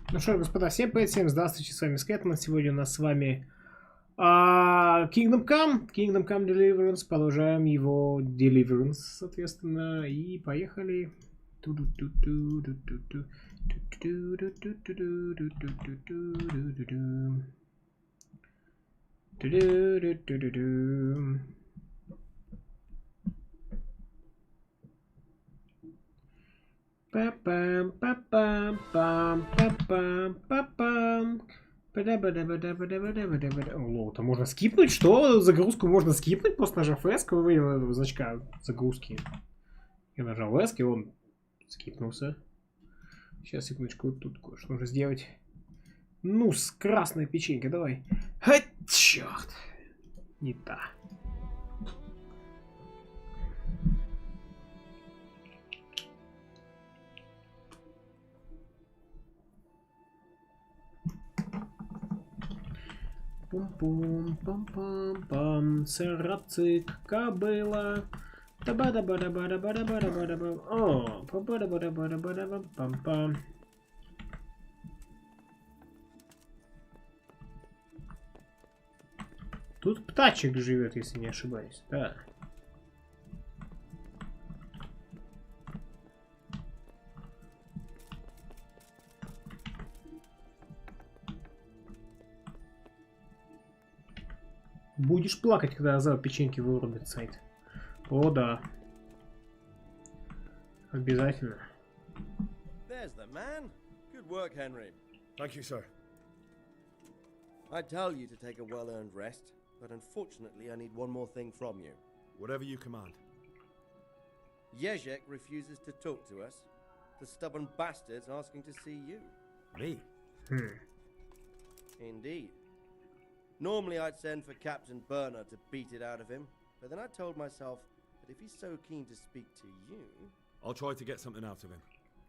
Ну что, господа, всем здравствуйте, с вами Скэтман. Сегодня у нас с вами Kingdom Come Deliverance. Продолжаем его Deliverance, соответственно, и поехали. Па-пам, па-пам, пам, па-пам, па-пам. Лоу-то можно скипнуть? Что? Загрузку можно скипнуть, просто нажав S во время этого значка загрузки. Я нажал S, и он скипнулся. Сейчас, секундочку, тут кое-что нужно сделать. Ну, с красной печенькой, давай. Ха, черт. Не та. Пум-пум-пам-пам-пам, царапцик, кобыла. Та-ба-да-ба-да-ба-да-ба-да-ба-да-ба-да-ба. О, па-ба-да-ба-да-ба-да-ба-пам-пам. Тут птачек живет, если не ошибаюсь. Да. Будешь плакать, когда за печеньки вырубит сайт. О, да. Обязательно. There's the man. Good work, Henry. Thank you, sir. I tell you to take a well-earned rest, but unfortunately I need one more thing from you. Whatever you command. Jezek refuses to talk to us. The stubborn bastard's asking to see you. Me? Indeed. Normally I'd send for Captain Burner to beat it out of him, but then I told myself that if he's so keen to speak to you... I'll try to get something out of him.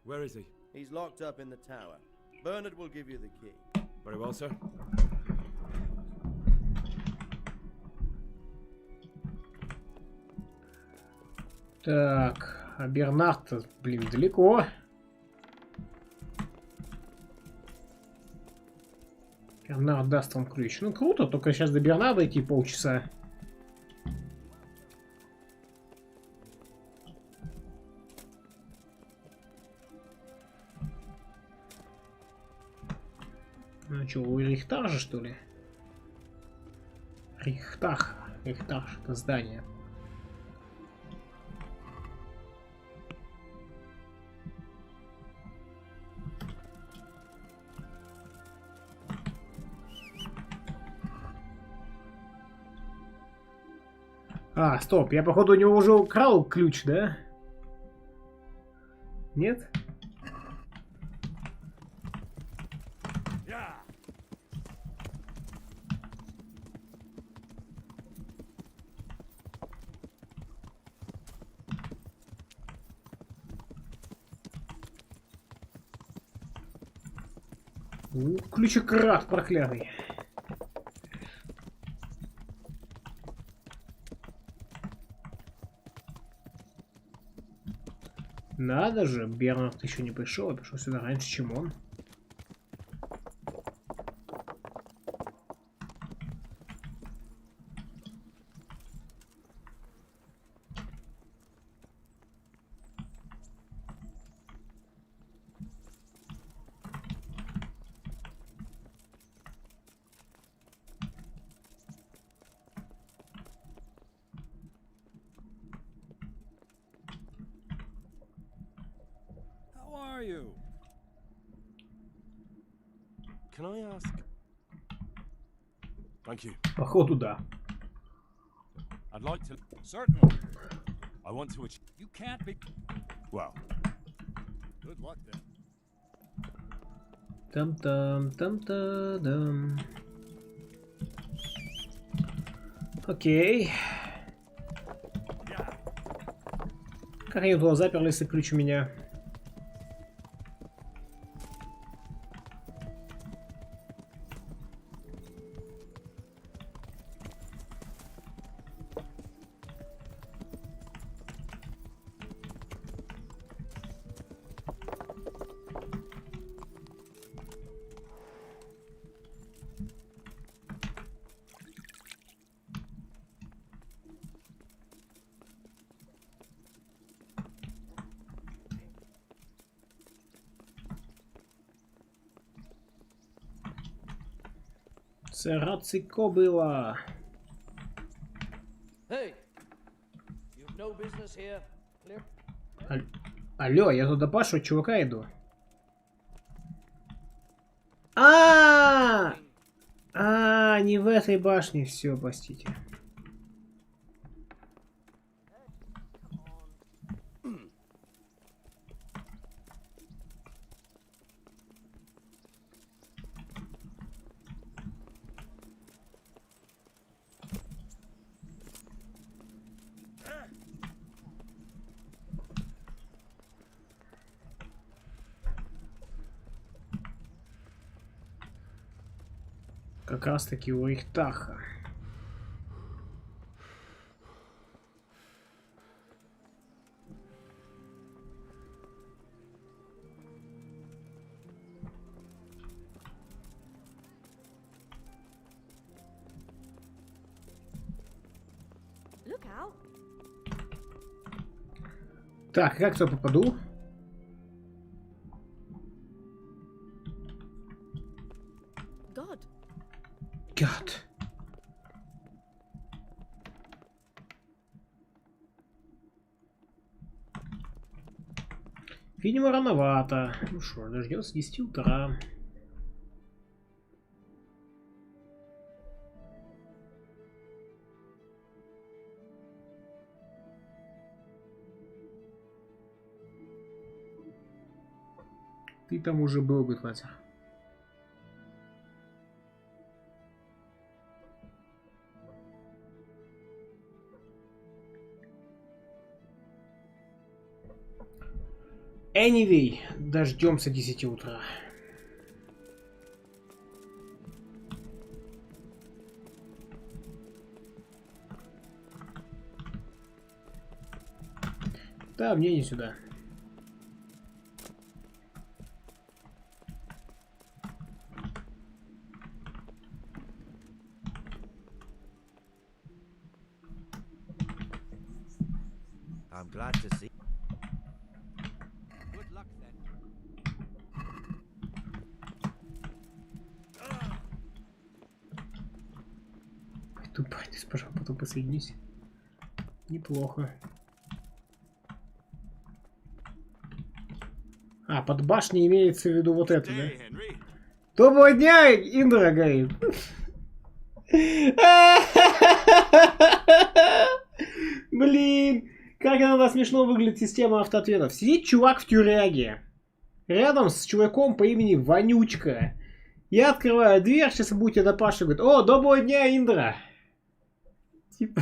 Where is he? He's locked up in the tower. Bernard will give you the key. Very well, sir. Так, а Бернард-то, блин, далеко. Бернард даст вам ключ. Ну, круто, только сейчас до Бернарда идти полчаса. Ну, что, у Рихтаржа, что ли? Рихтарж, это здание. А, стоп, я походу у него уже украл ключ, да? Нет? Ключекрат проклятый. Надо же, Бернард еще не пришел, я пришел сюда раньше, чем он. Can I ask? Thank you. Походу, да. I'd like to. Certainly. I want to achieve. You can't be. Well. Good luck then. Там-там. Окей. Как они туда заперли, если ключ у меня? Цераці кобила. Hey, you've no business here. Clear? Алло, я тут до Пашу чувака иду. А, не в этой башне, все, простите. Как раз таки у Ихтаха. Look out. Так, как туда попаду? God. Гад. Видимо, рановато. Ну что, дождется 10 утра. Ты там уже был бы, Флатер. Anyway, дождемся 10 утра. Да, мне не сюда. I'm glad to see. Good luck then. Тупая, ты сперва потом посоединюсь. Неплохо. А, под башней имеется в виду вот это, да? Доброго дня, Индра, говорит. Блин, как иногда смешно выглядит система автоответов. Сидит чувак в тюряге. Рядом с чуваком по имени Вонючка. Я открываю дверь, сейчас будете допрашивать. Говорит: о, доброго дня, Индра. Типа...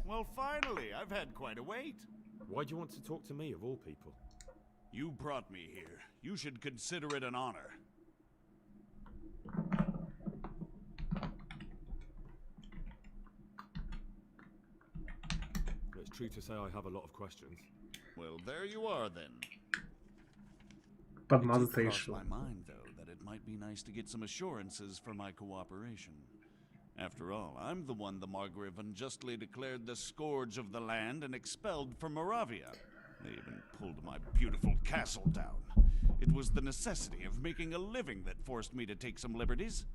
Well, finally, I've had quite a wait. Why do you want to talk to me, of all people? You brought me here. You should consider it an honor. It's true to say I have a lot of questions. Well, there you are then. Подмазаться It решил. crossed my mind, though, that it might be nice to get some assurances for my cooperation. After all, I'm the one the Margrave unjustly declared the scourge of the land and expelled from Moravia. They even pulled my beautiful castle down. It was the necessity of making a living that forced me to take some liberties.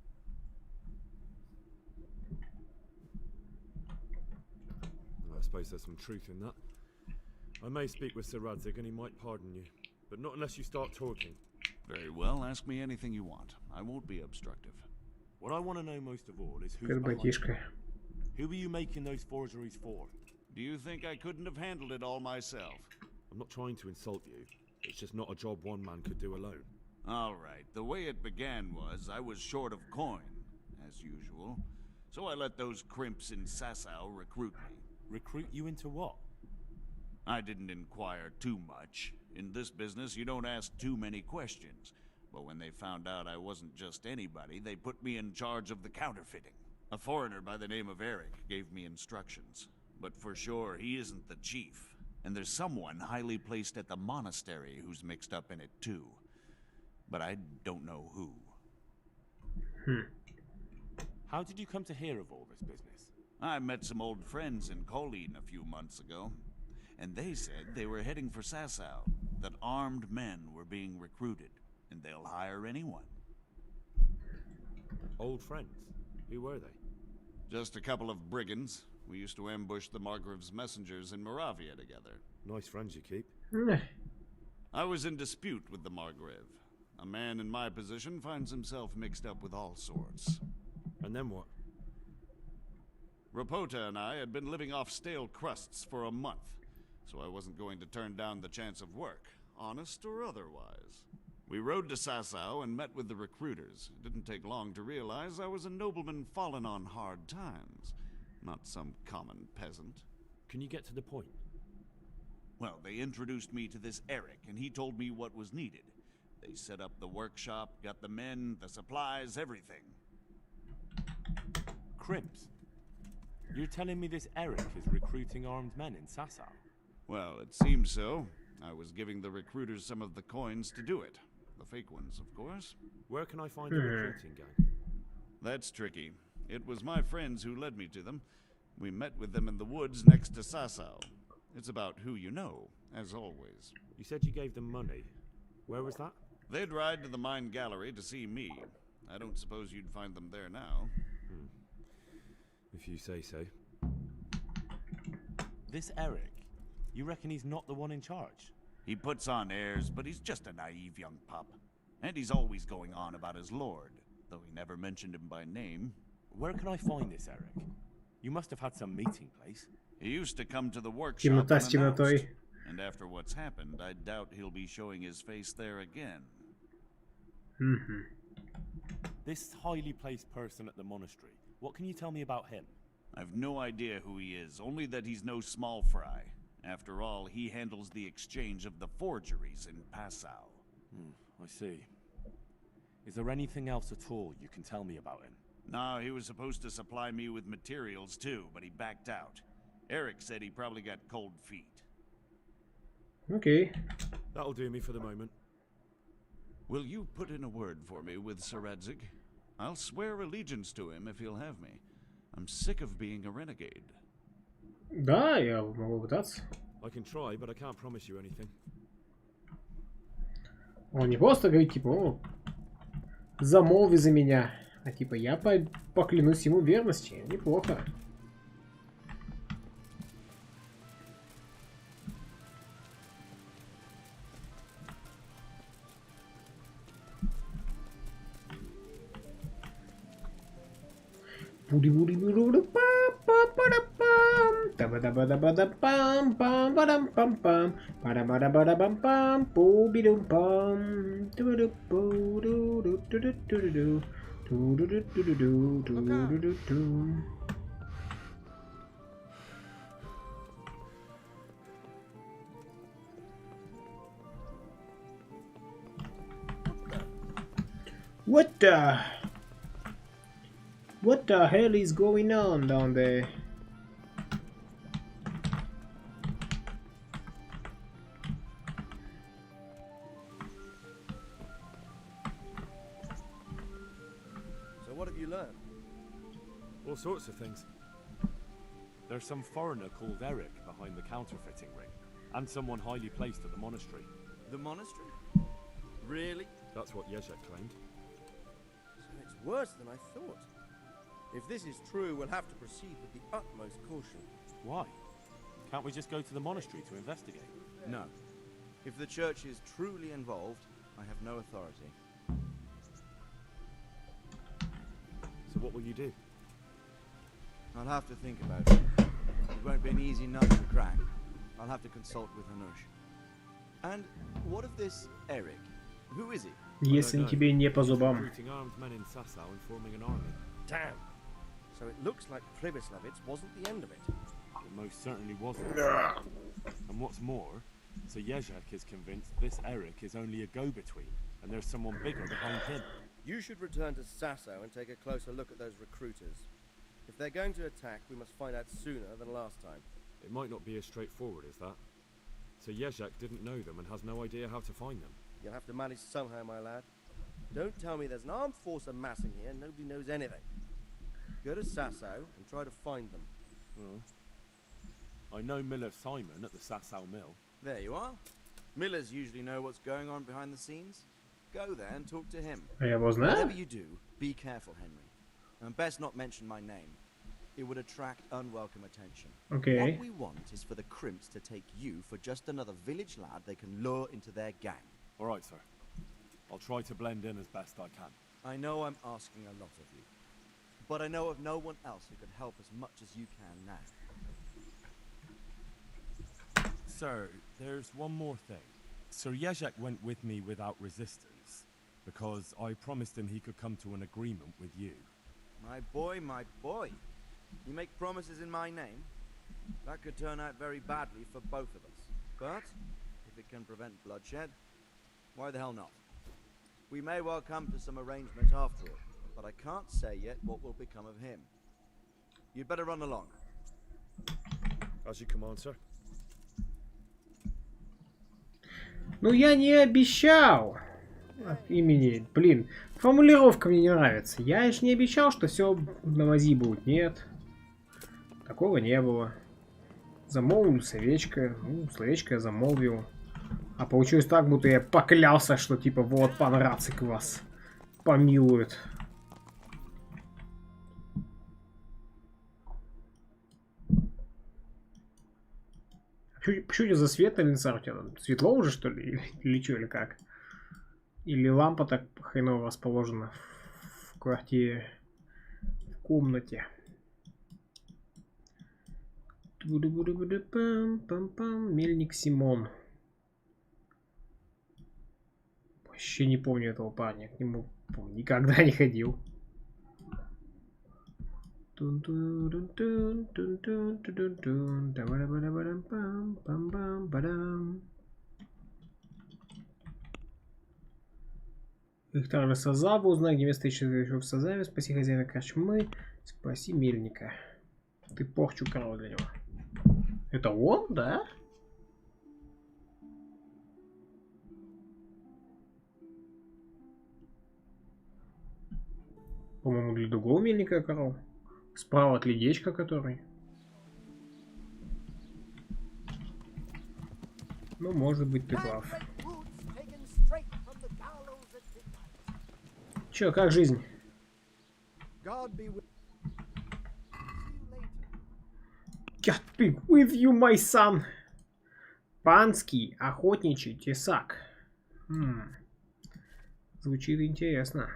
I suppose there's some truth in that. I may speak with Sir Radzig and he might pardon you, but not unless you start talking. Very well, ask me anything you want. I won't be obstructive. What I want to know most of all is who's Перед behind братишкой. it. Who are you making those forgeries for? Do you think I couldn't have handled it all myself? I'm not trying to insult you. It's just not a job one man could do alone. All right, the way it began was I was short of coin, as usual. So I let those crimps in Sasau recruit me. Recruit you into what? I didn't inquire too much. In this business, you don't ask too many questions. But when they found out I wasn't just anybody, they put me in charge of the counterfeiting. A foreigner by the name of Eric gave me instructions. But for sure, he isn't the chief. And there's someone highly placed at the monastery who's mixed up in it too. But I don't know who. How did you come to hear of all this business? I met some old friends in Colleen a few months ago. And they said they were heading for Sasau. that armed men were being recruited, and they'll hire anyone. Old friends? Who were they? Just a couple of brigands. We used to ambush the Margrave's messengers in Moravia together. Nice friends you keep. I was in dispute with the Margrave. A man in my position finds himself mixed up with all sorts. And then what? Rapota and I had been living off stale crusts for a month, so I wasn't going to turn down the chance of work, honest or otherwise. We rode to Sasau and met with the recruiters. It didn't take long to realize I was a nobleman fallen on hard times, not some common peasant. Can you get to the point? Well, they introduced me to this Eric, and he told me what was needed. They set up the workshop, got the men, the supplies, everything. Crimps, you're telling me this Eric is recruiting armed men in Sasau? Well, it seems so. I was giving the recruiters some of the coins to do it. The fake ones, of course. Where can I find the recruiting gang? That's tricky. It was my friends who led me to them. We met with them in the woods next to Sasau. It's about who you know, as always. You said you gave them money. Where was that? They'd ride to the mine gallery to see me. I don't suppose you'd find them there now. If you say so. This Eric, you reckon he's not the one in charge? He puts on airs, but he's just a naive young pup. And he's always going on about his lord, though he never mentioned him by name. Where can I find this Eric? You must have had some meeting place. He used to come to the workshop Темнота с unannounced, темнотой. and after what's happened, I doubt he'll be showing his face there again. This highly placed person at the monastery, what can you tell me about him? I've no idea who he is, only that he's no small fry. After all, he handles the exchange of the forgeries in Passau. I see. Is there anything else at all you can tell me about him? No, he was supposed to supply me with materials too, but he backed out. Eric said he probably got cold feet. Окей. That'll do me for the moment. Will you put in a word for me with Sir Radzig? I'll swear allegiance to him if he'll have me. I'm sick of being a renegade. Да, я могу пытаться. I can try, but I can't promise you anything. Он не просто говорит, типа, о, замолви за меня. А типа, я поклянусь ему верности. Неплохо. What the hell is going on down there? So what have you learned? All sorts of things. There's some foreigner called Eric behind the counterfeiting ring, and someone highly placed at the monastery. The monastery? Really? That's what Yezhek claimed. So it's worse than I thought. If this is true, we'll have to proceed with the utmost caution. Why? Can't we just go to the monastery to investigate? No. If the church is truly involved, I have no authority. So what will you do? I'll have to think about it. It won't be an easy nut to crack. I'll have to consult with Hanush. And what of this Eric? Who is he? Если тебе не по зубам. Recruiting armed men in Sasau and forming an army. Damn. So it looks like Pribyslavitz wasn't the end of it. It most certainly wasn't. And what's more, so Yezhek is convinced this Eric is only a go-between, and there's someone bigger behind him. You should return to Sasau and take a closer look at those recruiters. If they're going to attack, we must find out sooner than last time. It might not be as straightforward as that. So Yezhek didn't know them and has no idea how to find them. You'll have to manage somehow, my lad. Don't tell me there's an armed force amassing here and nobody knows anything. Go to Sasau and try to find them. I know Miller Simon at the Sasau mill. There you are. Millers usually know what's going on behind the scenes. Go there and talk to him. А я его Whatever знаю? you do, be careful, Henry. And best not mention my name. It would attract unwelcome attention. Окей. What we want is for the crimps to take you for just another village lad they can lure into their gang. All right, sir. I'll try to blend in as best I can. I know I'm asking a lot of you, but I know of no one else who can help as much as you can now. Sir, there's one more thing. Sir Jezek went with me without resistance because I promised him he could come to an agreement with you. My boy, my boy. You make promises in my name? That could turn out very badly for both of us. But if it can prevent bloodshed, why the hell not? We may well come to some arrangement after all, but I can't say yet what will become of him. You'd better run along. As you command, sir. Ну я не обещал от имени. Блин, формулировка мне не нравится. Я же не обещал, что все на мази будет. Нет. Такого не было. Замолвил словечко. Ну, словечко я замолвил. А получилось так, будто я поклялся, что типа вот пан Рацик вас помилует. Почему за свет, Алинсар, у тебя там светло уже, что ли? Или что, или как? Или лампа так хреново расположена в квартире, в комнате? Мельник Симон. Вообще не помню этого парня. К нему никогда не ходил. Их также Сазаву узнай, где место еще в Сазаве. Спаси хозяина корчмы. Спаси мельника. Ты порчу украл для него. Это он, да? По-моему, для другого мельника корол. Справа от ледечка, который. Ну, может быть, ты прав. Чё, как жизнь? God be with you, my son. Панский охотничий тесак. Звучит интересно.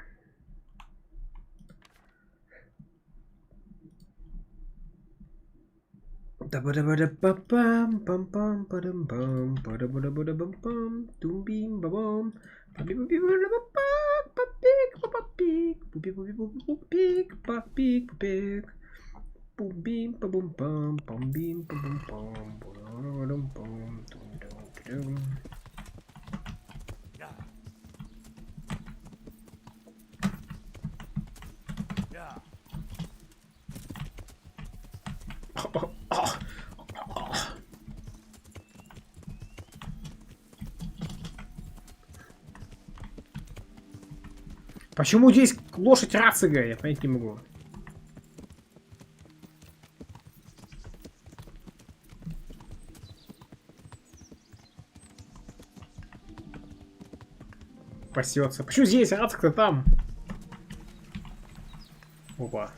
Почему здесь лошадь Рацига? Я понять не могу. Пасется. Почему здесь Рацик-то там? Опа.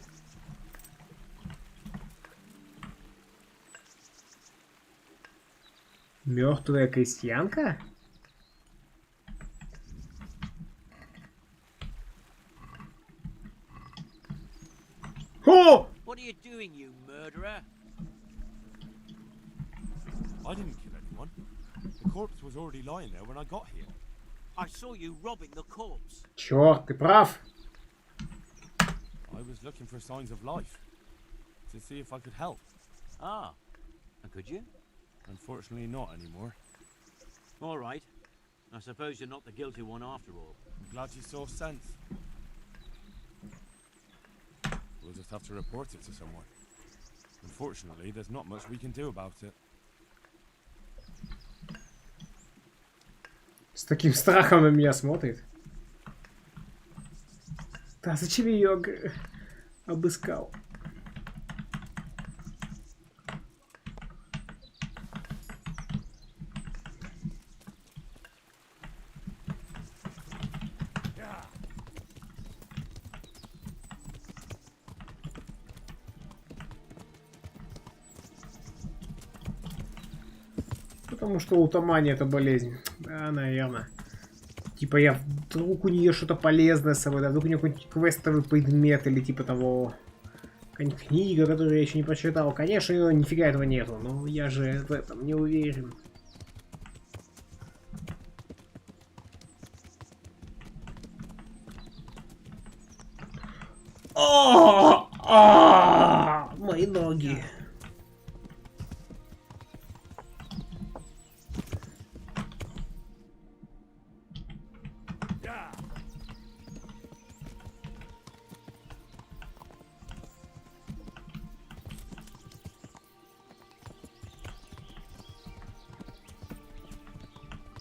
Мертвая крестьянка? О! What are you doing, you murderer? I didn't kill anyone. The corpse was already lying there when I got here. I saw you robbing the corpse. Черт, ты прав. I was looking for signs of life to see if I could help. Ah, and could you? Unfortunately, not anymore. All right. I suppose you're not the guilty one after all. I'm glad you saw sense. We'll just have to report it to someone. Unfortunately, there's not much we can do about it. С таким страхом на меня смотрит. Да зачем я ее обыскал? Потому что лутомания это болезнь. Да, наверное. Типа я вдруг у нее что-то полезное с собой, да, вдруг у нее какой-нибудь квестовый предмет или типа того. Какая-нибудь книга, которую я еще не прочитал. Конечно, нифига этого нету, но я же в этом не уверен. Мои ноги.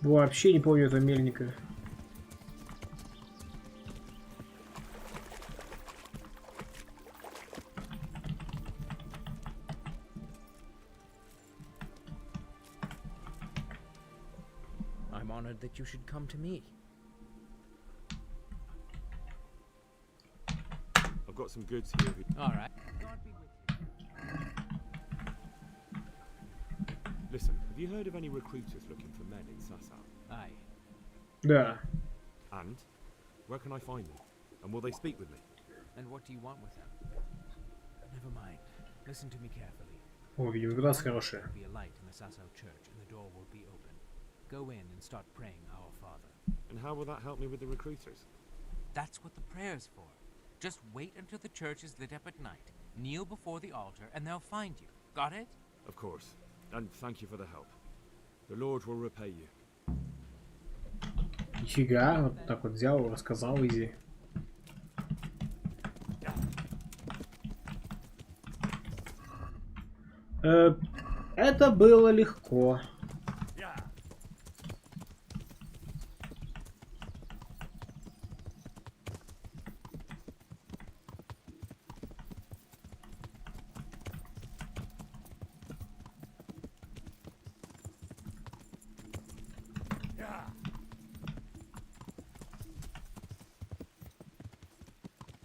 Вообще не помню этого мельника. I'm honored that you should come to me. I've got some goods here. All right. Listen, have you heard of any recruiters looking for men in Sasau? Aye. Да. And where can I find them? And will they speak with me? And what do you want with them? Never mind. Listen to me carefully. О, видеоигра хорошая. There will be a light in the Sasau church, and the door will be open. Go in and start praying Our Father. And how will that help me with the recruiters? That's what the prayer's for. Just wait until the church is lit up at night. Kneel before the altar, and they'll find you. Got it? Of course. And thank you for the help. The Lord will repay you. Нифига, вот так вот взял, рассказал изи. Это было легко.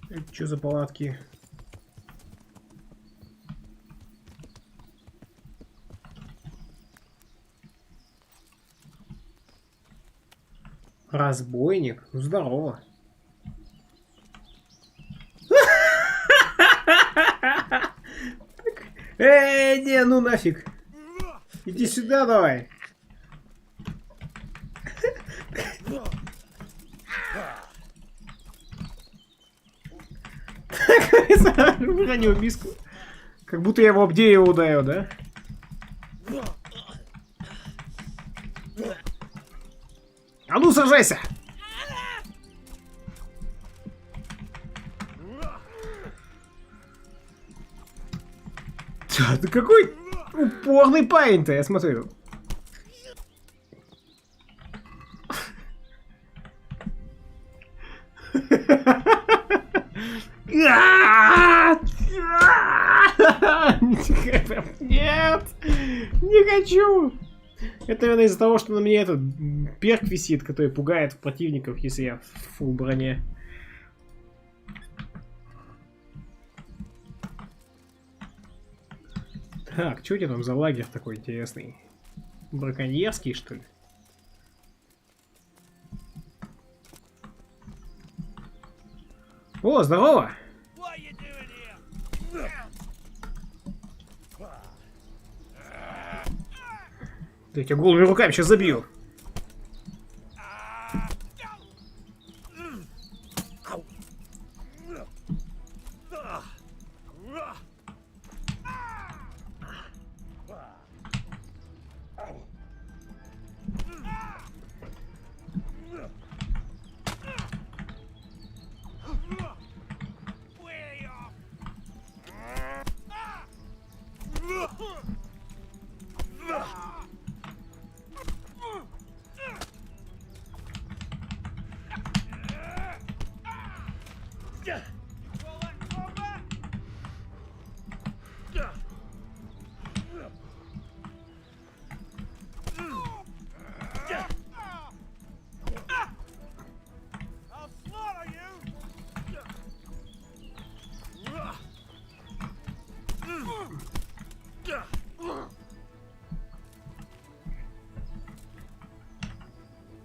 Это что за палатки? Разбойник? Ну здорово. Не, ну нафиг. Иди сюда давай. Выронил миску. Как будто я его об дерево ударил, да? А ну сажайся! Ты какой упорный парень-то, я смотрю. Нет! Не хочу! Это, наверное, из-за того, что на мне этот перк висит, который пугает противников, если я в фулл броне. Так, что у тебя там за лагерь такой интересный? Браконьерский, что ли? О, здорово! Я тебя голыми руками сейчас забью.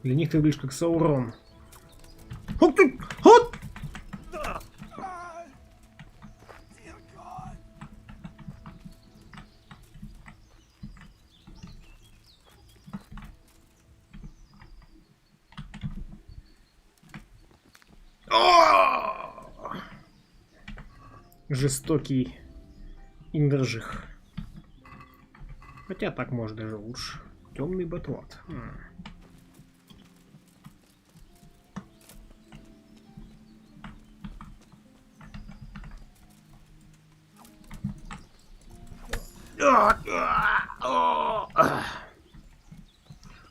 Для них ты выглядишь как Саурон. Вот ты! Вот! Жестокий Индржих. Хотя так может даже лучше. Темный батлат.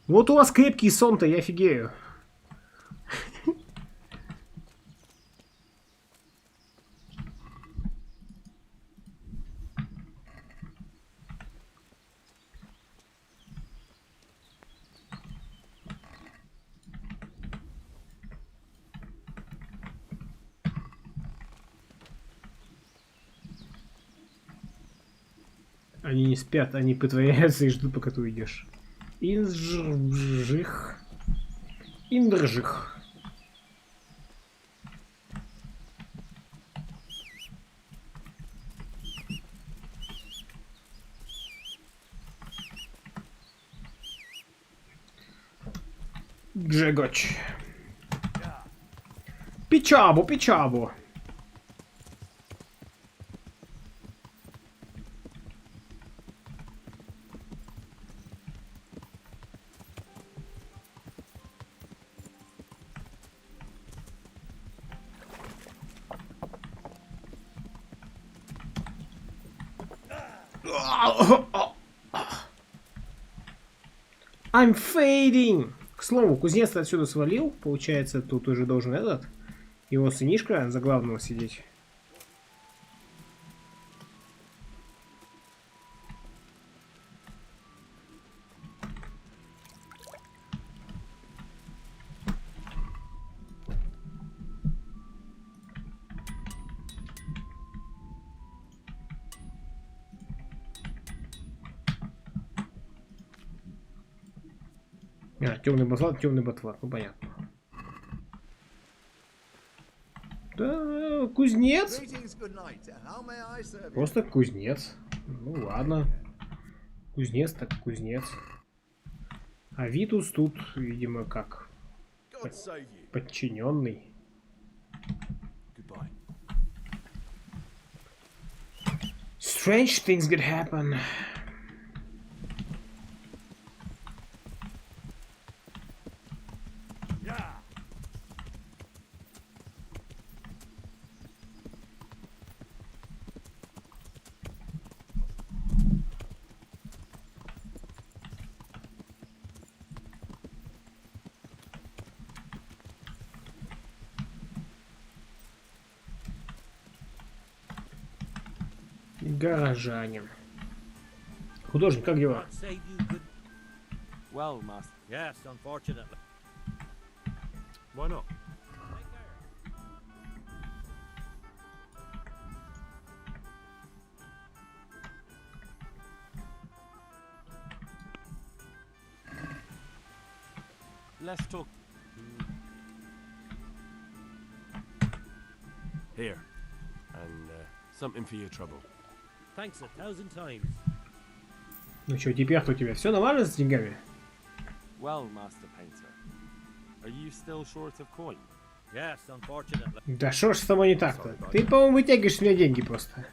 Вот у вас крепкий сон-то, я офигею. Они не спят, они притворяются и ждут, пока ты уйдешь. Индржих. Индржих. Джегоч. Пичабу, пичабу. I'm fading. К слову, кузнец отсюда свалил. Получается, тут уже должен этот его сынишка за главного сидеть. Темный батлат, ну понятно. Да, кузнец. Просто кузнец. Ну ладно. Кузнец так кузнец. А Витус тут, видимо, как подчиненный. Strange things could happen. Горожанин. Художник, как дела? Well, master. Yes, unfortunately. Why not? Let's talk. Here. And something for your trouble. Thanks 1,000 times. Ну что, теперь у тебя все нормально с деньгами? Well, Master Painter, are you still short of coin? Yes, unfortunately. Да что ж с тобой не так-то? Ты, по-моему, вытягиваешь с меня деньги просто.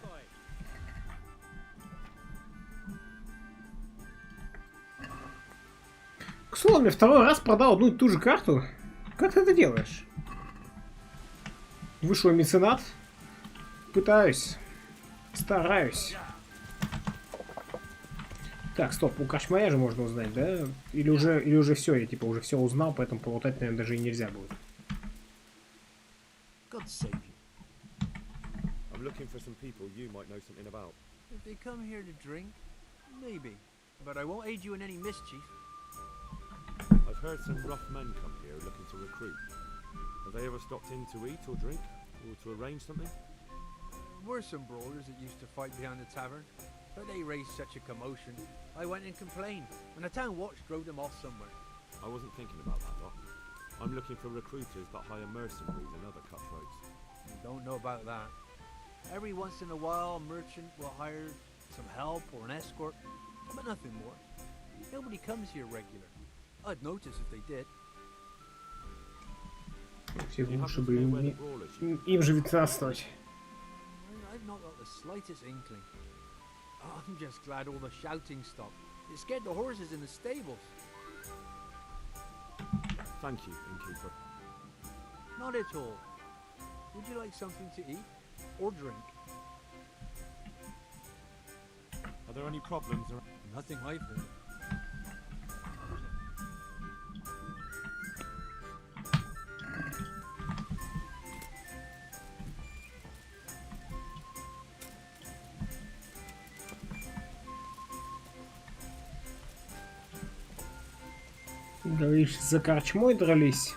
К слову, я второй раз продал одну и ту же карту. Как ты это делаешь? Вышел меценат. Пытаюсь. Стараюсь. Так, стоп, у Кашмая же можно узнать, да? Или уже все, я типа уже все узнал, поэтому полутать, наверное, даже и нельзя будет. God save you. I'm looking for some people you might know something about. If they come here to drink, maybe. But I won't aid you in any mischief. I've heard some rough men come here looking to recruit. Have they ever stopped in to eat or drink? Or to arrange something? Were some brawlers that used to fight behind the tavern, but they raised such a commotion. I went and complained, and the town watch drove them off somewhere. I wasn't thinking about that lot. I'm looking for recruiters that hire mercenaries and other cutthroats. Don't know about that. Every once in a while, a merchant will hire some help or an escort, but nothing more. Nobody comes here regular. I'd notice if they did. Все лучше бы им же витарствовать. I've not got the slightest inkling. Oh, I'm just glad all the shouting stopped. It scared the horses in the stables. Thank you, innkeeper. Not at all. Would you like something to eat? Or drink? Are there any problems? Nothing I've heard. Говоришь, за корчмой дрались?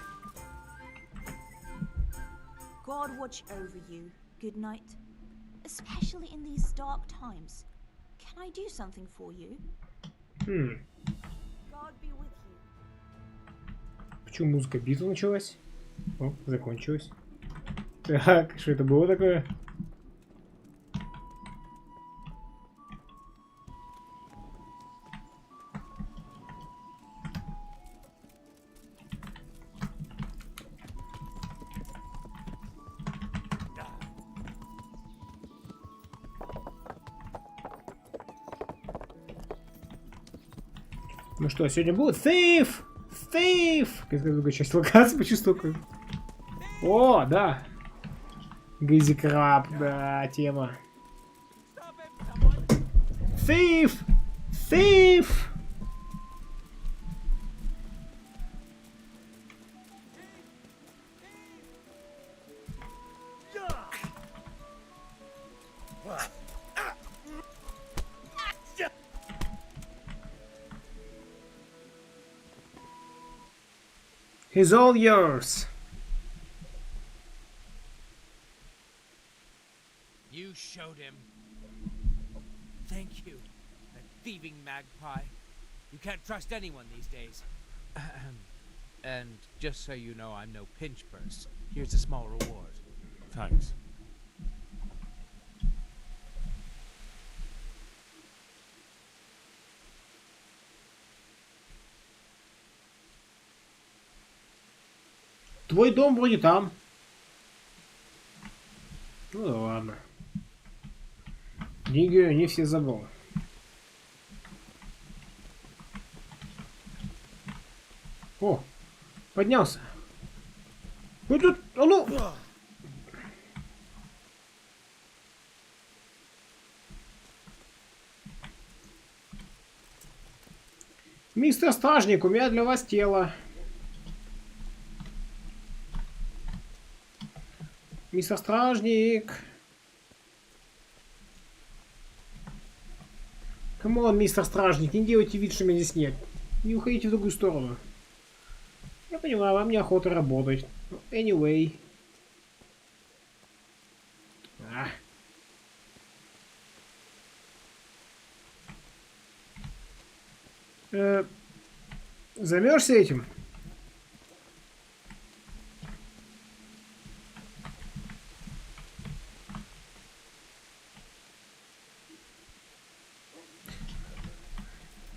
God watch over you. Good night. Especially in these dark times. Can I do something for you? God be with you. Почему музыка битва началась? О, закончилась. Так, что это было такое? Ну что, сегодня будет Thief! Thief! Какая другая часть локации почувствовал. О, да! Гизи Краб, да, тема. Thief! Thief! He's all yours. You showed him. Thank you, that thieving magpie. You can't trust anyone these days. And just so you know, I'm no pinch purse. Here's a small reward. Thanks. Твой дом вроде там. Ну да ладно. Деньги не все забыл. О, поднялся. Ну тут, а ну! Мистер Стражник, у меня для вас тело. Мистер Стражник. Камон, мистер Стражник, не делайте вид, что меня здесь нет. Не уходите в другую сторону. Я понимаю, вам неохота работать. Anyway. Займешься этим?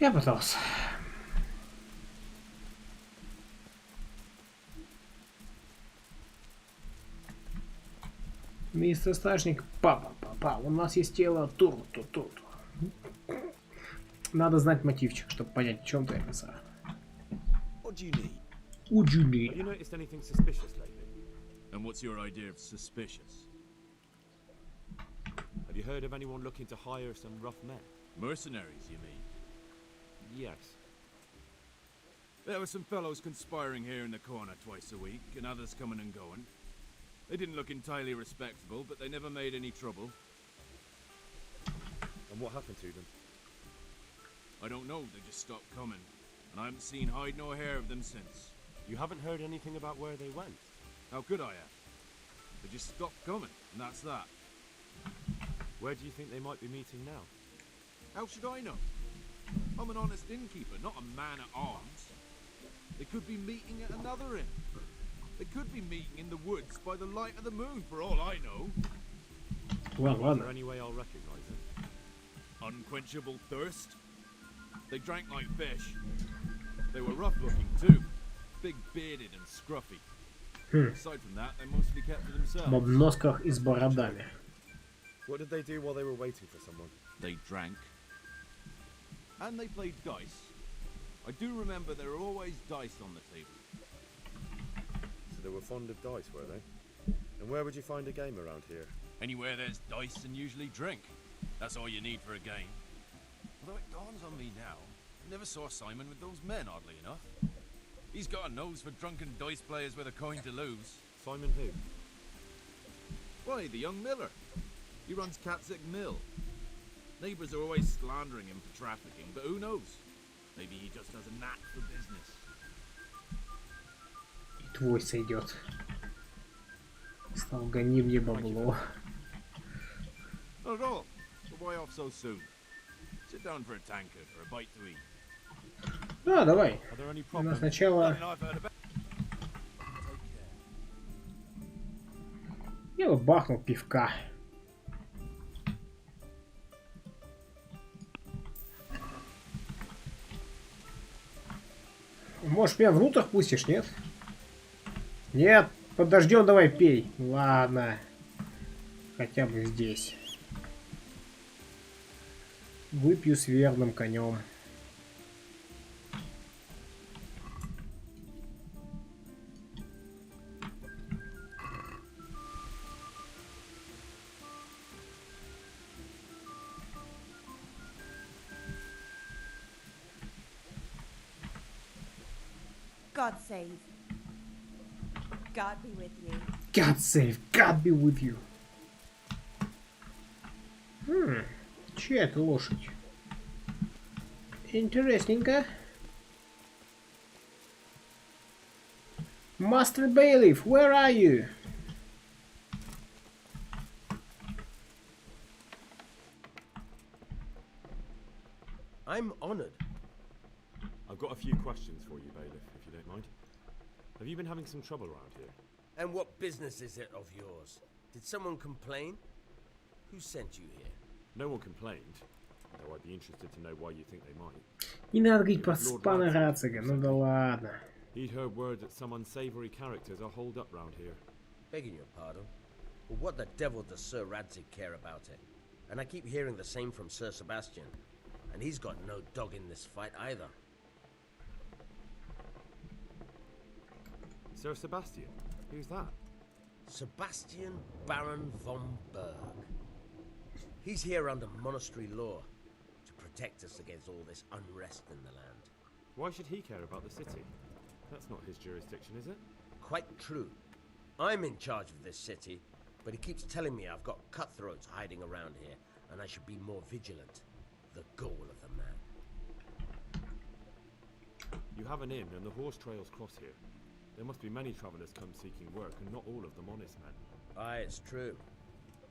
Я пытался. Мистер Стражник, папа, у нас есть тело тут. Надо знать мотивчик, чтобы понять, в чем ты описал. What do you need? What do you need? Have you noticed anything suspicious lately? And what's your idea of suspicious? Have you heard of anyone looking to hire some rough men? Mercenaries, you mean? Yes. There were some fellows conspiring here in the corner twice a week, and others coming and going. They didn't look entirely respectable, but they never made any trouble. And what happened to them? I don't know, they just stopped coming, and I haven't seen hide nor hair of them since. You haven't heard anything about where they went? How could I have? They just stopped coming, and that's that. Where do you think they might be meeting now? How should I know? I'm an honest innkeeper, not a man at arms. They could be meeting at another inn. They could be meeting in the woods by the light of the moon, for all I know. Well, Is there any way I'll recognize it? Unquenchable thirst. They drank like fish. They were rough looking too. Big bearded and scruffy. Aside from that, they mostly kept to themselves. В обносках и с бородами. What did they do while they were waiting for someone? They drank. And they played dice. I do remember there were always dice on the table. So they were fond of dice, were they? And where would you find a game around here? Anywhere there's dice and usually drink. That's all you need for a game. Although it dawns on me now, I never saw Simon with those men, oddly enough. He's got a nose for drunken dice players with a coin to lose. Simon who? Why, the young miller. He runs Catzick Mill. Neighbours are always slandering him for trafficking, but who knows? Maybe he just has a knack for business. И твой сойдет. Стал гони мне бабло. Not at all. But why off so soon? Sit down for a tankard or a bite to eat. Да, давай. Are there any У нас problems? сначала... Я бы бахнул пивка. Может, меня внутрь пустишь, нет? Нет, подождем, давай пей. Ладно. Хотя бы здесь. Выпью с верным конем. God save. God be with you. God save, God be with you. Чья это лошадь? Интересненько. Master Bailiff, where are you? I'm honored. I've got a few questions for you, Bailiff, if you don't mind. Have you been having some trouble around here? And what business is it of yours? Did someone complain? Who sent you here? No one complained, though I'd be interested to know why you think they might. Не надо говорить про спана Рацига, ну да ладно. He'd heard word that some unsavory characters are holed up round here. Begging your pardon, but what the devil does Sir Radzig care about it? And I keep hearing the same from Sir Sebastian, and he's got no dog in this fight either. Sir Sebastian? Who's that? Sebastian Baron von Berg. He's here under monastery law to protect us against all this unrest in the land. Why should he care about the city? That's not his jurisdiction, is it? Quite true. I'm in charge of this city, but he keeps telling me I've got cutthroats hiding around here, and I should be more vigilant. The goal of the man. You have an inn, and the horse trails cross here. There must be many travellers come seeking work, and not all of them honest men. Aye, it's true.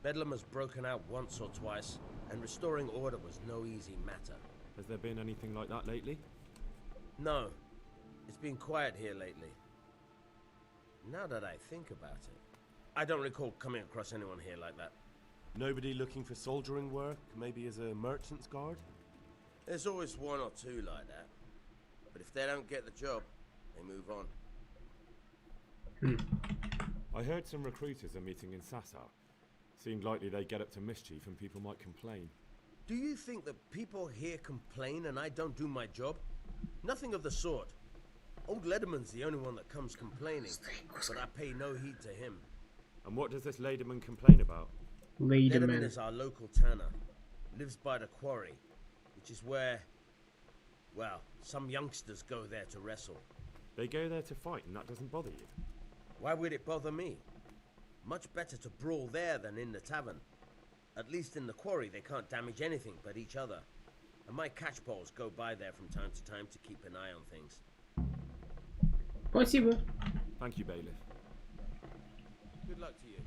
Bedlam has broken out once or twice, and restoring order was no easy matter. Has there been anything like that lately? No. It's been quiet here lately. Now that I think about it, I don't recall coming across anyone here like that. Nobody looking for soldiering work, maybe as a merchant's guard? There's always one or two like that. But if they don't get the job, they move on. I heard some recruiters are meeting in Sasau. Seemed likely they get up to mischief and people might complain. Do you think that people here complain and I don't do my job? Nothing of the sort. Old Lederman's the only one that comes complaining, but I pay no heed to him. And what does this Lederman complain about? Lederman is our local tanner. Lives by the quarry, which is where, well, some youngsters go there to wrestle. They go there to fight and that doesn't bother you? Why would it bother me? Much better to brawl there than in the tavern. At least in the quarry they can't damage anything but each other. And my catchpoles go by there from time to time to keep an eye on things. Спасибо. Thank you, Bailiff. Good luck to you.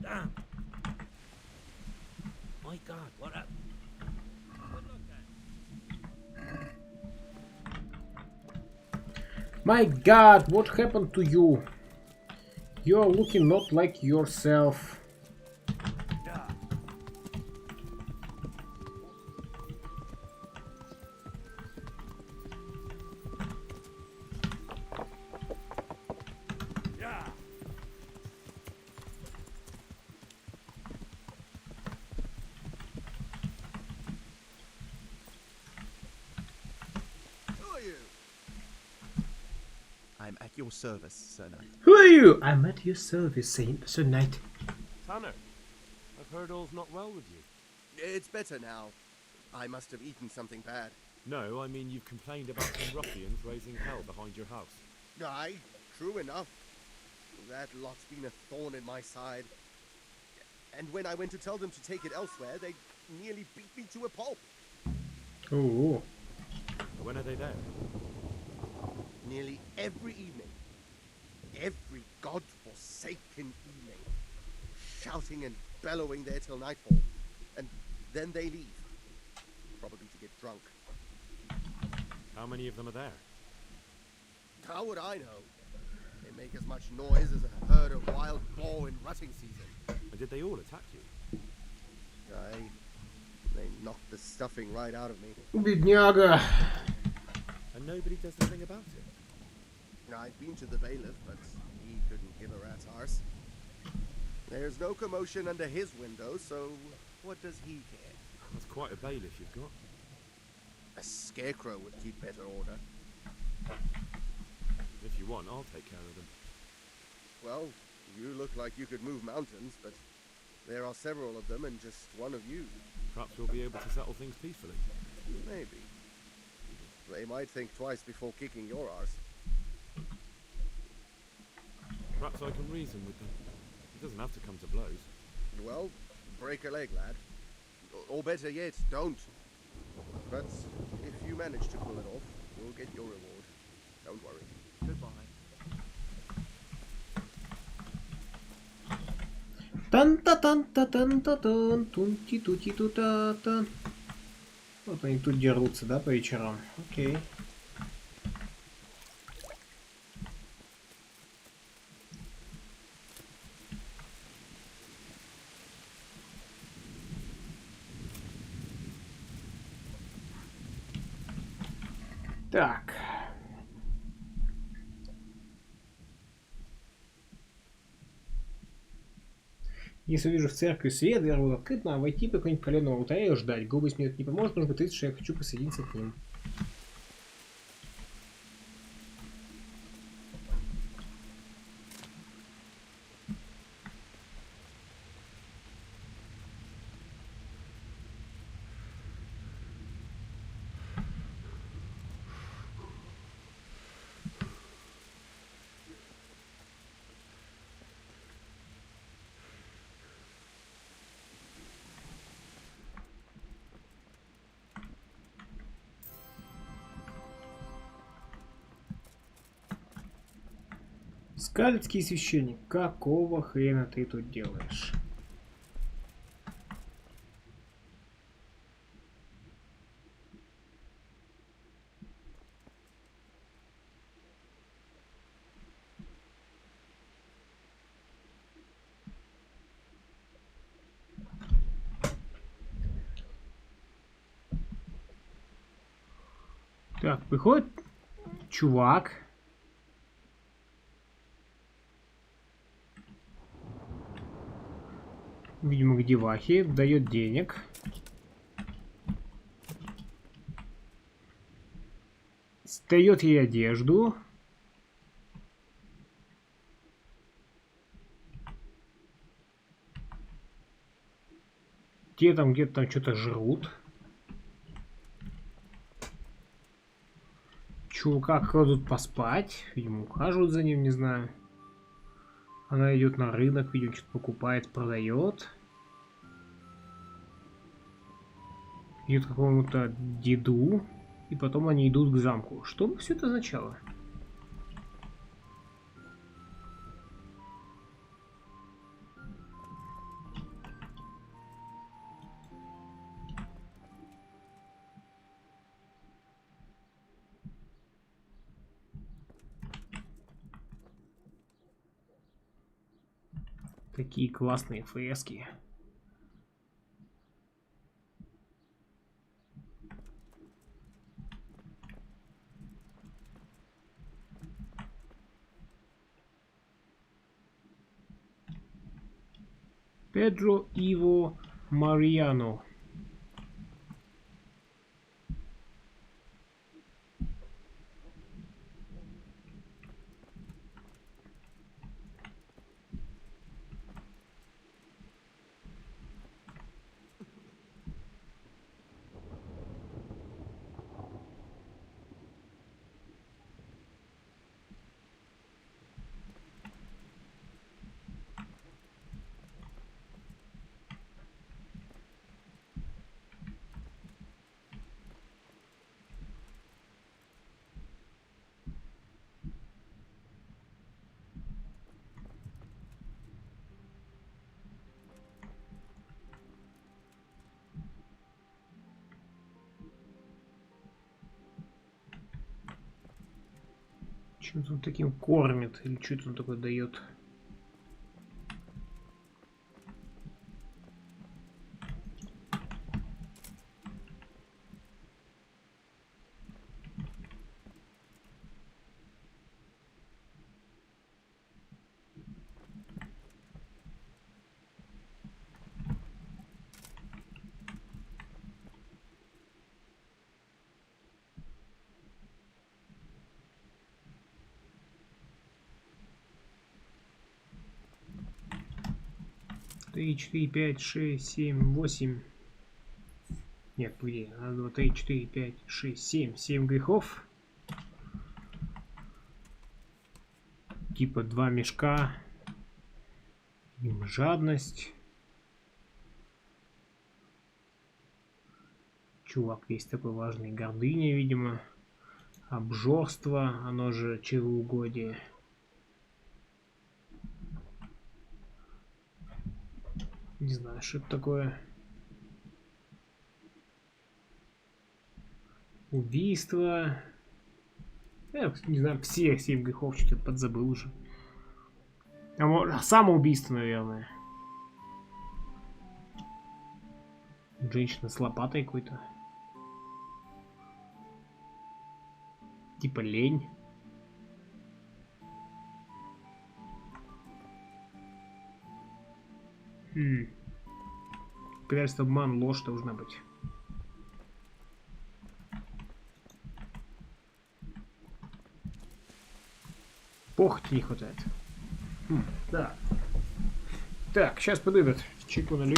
Damn! My God, what a... Good luck, then. My God, what happened to you? You're looking not like yourself. I'm at your service, Sir Knight. Who are you? I'm at your service, Sir Knight. Tanner, I've heard all's not well with you. It's better now. I must have eaten something bad. No, I mean you've complained about some ruffians raising hell behind your house. Aye, true enough. That lot's been a thorn in my side. And when I went to tell them to take it elsewhere, they nearly beat me to a pulp. Oh. When are they there? Nearly every evening. Every god-forsaken evening. Shouting and bellowing there till nightfall. And then they leave. Probably to get drunk. How many of them are there? How would I know? They make as much noise as a herd of wild boar in rutting season. And did they all attack you? Aye. They knocked the stuffing right out of me. Бедняга. And nobody does anything about it? I've been to the bailiff, but he couldn't give a rat's arse. There's no commotion under his window, so what does he care? That's quite a bailiff you've got. A scarecrow would keep better order. If you want, I'll take care of them. Well, you look like you could move mountains, but there are several of them and just one of you. Perhaps we'll be able to settle things peacefully. Maybe. They might think twice before kicking your arse. Perhaps I can reason with them. It doesn't have to come to blows. Well, break a leg, lad. Or better yet, don't. But if you manage to pull it off, you'll get your reward. Don't worry. Goodbye. Тан-та-тан-та-тан-та-тан, тун-ти-ту-ти-ту-та-тан. Вот они тут дерутся, да, по вечерам? Окей. Так. Если вижу в церкви свет, дверь будет открыта, войти по какому-нибудь коленному алтарю и ждать. Глупость мне это не поможет, нужно притвориться, что я хочу присоединиться к ним. Скалецкий священник, какого хрена ты тут делаешь? Так, приходит чувак. Видимо, к девахе, дает денег. Дает ей одежду. Те там где-то там что-то жрут. Чувака кладут поспать. Видимо, ухаживают за ним, не знаю. Она идет на рынок, видимо, что-то покупает, продает. Идет к какому-то деду. И потом они идут к замку. Что бы все это означало? Такие классные фрески. Педро Иво Мариано. Чем-то он таким кормит, или что-то он такое дает. Три, четыре, пять, шесть, семь, восемь. Нет, погоди. Раз, два, три, четыре, пять, шесть, семь. 7 грехов. Типа 2 мешка. Жадность. Чувак есть такой важный. Гордыня, видимо. Обжорство, оно же чревоугодие. Не знаю, что это такое. Убийство. Не знаю, все 7 грехов, что-то подзабыл уже. А может, самоубийство, наверное. Женщина с лопатой какой-то. Типа лень. Предательство, обман, ложь должна быть. Похоти не хватает. Да. Так, сейчас подойдет. Чайку налью.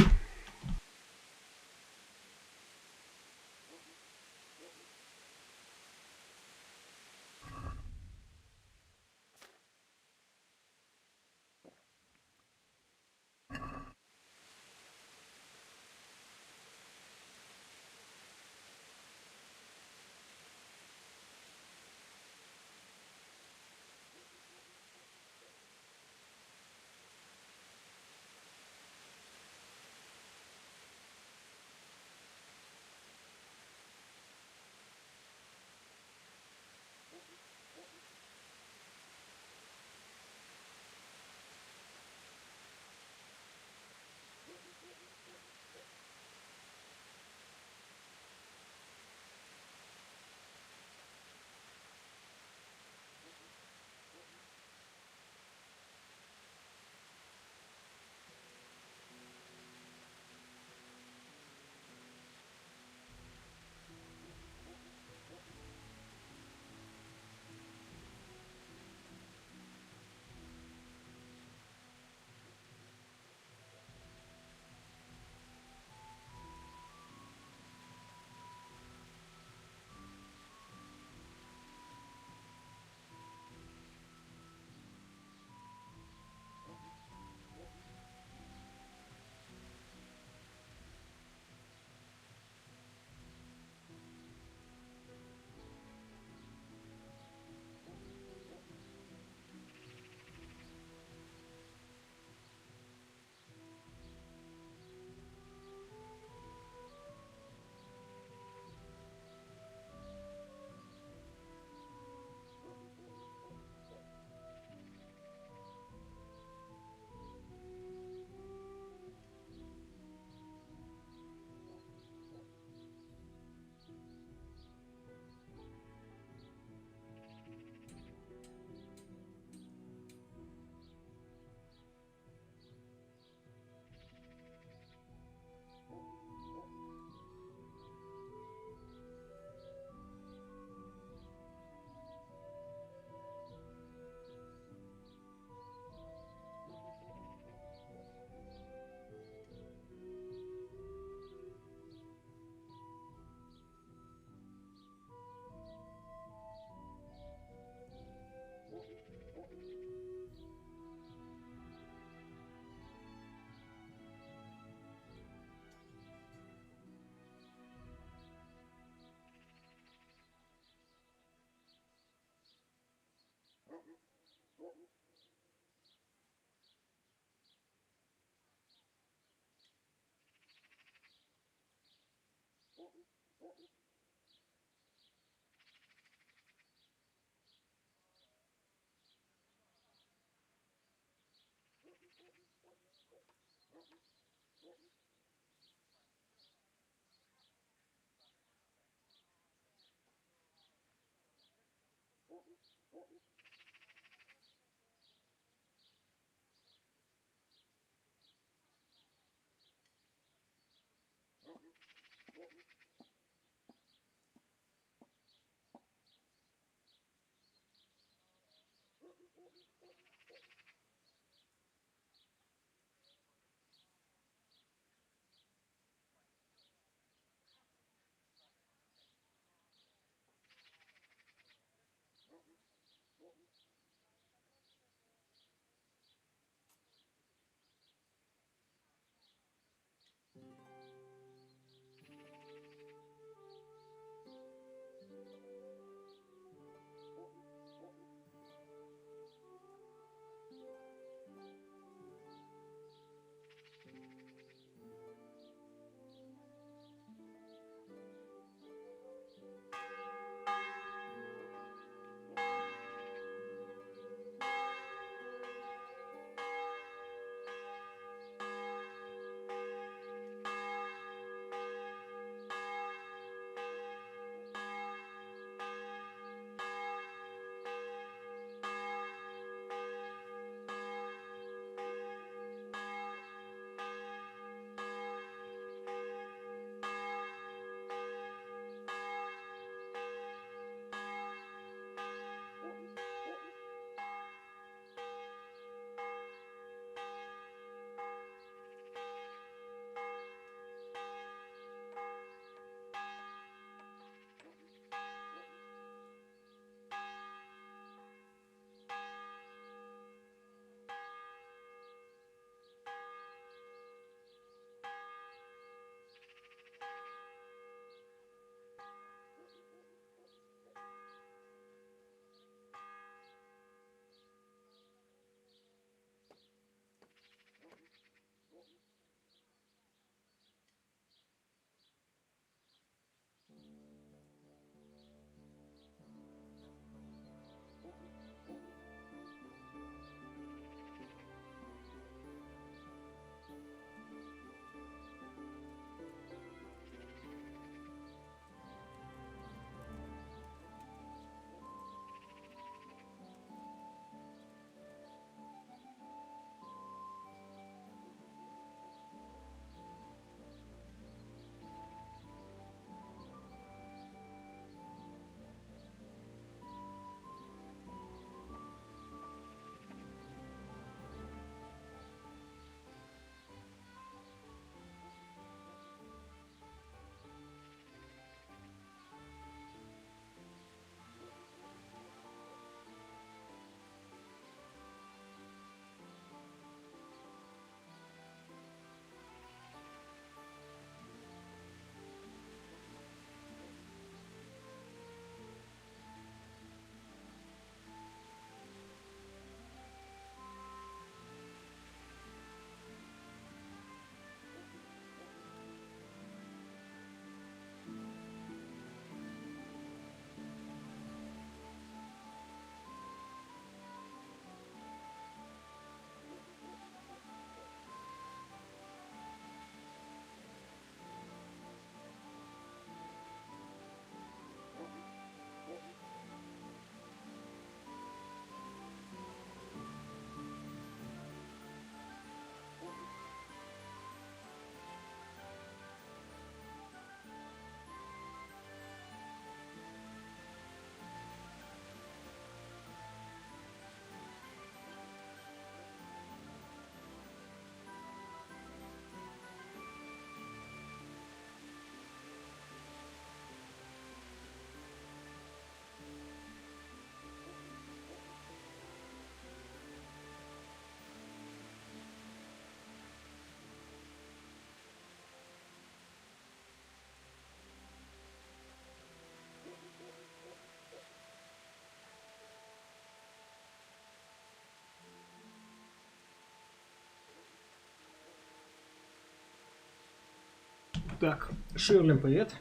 Так, Ширлин, привет.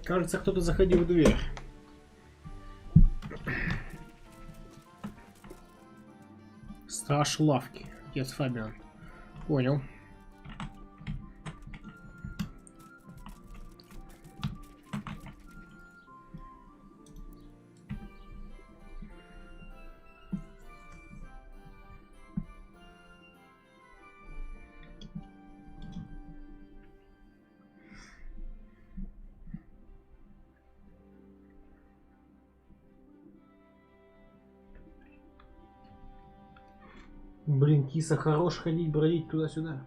Кажется, кто-то заходил в дверь. Страж лавки. Отец Фабиан. Понял. Блин, киса хорош ходить, бродить туда-сюда.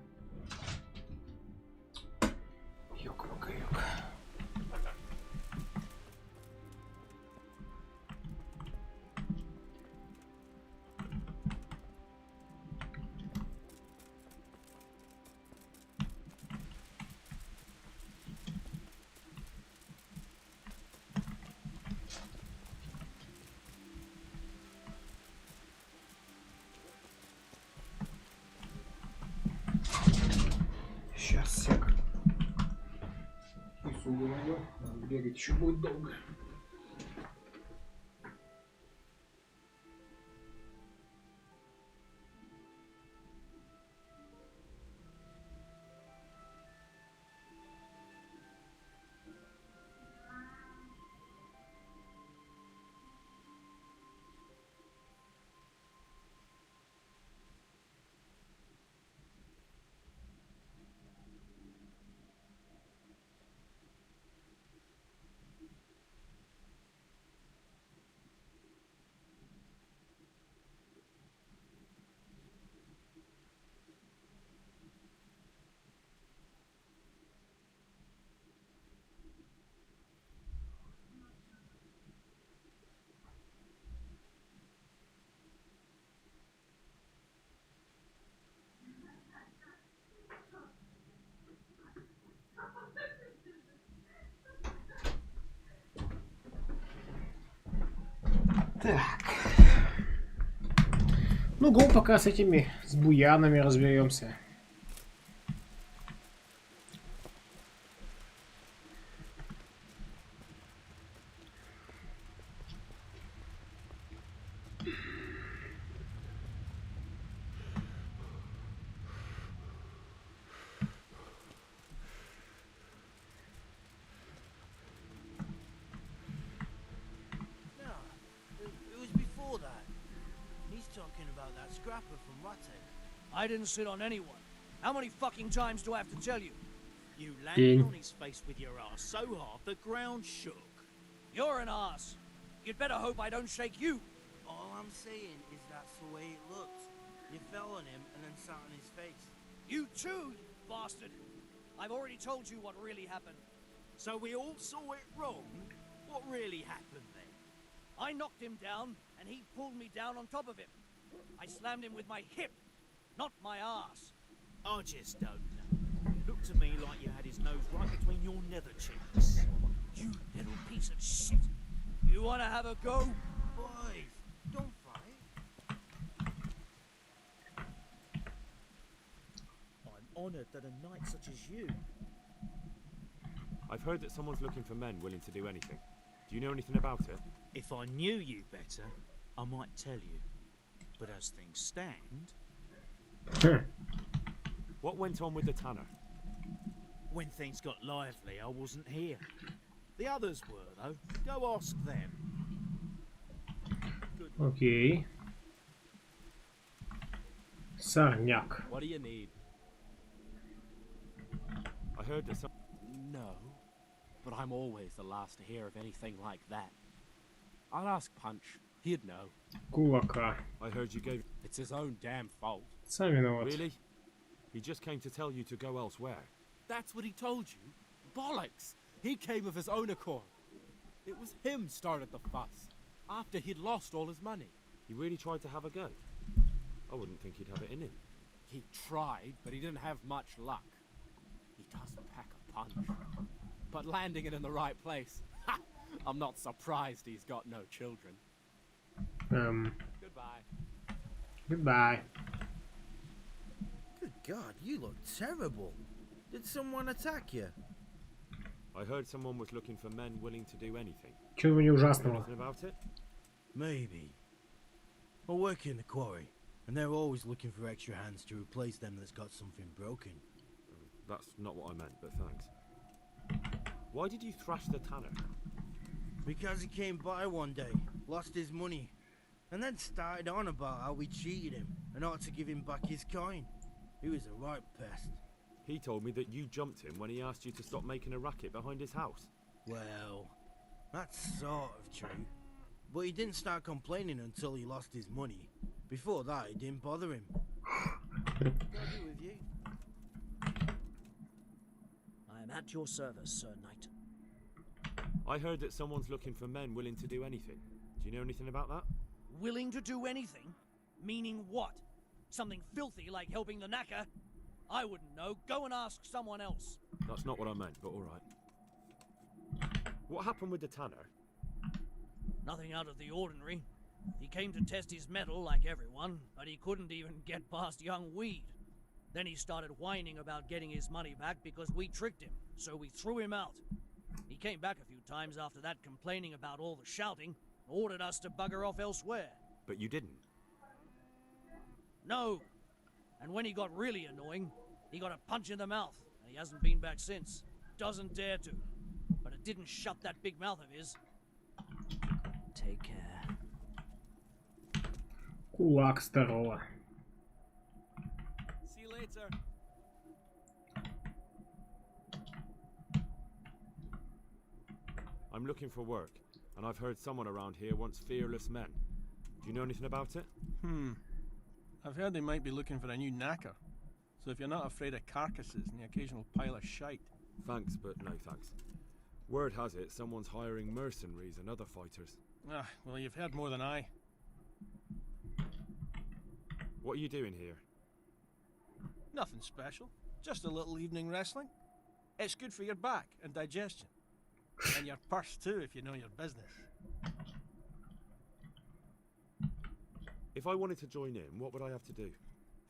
Ёк-макаёк. Сейчас сек. Кису выводю. Надо бегать еще будет долго. Так. Ну, го пока с этими, с буянами разберемся. I didn't sit on anyone. How many fucking times do I have to tell you? You landed on his face with your ass so hard the ground shook. You're an ass. You'd better hope I don't shake you. All I'm saying is that's the way it looked. You fell on him and then sat on his face. You too, you bastard. I've already told you what really happened. So we all saw it wrong? What really happened then? I knocked him down and he pulled me down on top of him. I slammed him with my hip. Not my ass. I just don't know. Looked to me like you had his nose right between your nether cheeks. You little piece of shit. You wanna have a go? Boys, don't fight. I'm honoured that a knight such as you... I've heard that someone's looking for men willing to do anything. Do you know anything about it? If I knew you better, I might tell you. But as things stand... What went on with the tanner? When things got lively, I wasn't here. The others were, though. Go ask them. Окей. Сорняк. What do you need? I heard that some... No, but I'm always the last to hear of anything like that. I'll ask Punch. He'd know. Кулака. I heard you gave... It's his own damn fault. Сам виноват. Really? He just came to tell you to go elsewhere. That's what he told you? Bollocks! He came of his own accord. It was him started the fuss, after he'd lost all his money. He really tried to have a go. I wouldn't think he'd have it in him. He tried, but he didn't have much luck. He doesn't pack a punch. But landing it in the right place, ha! I'm not surprised he's got no children. Goodbye. Goodbye. Good God, you look terrible. Did someone attack you? I heard someone was looking for men willing to do anything. Чего не ужасного? Nothing about it? Maybe. I work in the quarry, and they're always looking for extra hands to replace them that's got something broken. That's not what I meant, but thanks. Why did you thrash the tanner? Because he came by one day, lost his money, and then started on about how we cheated him and ought to give him back his coin. He was a right pest. He told me that you jumped him when he asked you to stop making a racket behind his house. Well, that's sort of true. But he didn't start complaining until he lost his money. Before that, it didn't bother him. Can I be with you? I am at your service, Sir Knight. I heard that someone's looking for men willing to do anything. Do you know anything about that? Willing to do anything? Meaning what? Something filthy like helping the knacker? I wouldn't know. Go and ask someone else. That's not what I meant, but alright. What happened with the tanner? Nothing out of the ordinary. He came to test his mettle like everyone, but he couldn't even get past young Weed. Then he started whining about getting his money back because we tricked him, so we threw him out. He came back a few times after that, complaining about all the shouting, ordered us to bugger off elsewhere. But you didn't. No. And when he got really annoying, he got a punch in the mouth, and he hasn't been back since. Doesn't dare to. But it didn't shut that big mouth of his. Take care. Кулак старого. See you later. I'm looking for work, and I've heard someone around here wants fearless men. Do you know anything about it? I've heard they might be looking for a new knacker. So if you're not afraid of carcasses and the occasional pile of shite. Thanks, but no thanks. Word has it someone's hiring mercenaries and other fighters. Ah, well, you've heard more than I. What are you doing here? Nothing special. Just a little evening wrestling. It's good for your back and digestion. And your purse too, if you know your business. If I wanted to join in, what would I have to do?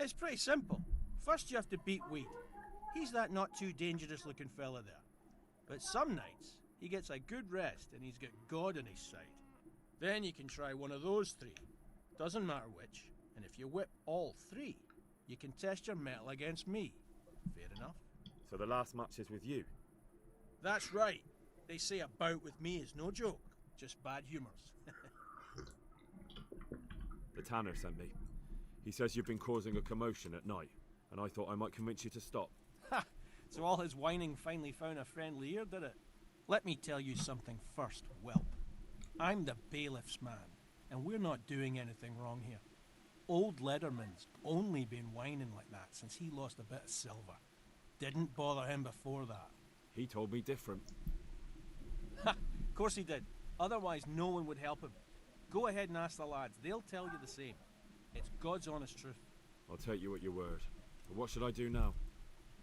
It's pretty simple. First you have to beat Weed. He's that not too dangerous looking fella there. But some nights, he gets a good rest and he's got God on his side. Then you can try one of those three. Doesn't matter which. And if you whip all three, you can test your mettle against me. Fair enough? So the last match is with you? That's right. They say a bout with me is no joke. Just bad humours. The tanner sent me. He says you've been causing a commotion at night, and I thought I might convince you to stop. Ha! So all his whining finally found a friendly ear, did it? Let me tell you something first, whelp. I'm the bailiff's man, and we're not doing anything wrong here. Old Lederman's only been whining like that since he lost a bit of silver. Didn't bother him before that. He told me different. Ha! Of course he did. Otherwise no one would help him. Go ahead and ask the lads. They'll tell you the same. It's God's honest truth. I'll take you at your word. But what should I do now?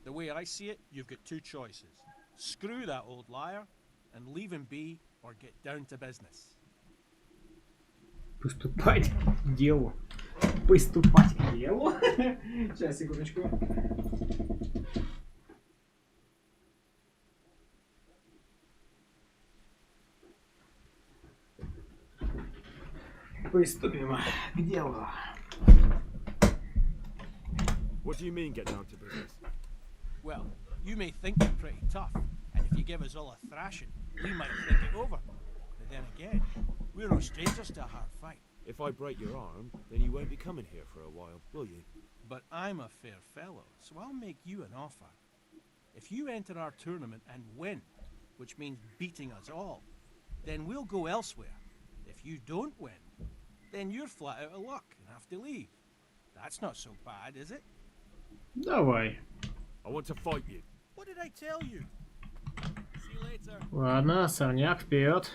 The way I see it, you've got two choices. Screw that old liar and leave him be, or get down to business. Приступать к делу. Приступать к делу. Сейчас, секундочку. Приступим к делу. What do you mean, get down to business? Well, you may think you're pretty tough, and if you give us all a thrashing, we might think it over. But then again, we're no strangers to a hard fight. If I break your arm, then you won't be coming here for a while, will you? But I'm a fair fellow, so I'll make you an offer. If you enter our tournament and win, which means beating us all, then we'll go elsewhere. If you don't win, then you're flat out of luck and have to leave. That's not so bad, is it? Давай. I want to fight you. What did I tell you? See you later. Ладно, сорняк, вперед.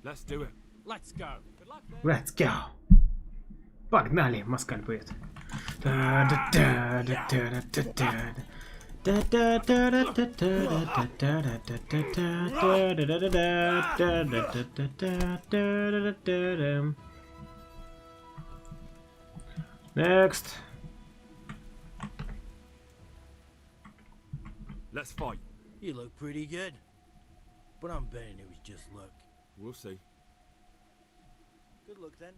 Let's do it. Let's go. Good luck, man. Let's go. Погнали, москаль поет. Next. Let's fight. You look pretty good. But I'm betting it was just luck. We'll see. Good luck then.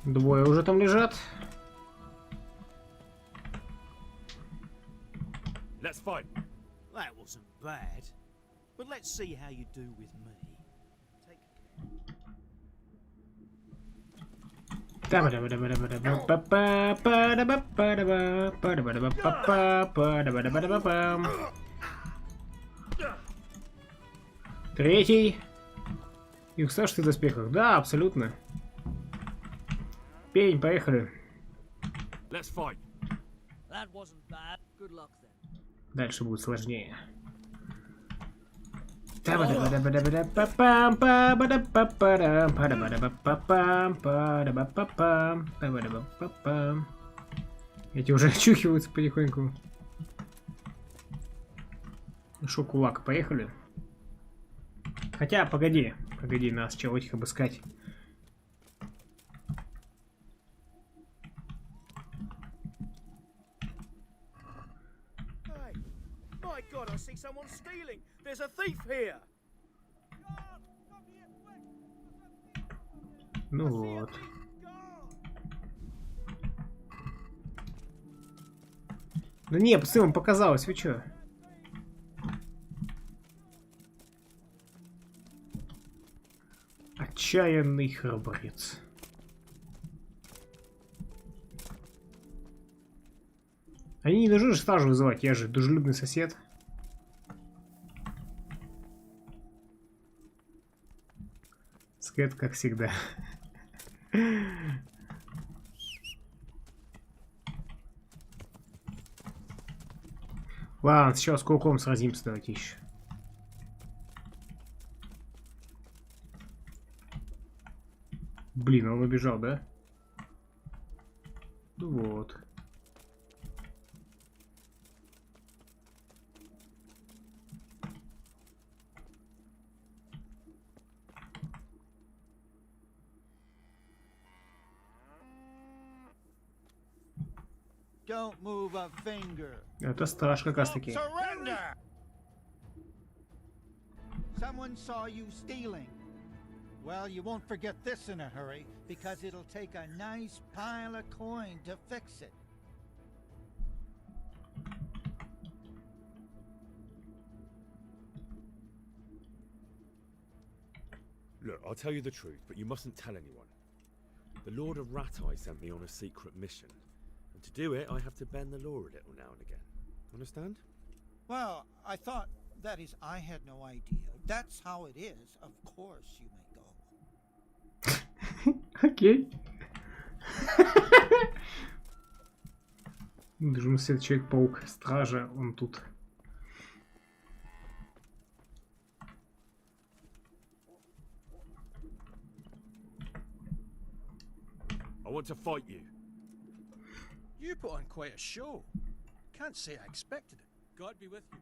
Двое уже там лежат. Let's fight. That wasn't bad. But let's see how you do with me. Take Третий. И в старших доспехах. Да, абсолютно. Пень, поехали. Let's fight. That wasn't bad. Good luck then. Дальше будет сложнее. Эти уже очухиваются потихоньку. Шо, кулак, поехали. Хотя, погоди, нас чего этих обыскать. My God, I see someone stealing. There's a thief here. Ну вот. Да не, пацаны, вам показалось, вы чё? Отчаянный храбрец. Они не должны же стражу вызывать, я же дружелюбный сосед. Скэт, как всегда. Ладно, сейчас с кулаком сразимся, давайте еще. Блин, он убежал, да? Ну вот. Don't move a finger. Это страж как раз таки. Surrender! Someone saw you stealing. Well, you won't forget this in a hurry, because it'll take a nice pile of coin to fix it. Look, I'll tell you the truth, but you mustn't tell anyone. The Lord of Ratai sent me on a secret mission. And to do it, I have to bend the law a little now and again. Understand? Well, I thought, that is, I had no idea. That's how it is. Of course you may go. Окей. Должен сидеть Человек-паук, стража, он тут. I want to fight you. You put on quite a show. Can't say I expected it. God be with you.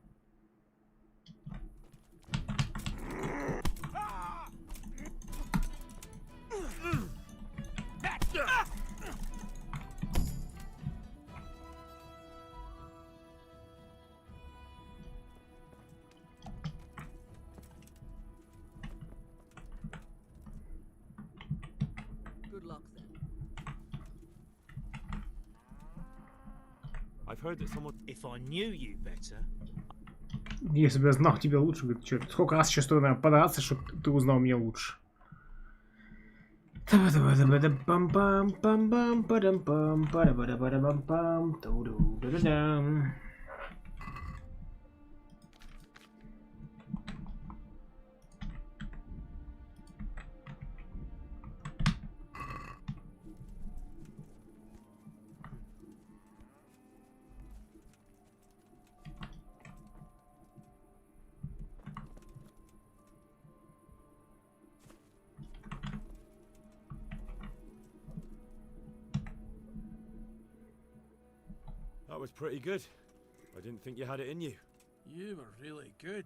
Good luck then. I've heard that someone... If I knew you better... Если бы я знал тебя лучше, говорит, чё, сколько раз еще стоит, наверное, подраться, чтобы ты узнал меня лучше. was pretty good. I didn't think you had it in you. You were really good.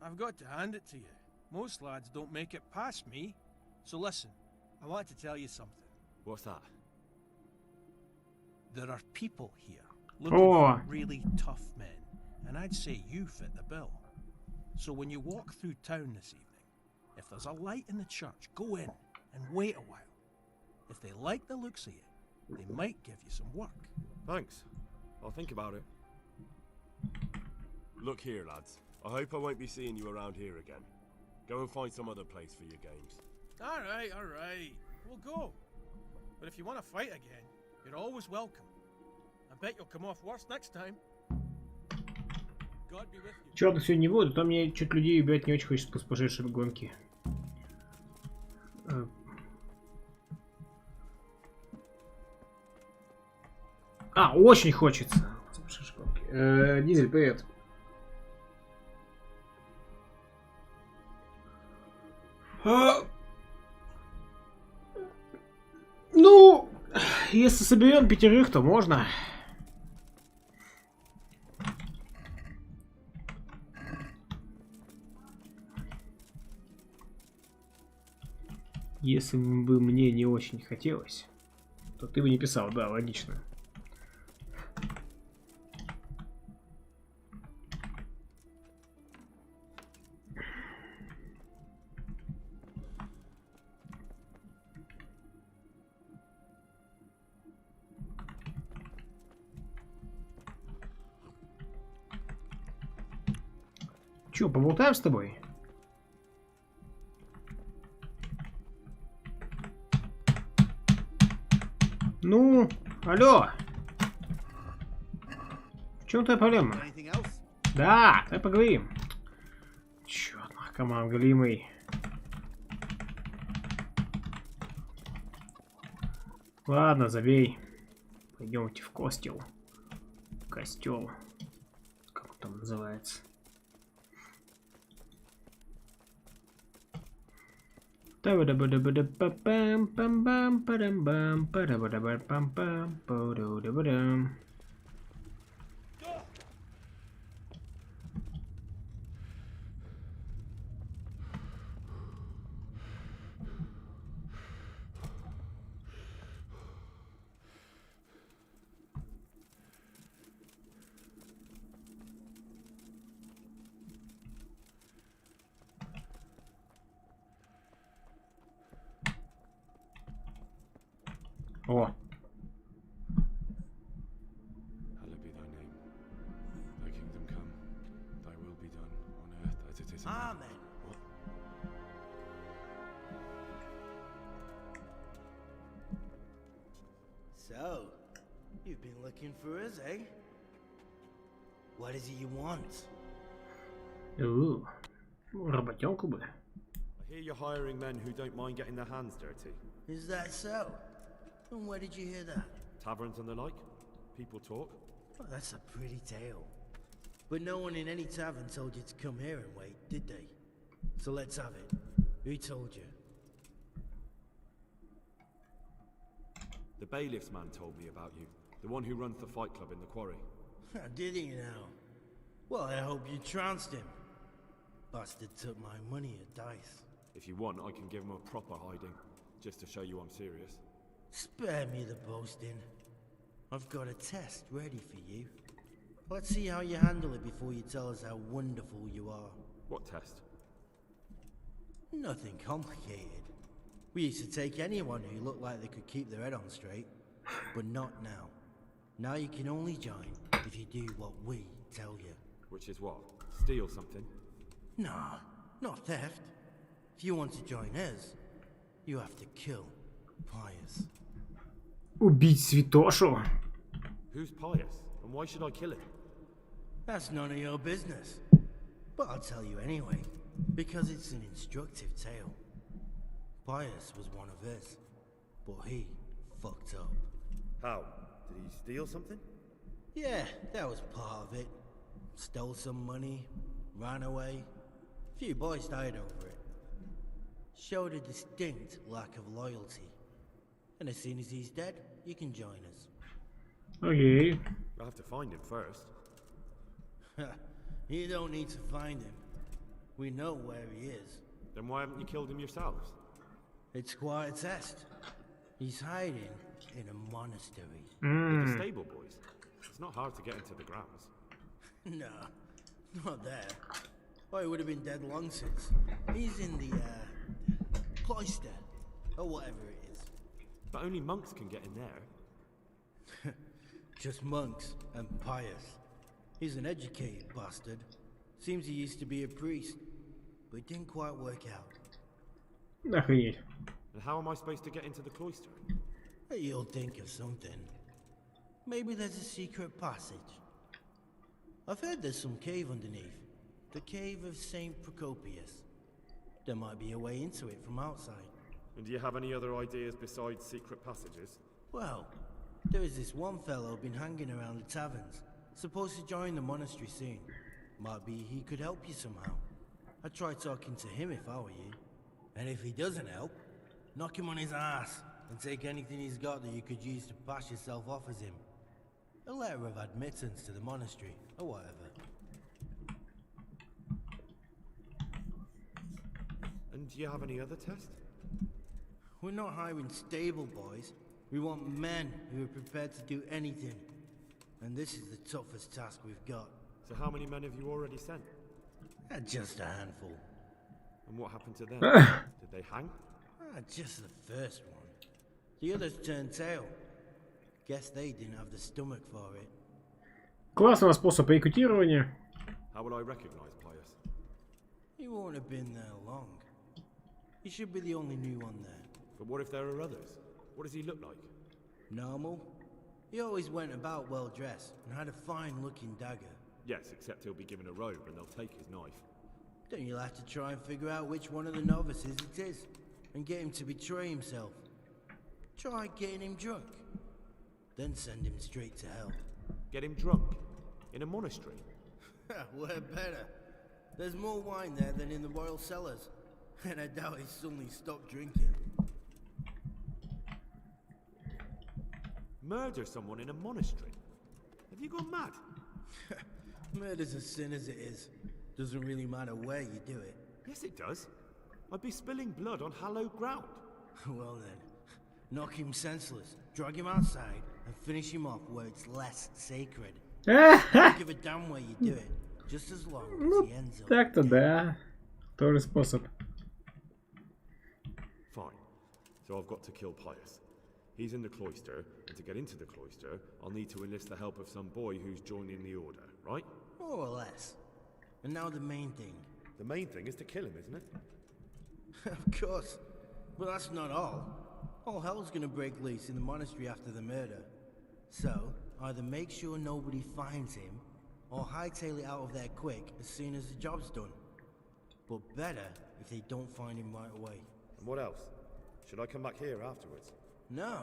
I've got to hand it to you. Most lads don't make it past me. So listen, I want to tell you something. What's that? There are people here looking for really tough men, and I'd say you fit the bill. So when you walk through town this evening, if there's a light in the church, go in and wait a while. If they like the looks of you, they might give you some work. Thanks. I'll think about it. Look here, lads. I hope I won't be seeing you around here again. Go and find some other place for your games. All right. We'll go. But if you want to fight again, you're always welcome. I bet you'll come off worse next time. God be with you. Черт, сегодня не буду, то мне чуть людей убивать не очень хочется после пошедшей гонки. Очень хочется. Дизель, привет. Ну, если соберем 5, то можно. Если бы мне не очень хотелось, то ты бы не писал, да, логично. Чё, поболтаем с тобой? Ну, алло. В чем твоя проблема? Да, давай поговорим. Чёрт, наркоман голимый. Ладно, забей. Пойдемте в костел. Костел. Как он там называется? О. Hallowed be thy name. Thy kingdom come. Thy will be done on earth as it is in heaven. Amen. What? So, you've been looking for us, eh? What is it you want? Работенку бы. I hear you're hiring men who don't mind getting their hands dirty. Is that so? And where did you hear that? Taverns and the like. People talk. Well, that's a pretty tale. But no one in any tavern told you to come here and wait, did they? So let's have it. Who told you? The bailiff's man told me about you. The one who runs the fight club in the quarry. Did he now? Well, I hope you trounced him. Bastard took my money at dice. If you want, I can give him a proper hiding, just to show you I'm serious. Spare me the boasting. I've got a test ready for you. Let's see how you handle it before you tell us how wonderful you are. What test? Nothing complicated. We used to take anyone who looked like they could keep their head on straight, but not now. Now you can only join if you do what we tell you. Which is what? Steal something? Nah, not theft. If you want to join us, you have to kill Pius. Убить святошу? Who's Pius? And why should I kill him? That's none of your business. But I'll tell you anyway, because it's an instructive tale. Pius was one of us, but he fucked up. How? Did he steal something? Yeah, that was part of it. Stole some money, ran away. A few boys died over it. Showed a distinct lack of loyalty. And as soon as he's dead, you can join us. Okay. I have to find him first. You don't need to find him. We know where he is. Then why haven't you killed him yourselves? It's quite a test. He's hiding in a monastery. With the stable boys. It's not hard to get into the grounds. No, not there. Well, he would have been dead long since. He's in the, cloister. Or whatever it is. But only monks can get in there. Just monks and pious. He's an educated bastard. Seems he used to be a priest, but it didn't quite work out. Охренеть. And how am I supposed to get into the cloister? You'll think of something. Maybe there's a secret passage. I've heard there's some cave underneath. The cave of St. Procopius. There might be a way into it from outside. And do you have any other ideas besides secret passages? Well, there is this one fellow been hanging around the taverns. Supposed to join the monastery soon. Might be he could help you somehow. I'd try talking to him if I were you. And if he doesn't help, knock him on his ass and take anything he's got that you could use to pass yourself off as him. A letter of admittance to the monastery, or whatever. And do you have any other tests? We're not hiring stable boys. We want men who are prepared to do anything. And this is the toughest task we've got. So how many men have you already sent? Just a handful. And what happened to them? Did they hang? Just the first one. The others turned tail. Guess they didn't have the stomach for it. Классный способ рекрутирования. How will I recognize Pius? He won't have been there long. He should be the only new one there. But what if there are others? What does he look like? Normal. He always went about well dressed and had a fine looking dagger. Yes, except he'll be given a robe and they'll take his knife. Then you'll have to try and figure out which one of the novices it is and get him to betray himself. Try getting him drunk. Then send him straight to hell. Get him drunk? In a monastery? We're better. There's more wine there than in the royal cellars. And I doubt he suddenly stopped drinking. Murder someone in a monastery? Have you gone mad? Murder's a sin as it is. Doesn't really matter where you do it. Yes, it does. I'd be spilling blood on hallowed ground. Well then, knock him senseless, drag him outside, and finish him off where it's less sacred. Don't give a damn where you do it, just as long as he ends up. Так-то да. Тоже способ. Fine. So I've got to kill Pius. He's in the cloister, and to get into the cloister, I'll need to enlist the help of some boy who's joining the order, right? More or less. And now the main thing. The main thing is to kill him, isn't it? Of course. But that's not all. All hell's gonna break loose in the monastery after the murder. So, either make sure nobody finds him, or hightail it out of there quick as soon as the job's done. But better if they don't find him right away. And what else? Should I come back here afterwards? No.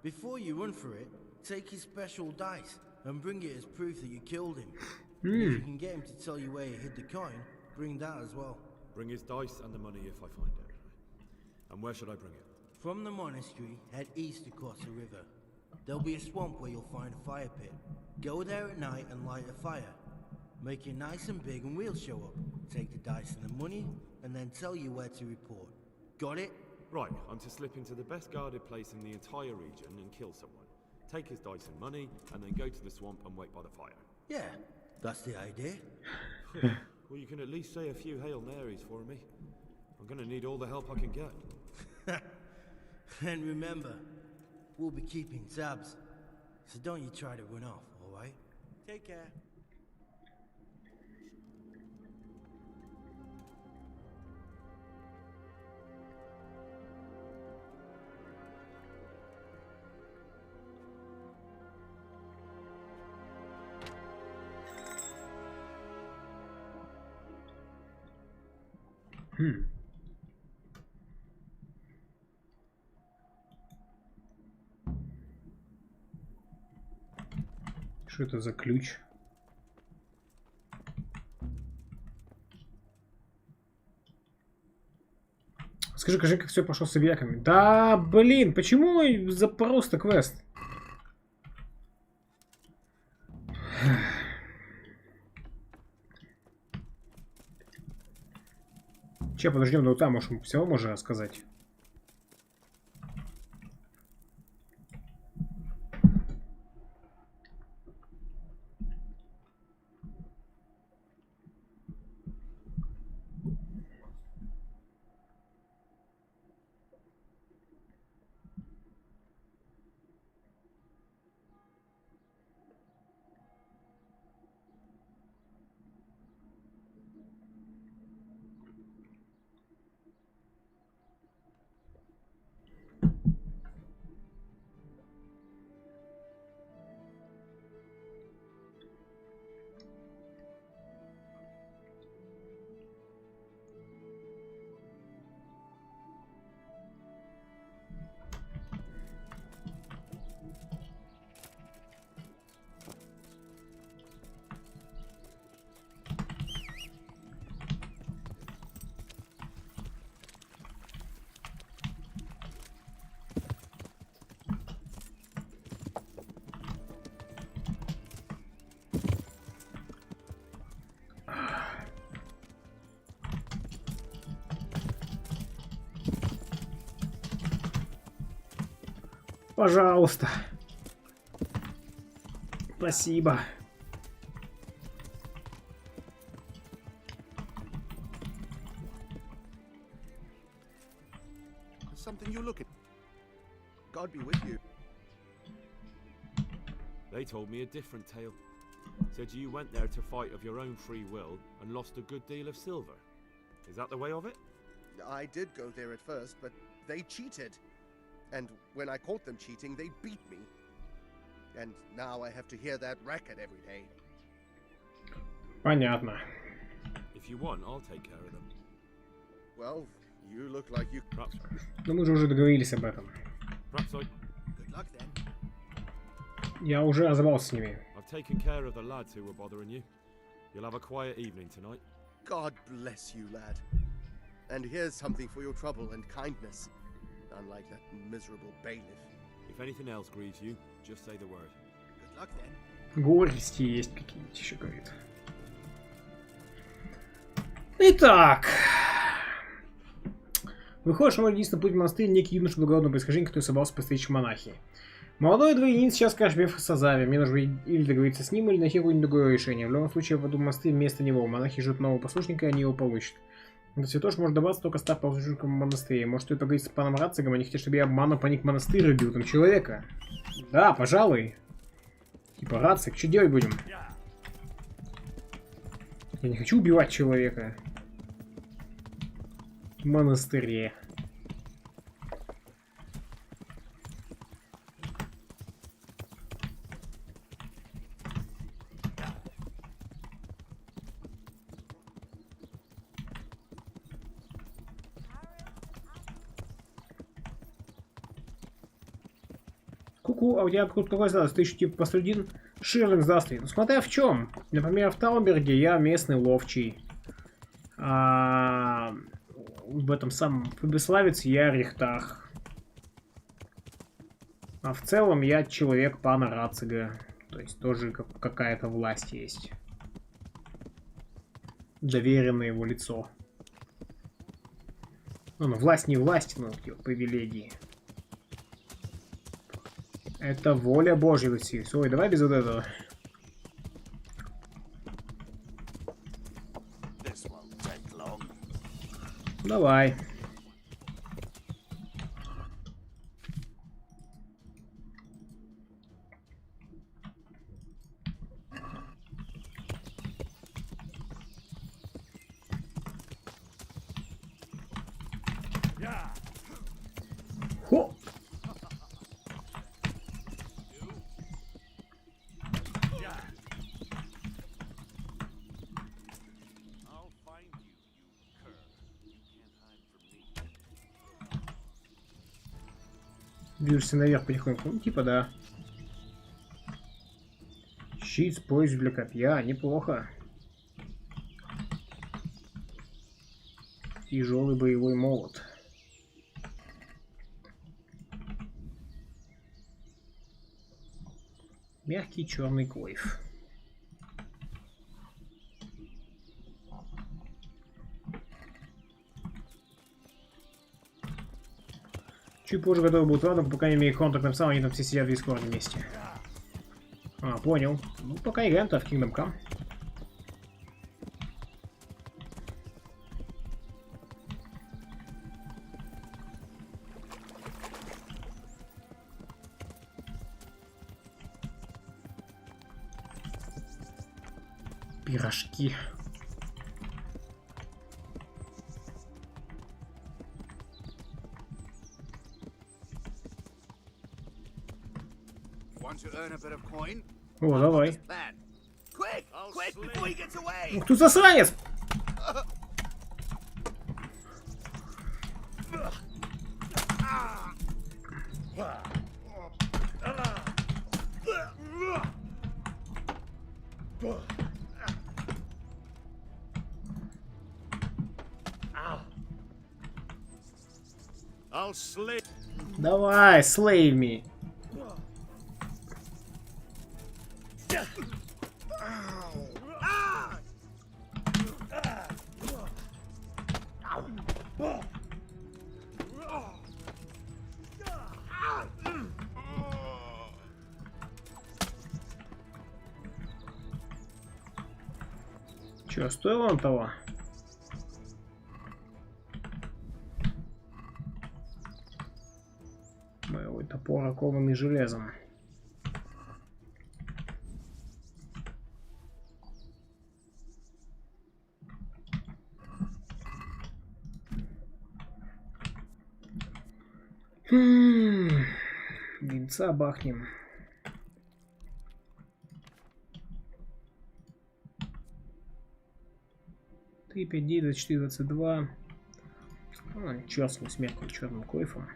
Before you run for it, take his special dice and bring it as proof that you killed him. And if you can get him to tell you where he hid the coin, bring that as well. Bring his dice and the money if I find it. And where should I bring it? From the monastery, head east across the river. There'll be a swamp where you'll find a fire pit. Go there at night and light a fire. Make it nice and big and we'll show up. Take the dice and the money, and then tell you where to report. Got it? Right, I'm to slip into the best guarded place in the entire region and kill someone. Take his dice and money, and then go to the swamp and wait by the fire. Yeah, that's the idea. Well, you can at least say a few Hail Marys for me. I'm gonna need all the help I can get. And remember, we'll be keeping tabs. So don't you try to run off, alright? Take care. Что это за ключ? Скажи, как все пошло с объектами. Да, блин, почему за просто квест? Че, подождем до утра, может, все можно рассказать. Пожалуйста. Спасибо. Something you look at. God be with you. They told me a different tale. Said you went there to fight of your own free will and lost a good deal of silver. Is that the way of it? I did go there at first, but they cheated. And when I caught them cheating, they beat me. And now I have to hear that racket every day. Понятно. If you want, I'll take care of them. Well, you look like you... Но мы же уже договорились об этом. Good luck then. Я уже разобрался с ними. I've taken care of the lads who were bothering you. You'll have a quiet evening tonight. God bless you, lad. And here's something for your trouble and kindness. Unlike that miserable bailiff. If anything else grieves you, just say the word. Good luck then. Горести есть какие-нибудь еще, говорит. Итак. Выходит, что мой единственный путь в монастырь некий юноша благородного происхождения, который собрался постричь монахи. Молодой дворянин сейчас скажет мне в Сазаве. Мне нужно или договориться с ним, или найти какое-нибудь другое решение. В любом случае, я пойду в монастырь вместо него. Монахи ждут нового послушника, и они его получат. До святош может добраться, только став послушником в монастыре. Может, стоит поговорить с паном Рацигом, они хотят, чтобы я обманом проник в монастырь и убил там человека. Да, пожалуй. Типа, Рацик, что делать будем? Я не хочу убивать человека. В монастыре. Ку-ку, а у тебя откуда какой статус? Ты еще типа простолюдин? Ширлинг, здравствуй. Ну смотря в чем. Например, в Таунберге я местный ловчий. В этом самом Фабиславец я Рихтах. А в целом я человек пана Рацига. То есть тоже какая-то власть есть. Доверенное его лицо. Ну, власть не власть, но типа привилегии. Это воля Божья, Василий. Ой, давай без вот этого. Давай. Хо! Движешься наверх потихоньку. Ну, типа, да. Щит с поясом для копья. Неплохо. Тяжелый боевой молот. Мягкий черный клейв. Чуть позже готовы будут ладно, пока не имею контакт написал, они там все сидят в дискорде вместе. А, понял. Ну, пока играем-то в Kingdom Come. Пирожки. О, давай. Ух ты, засранец! Давай, slay me. Чё, стоило он того? Моего топор, окованный железом. Винца бахнем. Ты 5 дней, 24, 22. Честный смерть черным койфом.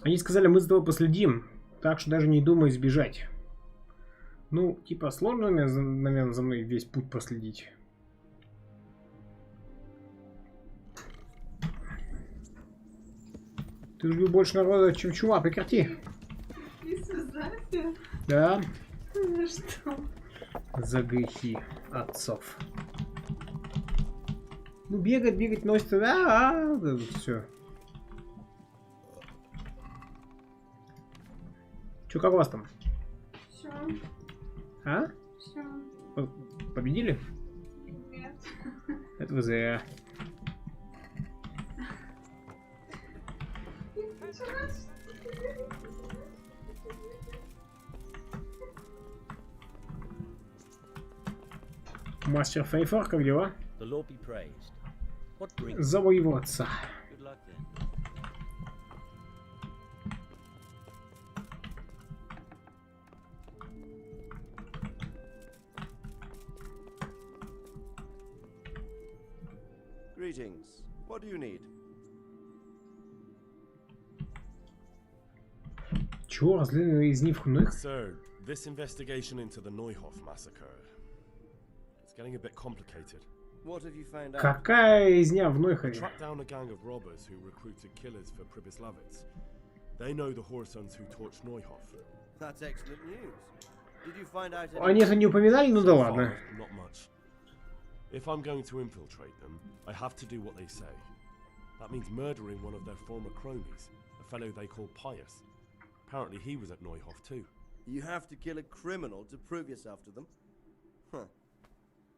Они сказали, мы за тобой последим, так что даже не думай сбежать. Ну, типа, сложно, наверное, за мной весь путь проследить. Ты убил больше народа, чем чувак, прекрати. Да. За что? За грехи отцов. Ну, бегать, носится, все. Че, как у вас там? Все. А? Все. Победили? Нет. Это вы зря. Мастер Фейфор, как дела? Завоеваться. Greetings. What do you need? Чего разлили из них вновь? So, this investigation into the Neuhof massacre. It's getting a bit complicated. What have you found out? Какая резня в Нойхове? Tracked down a gang of robbers who recruited killers for Pribyslavitz. They know the Horsons who torched Neuhof. That's excellent news. Did you find out Они это не упоминали, ну да ладно. Not much. If I'm going to infiltrate them, I have to do what they say. That means murdering one of their former cronies, a fellow they call Pius. Apparently he was at Neuhof too. You have to kill a criminal to prove yourself to them? Huh.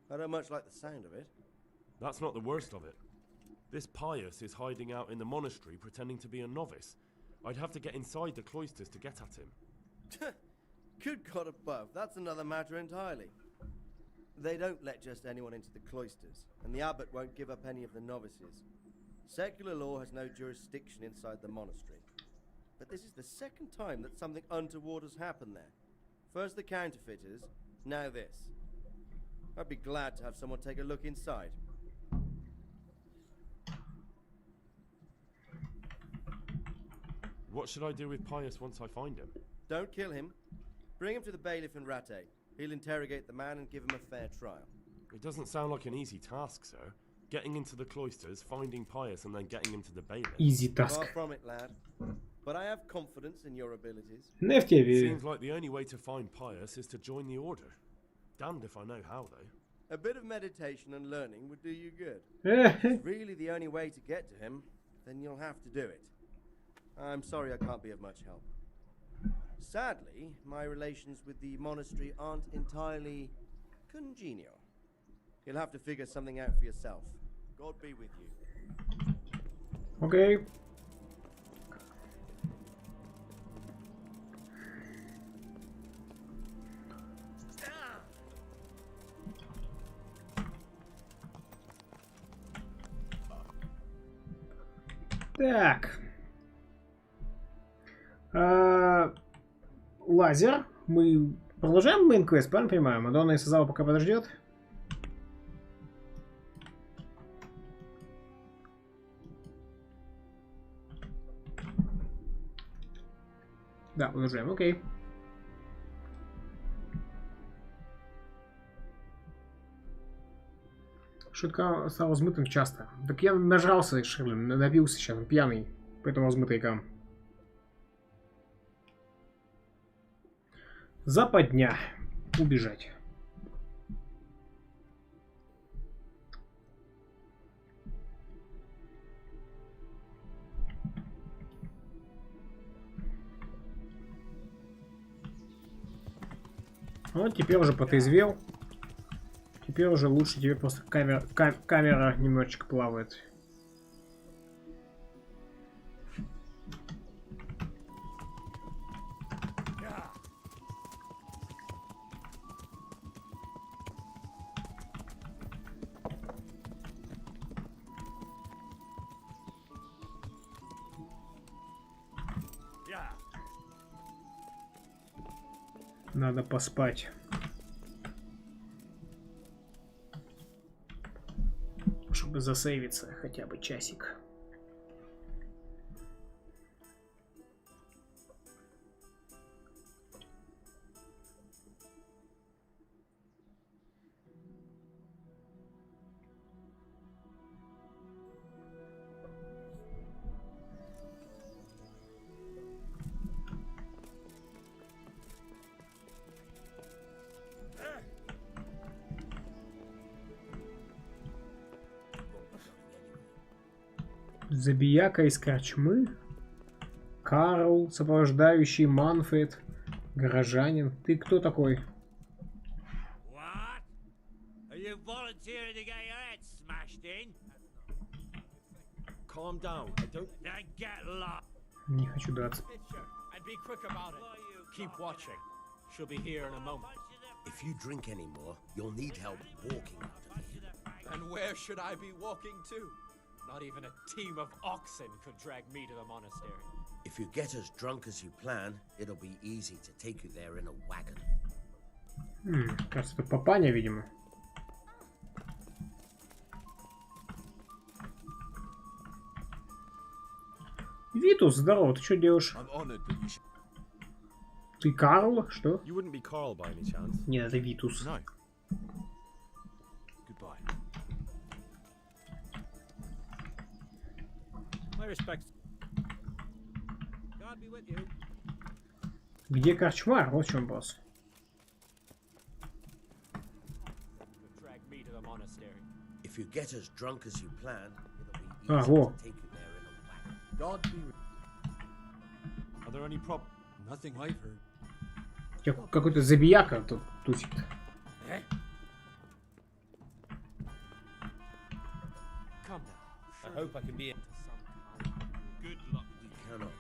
I don't much like the sound of it. That's not the worst of it. This Pius is hiding out in the monastery pretending to be a novice. I'd have to get inside the cloisters to get at him. Good God above, that's another matter entirely. They don't let just anyone into the cloisters, and the abbot won't give up any of the novices. Secular law has no jurisdiction inside the monastery. But this is the second time that something untoward has happened there. First the counterfeiters, now this. I'd be glad to have someone take a look inside. What should I do with Pius once I find him? Don't kill him. Bring him to the bailiff in Rattay. He'll interrogate the man and give him a fair trial. It doesn't sound like an easy task, sir. Getting into the cloisters, finding Pius, and then getting him to the bailiff. Easy task. Far from it, lad. But I have confidence in your abilities. Не в тебе верю. Seems like the only way to find Pius is to join the order. Damned if I know how, though. A bit of meditation and learning would do you good. If it's really the only way to get to him, then you'll have to do it. I'm sorry I can't be of much help. Sadly, my relations with the monastery aren't entirely congenial. You'll have to figure something out for yourself. God be with you. Okay. Так. Лазер. Мы продолжаем мейн-квест, правильно понимаю? Мадонна и Сазава пока подождет. Да, продолжаем, окей. Шутка стал размытым часто. Так я нажрался, Шерлин, напился сейчас, пьяный. Поэтому размытый экран. Западня. Убежать. Вот теперь уже потрезвел. Теперь уже лучше, тебе просто камера немножечко плавает. Надо поспать. Чтобы засейвиться хотя бы часик. Забияка из корчмы. Карл, сопровождающий Манфред, горожанин. Ты кто такой? Не хочу драться. If you drink anymore, you'll need help walking out of here. And where should I be walking to? Not even a team of oxen could drag me to the monastery. If you get as drunk as you plan, it'll be easy to take you there in a wagon. Кажется, это папаня, видимо. Витус, здорово, ты что делаешь? Ты Карл? Что? Нет, это Витус. Где корчмар? Вот в чем босс. If you get as drunk as you plan, it'll be А, easy во. to take you there in a wagon. God be. Are there any problems? Nothing I've heard. Какой-то забияка тут тусит. Come now. I hope I can be into some kind. Good luck. We cannot.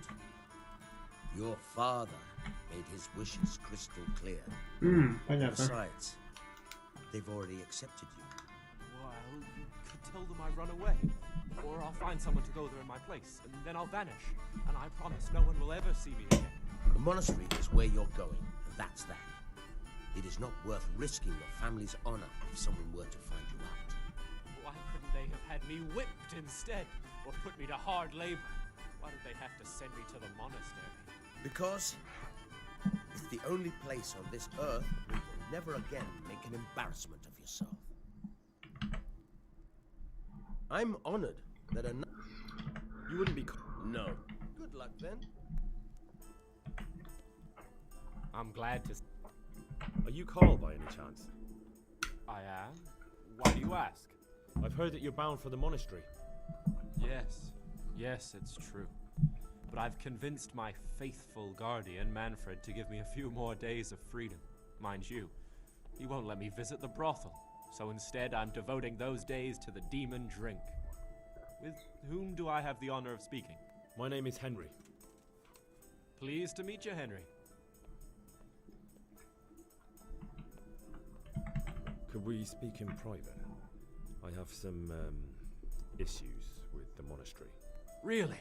Your father made his wishes crystal clear. Понятно. Besides, they've already accepted you. Well, you could tell them I run away. Or I'll find someone to go there in my place, and then I'll vanish. And I promise no one will ever see me again. The monastery is where you're going, and that's that. It is not worth risking your family's honor if someone were to find you out. Why couldn't they have had me whipped instead? Or put me to hard labor? Why did they have to send me to the monastery? Because it's the only place on this earth where you'll never again make an embarrassment of yourself. I'm honored that You wouldn't be... No. Good luck then. I'm glad to... Are you Carl by any chance? I am? Why do you ask? I've heard that you're bound for the monastery. Yes, it's true. But I've convinced my faithful guardian, Manfred, to give me a few more days of freedom. Mind you, he won't let me visit the brothel. So instead, I'm devoting those days to the demon drink. With whom do I have the honor of speaking? My name is Henry. Pleased to meet you, Henry. Could we speak in private? I have some, issues with the monastery. Really?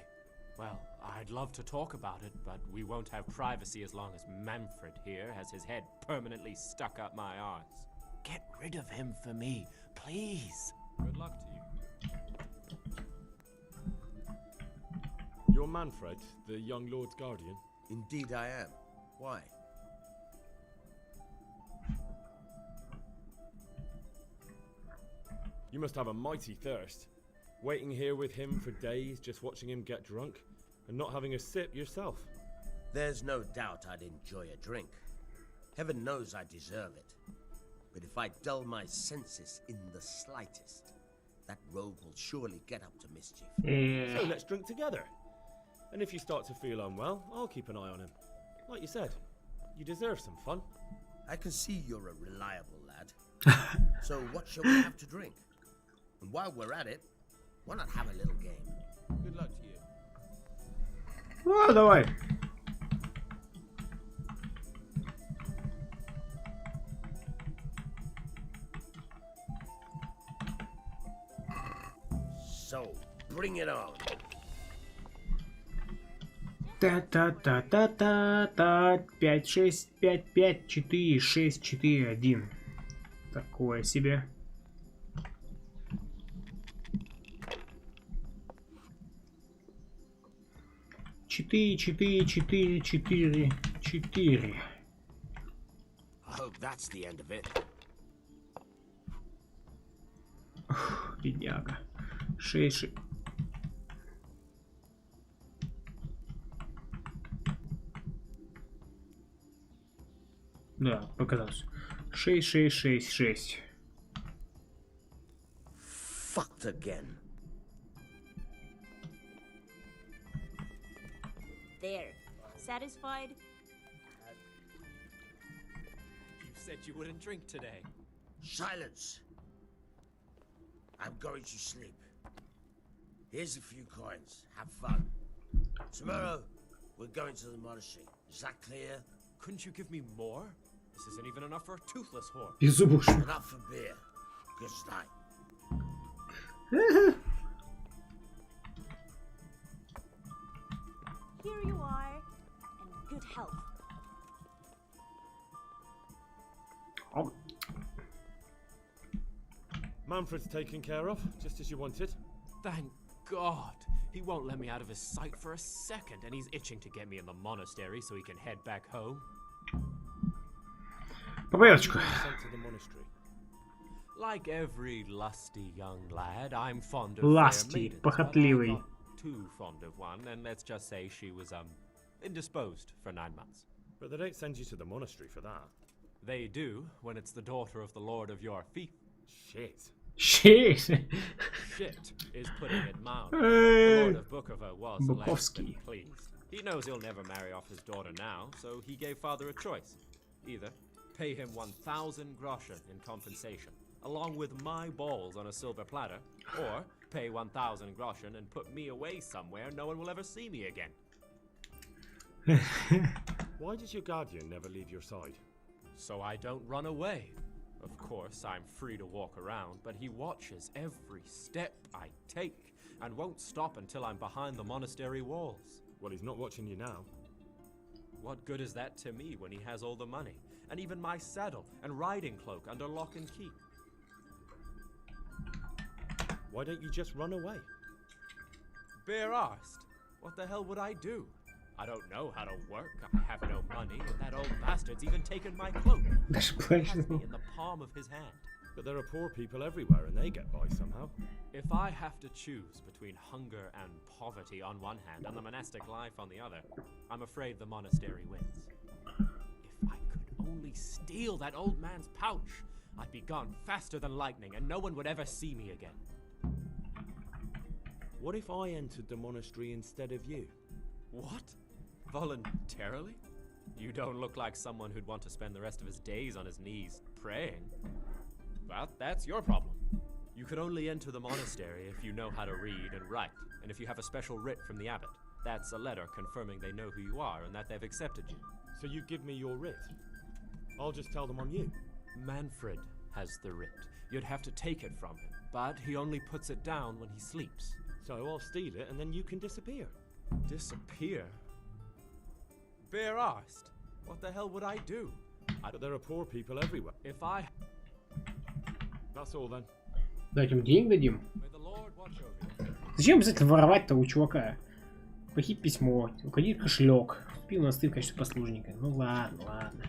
Well, I'd love to talk about it, but we won't have privacy as long as Manfred here has his head permanently stuck up my arse. Get rid of him for me, please. Good luck to you. You're Manfred, the young lord's guardian? Indeed I am. Why? You must have a mighty thirst. Waiting here with him for days, just watching him get drunk, and not having a sip yourself. There's no doubt I'd enjoy a drink. Heaven knows I deserve it. But if I dull my senses in the slightest, that rogue will surely get up to mischief. So let's drink together. And if you start to feel unwell, I'll keep an eye on him. Like you said, you deserve some fun. I can see you're a reliable lad. So what shall we have to drink? And while we're at it, why not have a little game? Good luck to you. Ну, давай. So, bring it on. Та-та-та-та-та-та. 5, 6, 5, 5, 4, 6, 4, 1. Такое себе. Четыре, четыре, четыре, четыре, четыре. I hope that's the end of it. Бедняга. 6. Да, показалось. 6, 6, 6, 6. Fucked again. There. Satisfied? You said you wouldn't drink today. Silence. I'm going to sleep. Here's a few coins. Have fun. Tomorrow, we're going to the monastery. Is that clear? Couldn't you give me more? This isn't even enough for a toothless whore. Enough for beer. Good night. Here you are, and good health. Oh. Manfred's taken care of, just as you wanted. Thank God. He won't let me out of his sight for a second, and he's itching to get me in the monastery so he can head back home. По порядочку. Sent to the monastery. Like every lusty young lad, I'm fond of Lusty, fair maidens, похотливый. but I'm not too fond of one, and let's just say she was indisposed for 9 months. But they don't send you to the monastery for that. They do when it's the daughter of the lord of your fief. Shit. Shit. Shit is putting it mild. The Lord of Bukover was less Bukovsky. than pleased. He knows he'll never marry off his daughter now, so he gave father a choice. Either pay him 1,000 groschen in compensation, along with my balls on a silver platter, or pay 1,000 groschen and put me away somewhere no one will ever see me again. Why does your guardian never leave your side? So I don't run away. Of course, I'm free to walk around, but he watches every step I take and won't stop until I'm behind the monastery walls. Well, he's not watching you now. What good is that to me when he has all the money, and even my saddle and riding cloak under lock and key? Why don't you just run away? Bare-arsed. What the hell would I do? I don't know how to work, I have no money, and that old bastard's even taken my cloak. He has me in the palm of his hand. But there are poor people everywhere and they get by somehow. If I have to choose between hunger and poverty on one hand and the monastic life on the other, I'm afraid the monastery wins. If I could only steal that old man's pouch, I'd be gone faster than lightning and no one would ever see me again. What if I entered the monastery instead of you? What? Voluntarily? You don't look like someone who'd want to spend the rest of his days on his knees praying. Well, that's your problem. You could only enter the monastery if you know how to read and write, and if you have a special writ from the abbot. That's a letter confirming they know who you are and that they've accepted you. So you give me your writ? I'll just tell them I'm you. Manfred has the writ. You'd have to take it from him, but he only puts it down when he sleeps. So I'll steal it and then you can disappear. Disappear? Bare-arsed. What the hell would I do? But there are poor people everywhere. If I... That's all then. Дать им денег дадим. Зачем обязательно воровать-то у чувака? Похить письмо, укради кошелек, вступи в монастырь в качестве послужника. Ну ладно, ладно.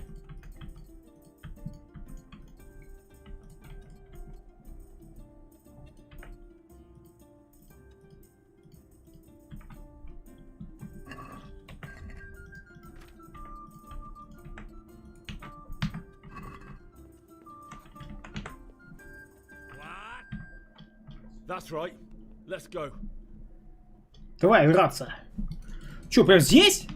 That's right. Let's go. Давай, драться. Чё, прям здесь?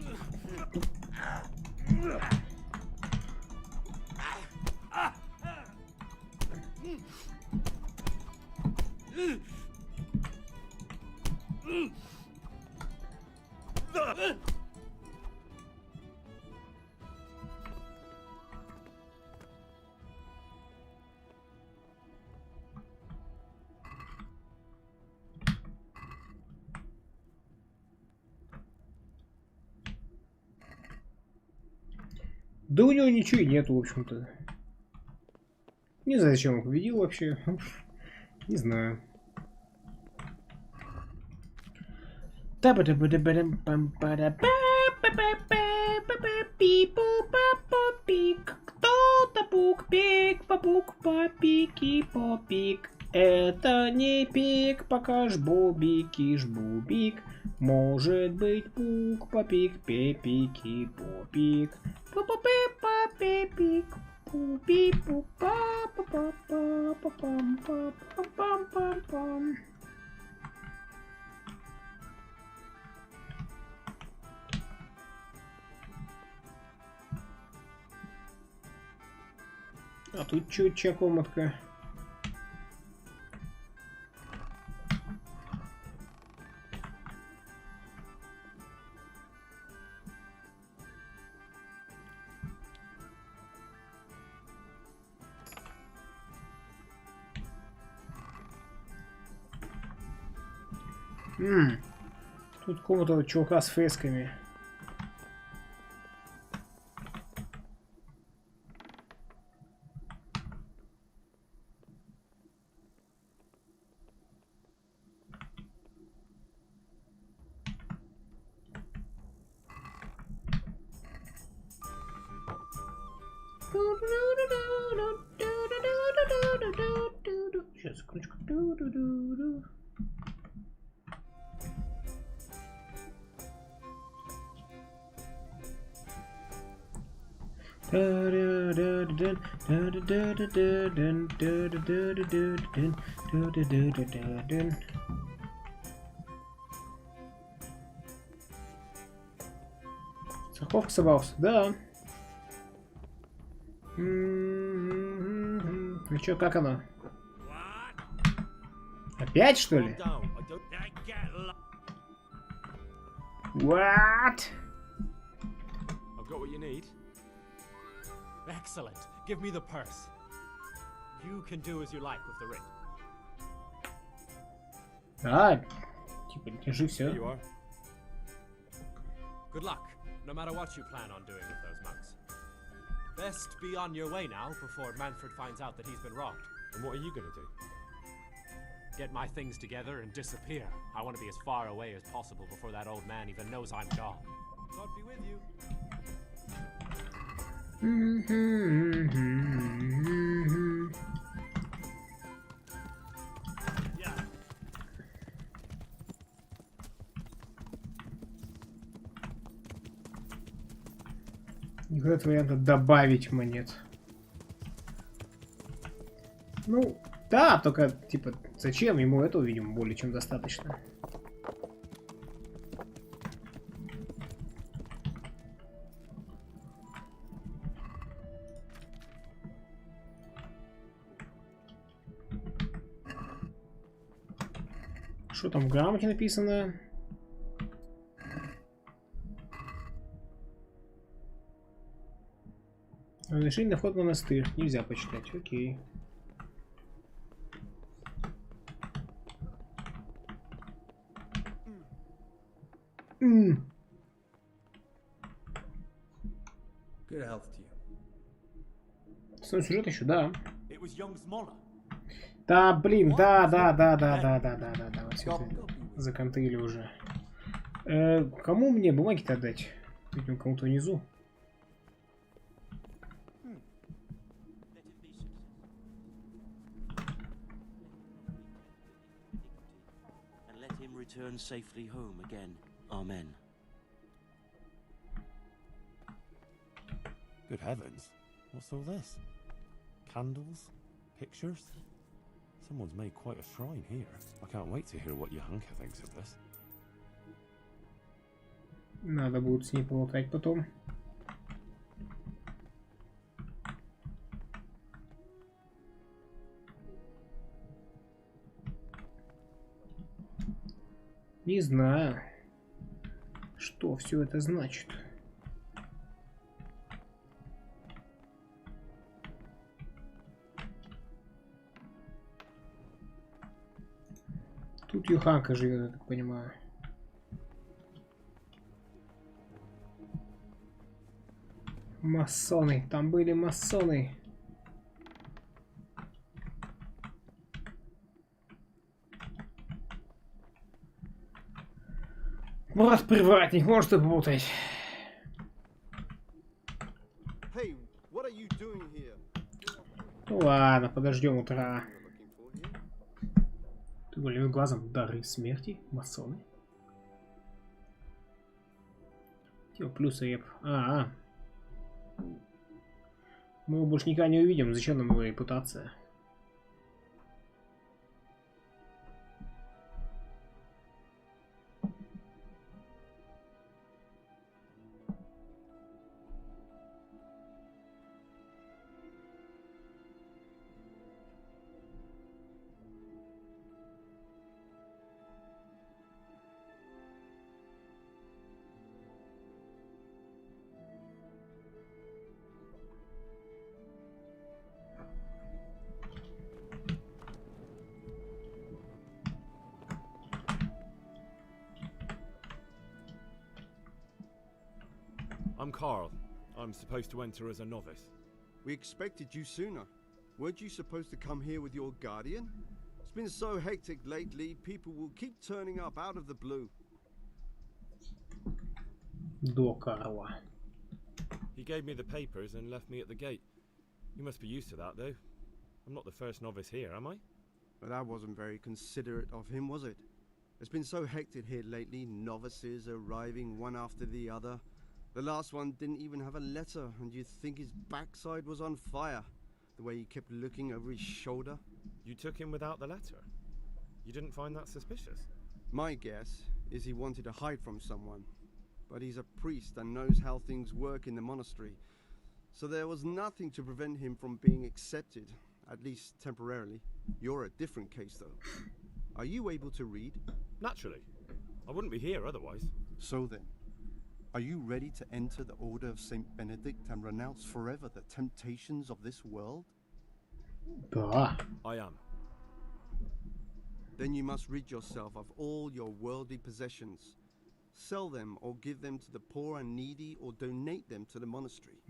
Да у него ничего и нету, в общем-то. Не знаю, зачем он победил вообще. Не знаю. Кто-то пук-пик, попук-попики-попик. Это не пик, пока жбубики-жбубик. Может быть пук-попик, пепики-попик. Пу-пу-пи-па-пепик. Пу-пи-пу-па-па-па-па-пам-пам-пам-пам. А тут чё, чья комнатка? Тут какого-то чувака с фресками. Сейчас, секундочку. Страховка собрался, да. Ну чё, как она? Опять, что ли? What? I've got what you need. Excellent. Give me the purse. You can do as you like with the ring. Да, типа, держи Here все. you are. Good luck, no matter what you plan on doing with those mugs. Best be on your way now before Manfred finds out that he's been robbed. And what are you gonna do? Get my things together and disappear. I want to be as far away as possible before that old man even knows I'm gone. God be with you. Не хватает варианта добавить монет. Ну, да, только, типа, зачем ему этого, видимо, более чем достаточно. Что там в грамоте написано? Разрешение на вход в монастырь. Нельзя почитать. Окей. Good health to you. Основной сюжет еще, да. It was young Smoller. Да, блин, да. Вот все это законтыли уже. Кому мне бумаги-то отдать? Видимо, кому-то внизу. And let him return safely home again. Amen. Good heavens. What's all this? Candles? Pictures? Someone's made quite a shrine here. I can't wait to hear what Johanka thinks of this. Надо будет с ней поболтать потом. Не знаю, что все это значит. Тут Юханка живет, я так понимаю. Масоны, там были масоны. Брат привратник, может и поболтать. Hey, what are you doing here? Ну ладно, подождем утра. Ты голевым глазом дары смерти, масоны. Типа плюс реп. Мы его больше никогда не увидим. Зачем нам его репутация? I'm Carl. I'm supposed to enter as a novice. We expected you sooner. Weren't you supposed to come here with your guardian? It's been so hectic lately, people will keep turning up out of the blue. До Карла. He gave me the papers and left me at the gate. You must be used to that, though. I'm not the first novice here, am I? But that wasn't very considerate of him, was it? It's been so hectic here lately, novices arriving one after the other. The last one didn't even have a letter, and you'd think his backside was on fire, the way he kept looking over his shoulder. You took him without the letter? You didn't find that suspicious? My guess is he wanted to hide from someone, but he's a priest and knows how things work in the monastery, so there was nothing to prevent him from being accepted, at least temporarily. You're a different case, though. Are you able to read? Naturally. I wouldn't be here otherwise. So then, are you ready to enter the Order of Saint Benedict and renounce forever the temptations of this world? Да. I am. Then you must rid yourself of all your worldly possessions. Sell them or give them to the poor and needy or donate them to the monastery.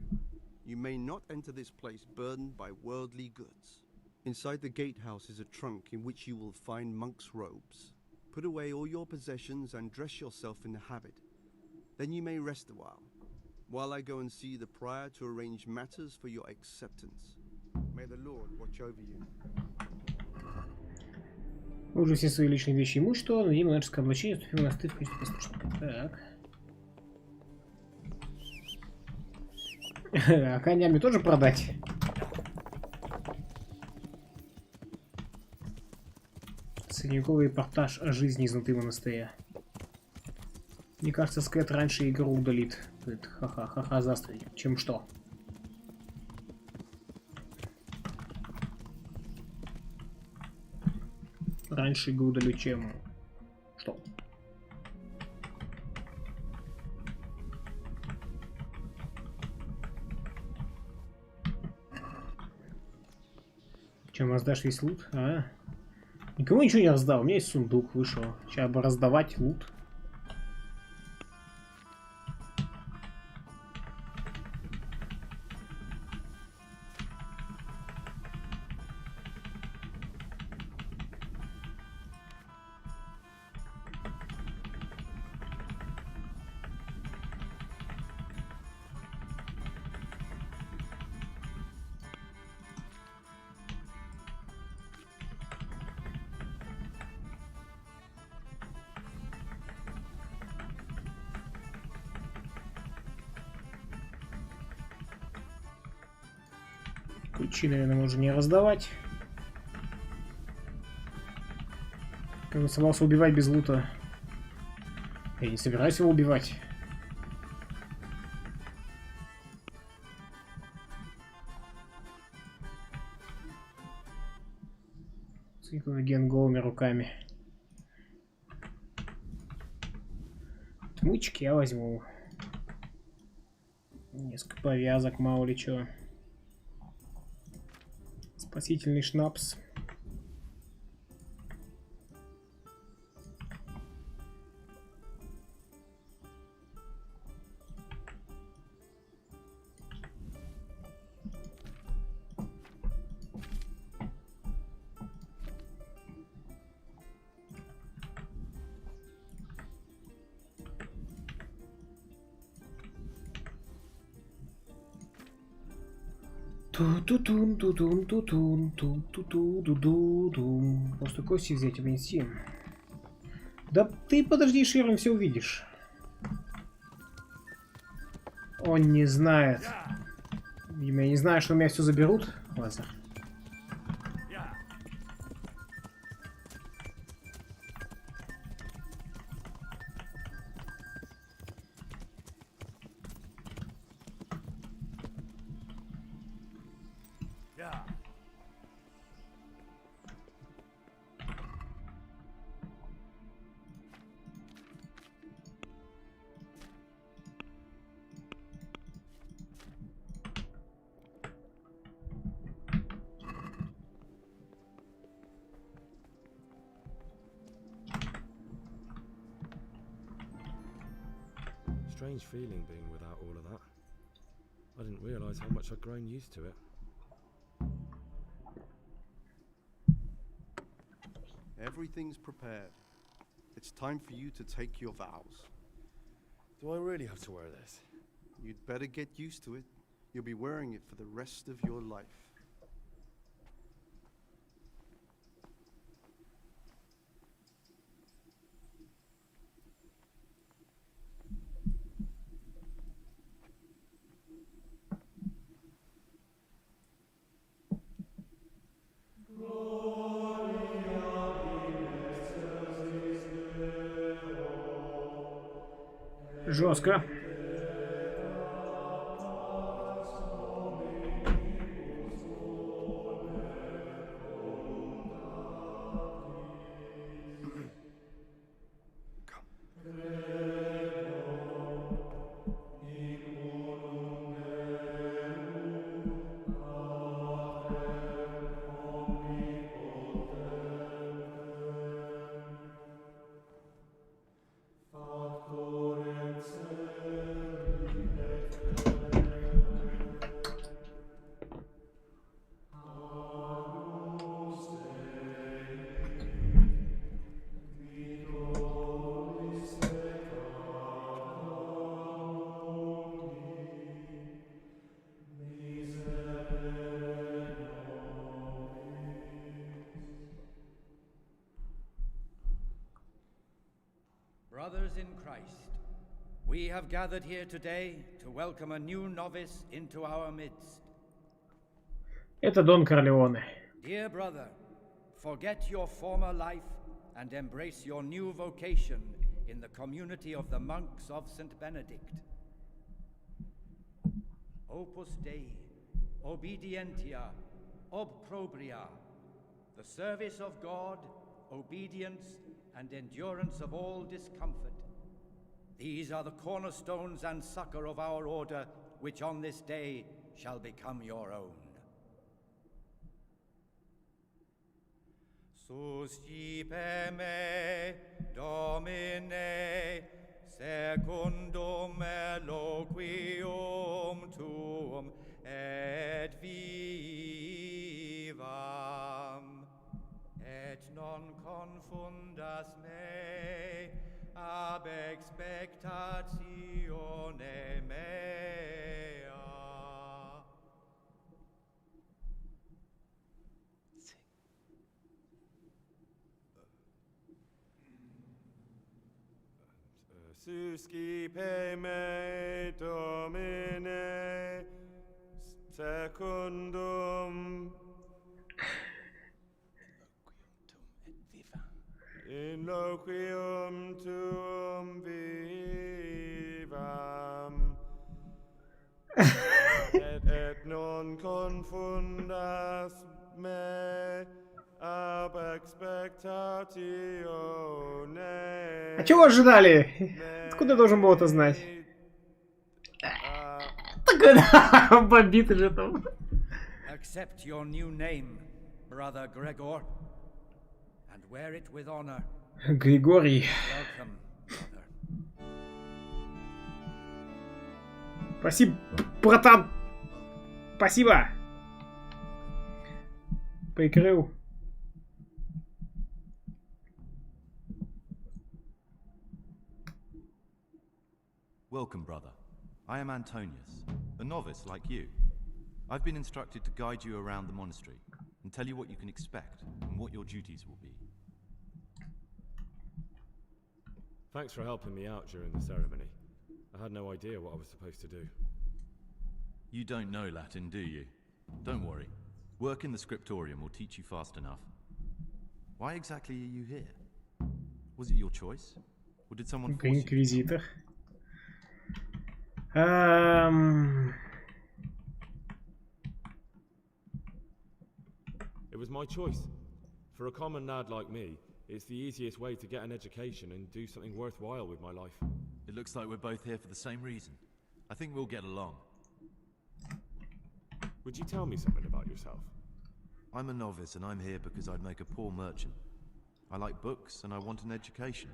You may not enter this place burdened by worldly goods. Inside the gatehouse is a trunk in which you will find monk's robes. Put away all your possessions and dress yourself in the habit. Then you may rest a while I go and see the prior to arrange matters for your acceptance. May the Lord watch over you. Уже все свои личные вещи и имущество, но ему монашеское облачение вступил на стыд в качестве послушника. Так. А конями тоже продать? Средневековый репортаж о жизни изнутри монастыря. Мне кажется, Скэт раньше игру удалит. Ха-ха-ха-ха, застрелить. Чем что? Раньше игру удалю, чем... Что? Чем раздашь весь лут? А? Никому ничего не раздал. У меня есть сундук, вышел. Сейчас бы раздавать лут. Ключи, наверное, можно не раздавать. Как бы собрался убивать без лута. Я не собираюсь его убивать. Ген голыми руками. Отмычки я возьму. Несколько повязок, мало ли чего. Спасительный шнапс. Просто кости взять и принести. Да ты подожди, Широн, все увидишь. Он не знает. Я не знаю, что у меня все заберут. Лазер. Strange feeling being without all of that. I didn't realise how much I'd grown used to it. Everything's prepared. It's time for you to take your vows. Do I really have to wear this? You'd better get used to it. You'll be wearing it for the rest of your life. Жестко. Brothers in Christ, we have gathered here today to welcome a new novice into our midst. Это Дон Корлеоне. Dear brother, forget your former life and embrace your new vocation in the community of the monks of St. Benedict. Opus Dei, obedientia, obprobria, the service of God, obedience, and endurance of all discomfort. These are the cornerstones and succor of our order, which on this day shall become your own. Suscipe me, Domine, secundum eloquium tuum, et vivam, et non confundas me ab expectatione mea. Suscipe me, Domine, secundum in loquium tuum vivam, et non confundas me ab expectatione. А чего ожидали? Откуда я должен был это знать? Так бомбит же там. Accept your new name, brother Gregor, and wear it with honor. Григорий. Welcome, brother. Спасибо, братан. Спасибо. Прикрыл. Welcome, brother. I am Antonius, a novice like you. I've been instructed to guide you around the monastery and tell you what you can expect and what your duties will be. Thanks for helping me out during the ceremony. I had no idea what I was supposed to do. You don't know Latin, do you? Don't worry. Work in the scriptorium will teach you fast enough. Why exactly are you here? Was it your choice? Or did someone force you? Инквизитор. It was my choice. For a common lad like me, it's the easiest way to get an education and do something worthwhile with my life. It looks like we're both here for the same reason. I think we'll get along. Would you tell me something about yourself? I'm a novice and I'm here because I'd make a poor merchant. I like books and I want an education.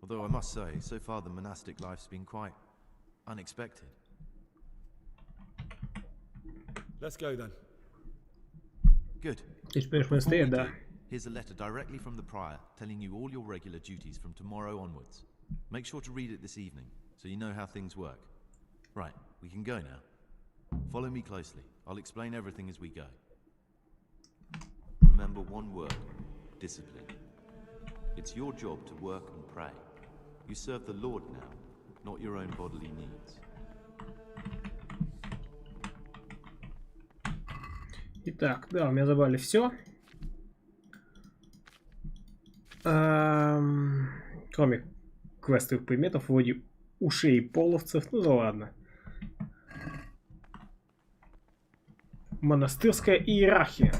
Although I must say, so far the monastic life's been quite unexpected. Let's go then. Good. Теперь монастырь, да. Here's a letter directly from the prior telling you all your regular duties from tomorrow onwards. Make sure to read it this evening so you know how things work. Right, we can go now. Follow me closely. I'll explain everything as we go. Remember one word: discipline. It's your job to work and pray. You serve the Lord now, not your own bodily needs. Итак, да, у меня забрали все. Кроме квестовых предметов, вроде ушей половцев. Ну да ладно. Монастырская иерархия.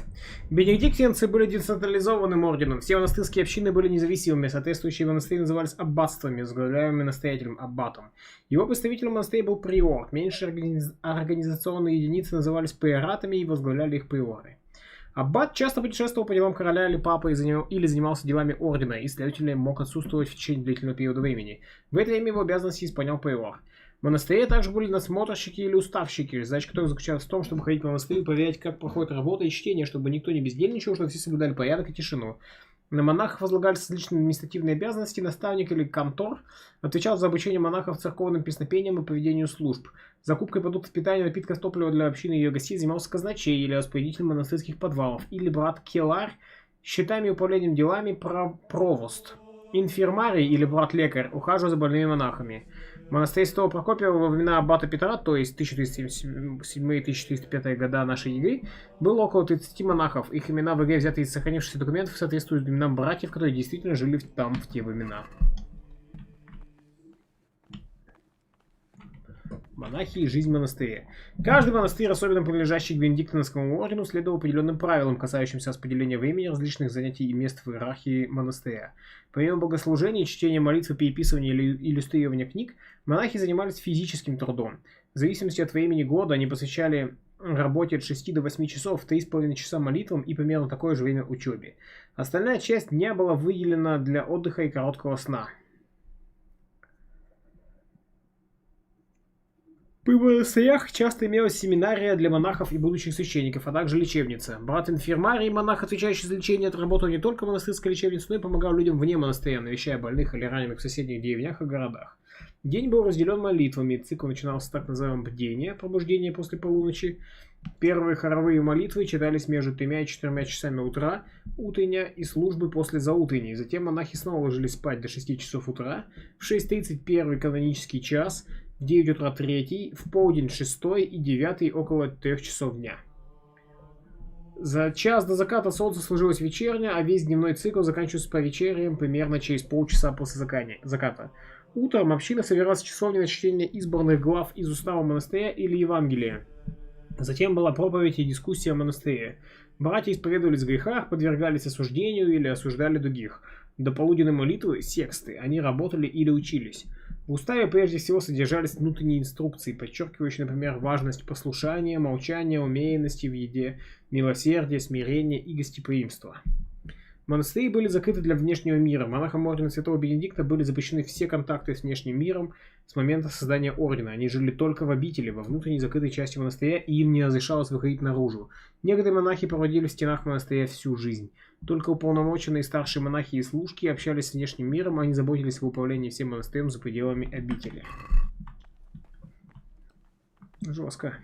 Бенедиктинцы были децентрализованным орденом. Все монастырские общины были независимыми. Соответствующие монастыри назывались аббатствами, возглавляемыми настоятелем аббатом. Его представителем монастыря был приор. Меньшие организационные единицы назывались приоратами и возглавляли их приоры. Аббат часто путешествовал по делам короля или папы или занимался делами ордена, и, следовательно, мог отсутствовать в течение длительного периода времени. В это время его обязанности исполнял приор. В монастыре также были надсмотрщики или уставщики, задача которых заключалась в том, чтобы ходить по монастырю и проверять, как проходит работа и чтение, чтобы никто не бездельничал, чтобы все соблюдали порядок и тишину. На монахов возлагались различные административные обязанности, наставник или кантор отвечал за обучение монахов церковным песнопениям и проведению служб. Закупкой продуктов питания, напитков, топлива для общины и ее гостей занимался казначей или распорядитель монастырских подвалов, или брат Келар, счетами и управлением делами провост. инфирмарий или брат-лекарь ухаживал за больными монахами. В монастыре Святого Прокопия во времена аббата Петра, то есть 1377-1405 года нашей ЕГЭ, было около 30 монахов. Их имена в ЕГЭ, взятые из сохранившихся документов, соответствуют именам братьев, которые действительно жили там в те времена. Монахи и жизнь монастыря. Каждый монастырь, особенно принадлежащий к Бенедиктинскому ордену, следовал определенным правилам, касающимся распределения времени, различных занятий и мест в иерархии монастыря. Помимо богослужений, чтения молитвы, переписывания или иллюстрирования книг, монахи занимались физическим трудом. В зависимости от времени года они посвящали работе от 6 до 8 часов, 3,5 часа молитвам и примерно такое же время учебе. Остальная часть дня была выделена для отдыха и короткого сна. В монастырях часто имелась семинария для монахов и будущих священников, а также лечебница. Брат-инфирмарий, монах, отвечающий за лечение, отработал не только в монастырской лечебнице, но и помогал людям вне монастыря, навещая больных или раненых в соседних деревнях и городах. День был разделен молитвами. Цикл начинался с так называемого бдения, пробуждения после полуночи. Первые хоровые молитвы читались между 3 и 4 часами утра, утренняя и службы после заутренней. Затем монахи снова ложились спать до 6 часов утра, в 6:30 первый канонический час, в 9 утра 3, в полдень 6 и 9 около 3 часов дня. За час до заката солнца служилась вечерня, а весь дневной цикл заканчивался по вечерям примерно через полчаса после заката. Утром община собиралась в часовне на чтение избранных глав из устава монастыря или Евангелия. Затем была проповедь и дискуссия о монастыре. Братья исповедовались в грехах, подвергались осуждению или осуждали других. До полуденной молитвы, сексты, они работали или учились. В уставе прежде всего содержались внутренние инструкции, подчеркивающие, например, важность послушания, молчания, умеренности в еде, милосердия, смирения и гостеприимства. Монастыри были закрыты для внешнего мира. Монахам ордена Святого Бенедикта были запрещены все контакты с внешним миром с момента создания ордена. Они жили только в обители, во внутренней закрытой части монастыря, и им не разрешалось выходить наружу. Некоторые монахи проводили в стенах монастыря всю жизнь. Только уполномоченные старшие монахи и служки общались с внешним миром, а они заботились об управлении всем монастырем за пределами обители. Жестко.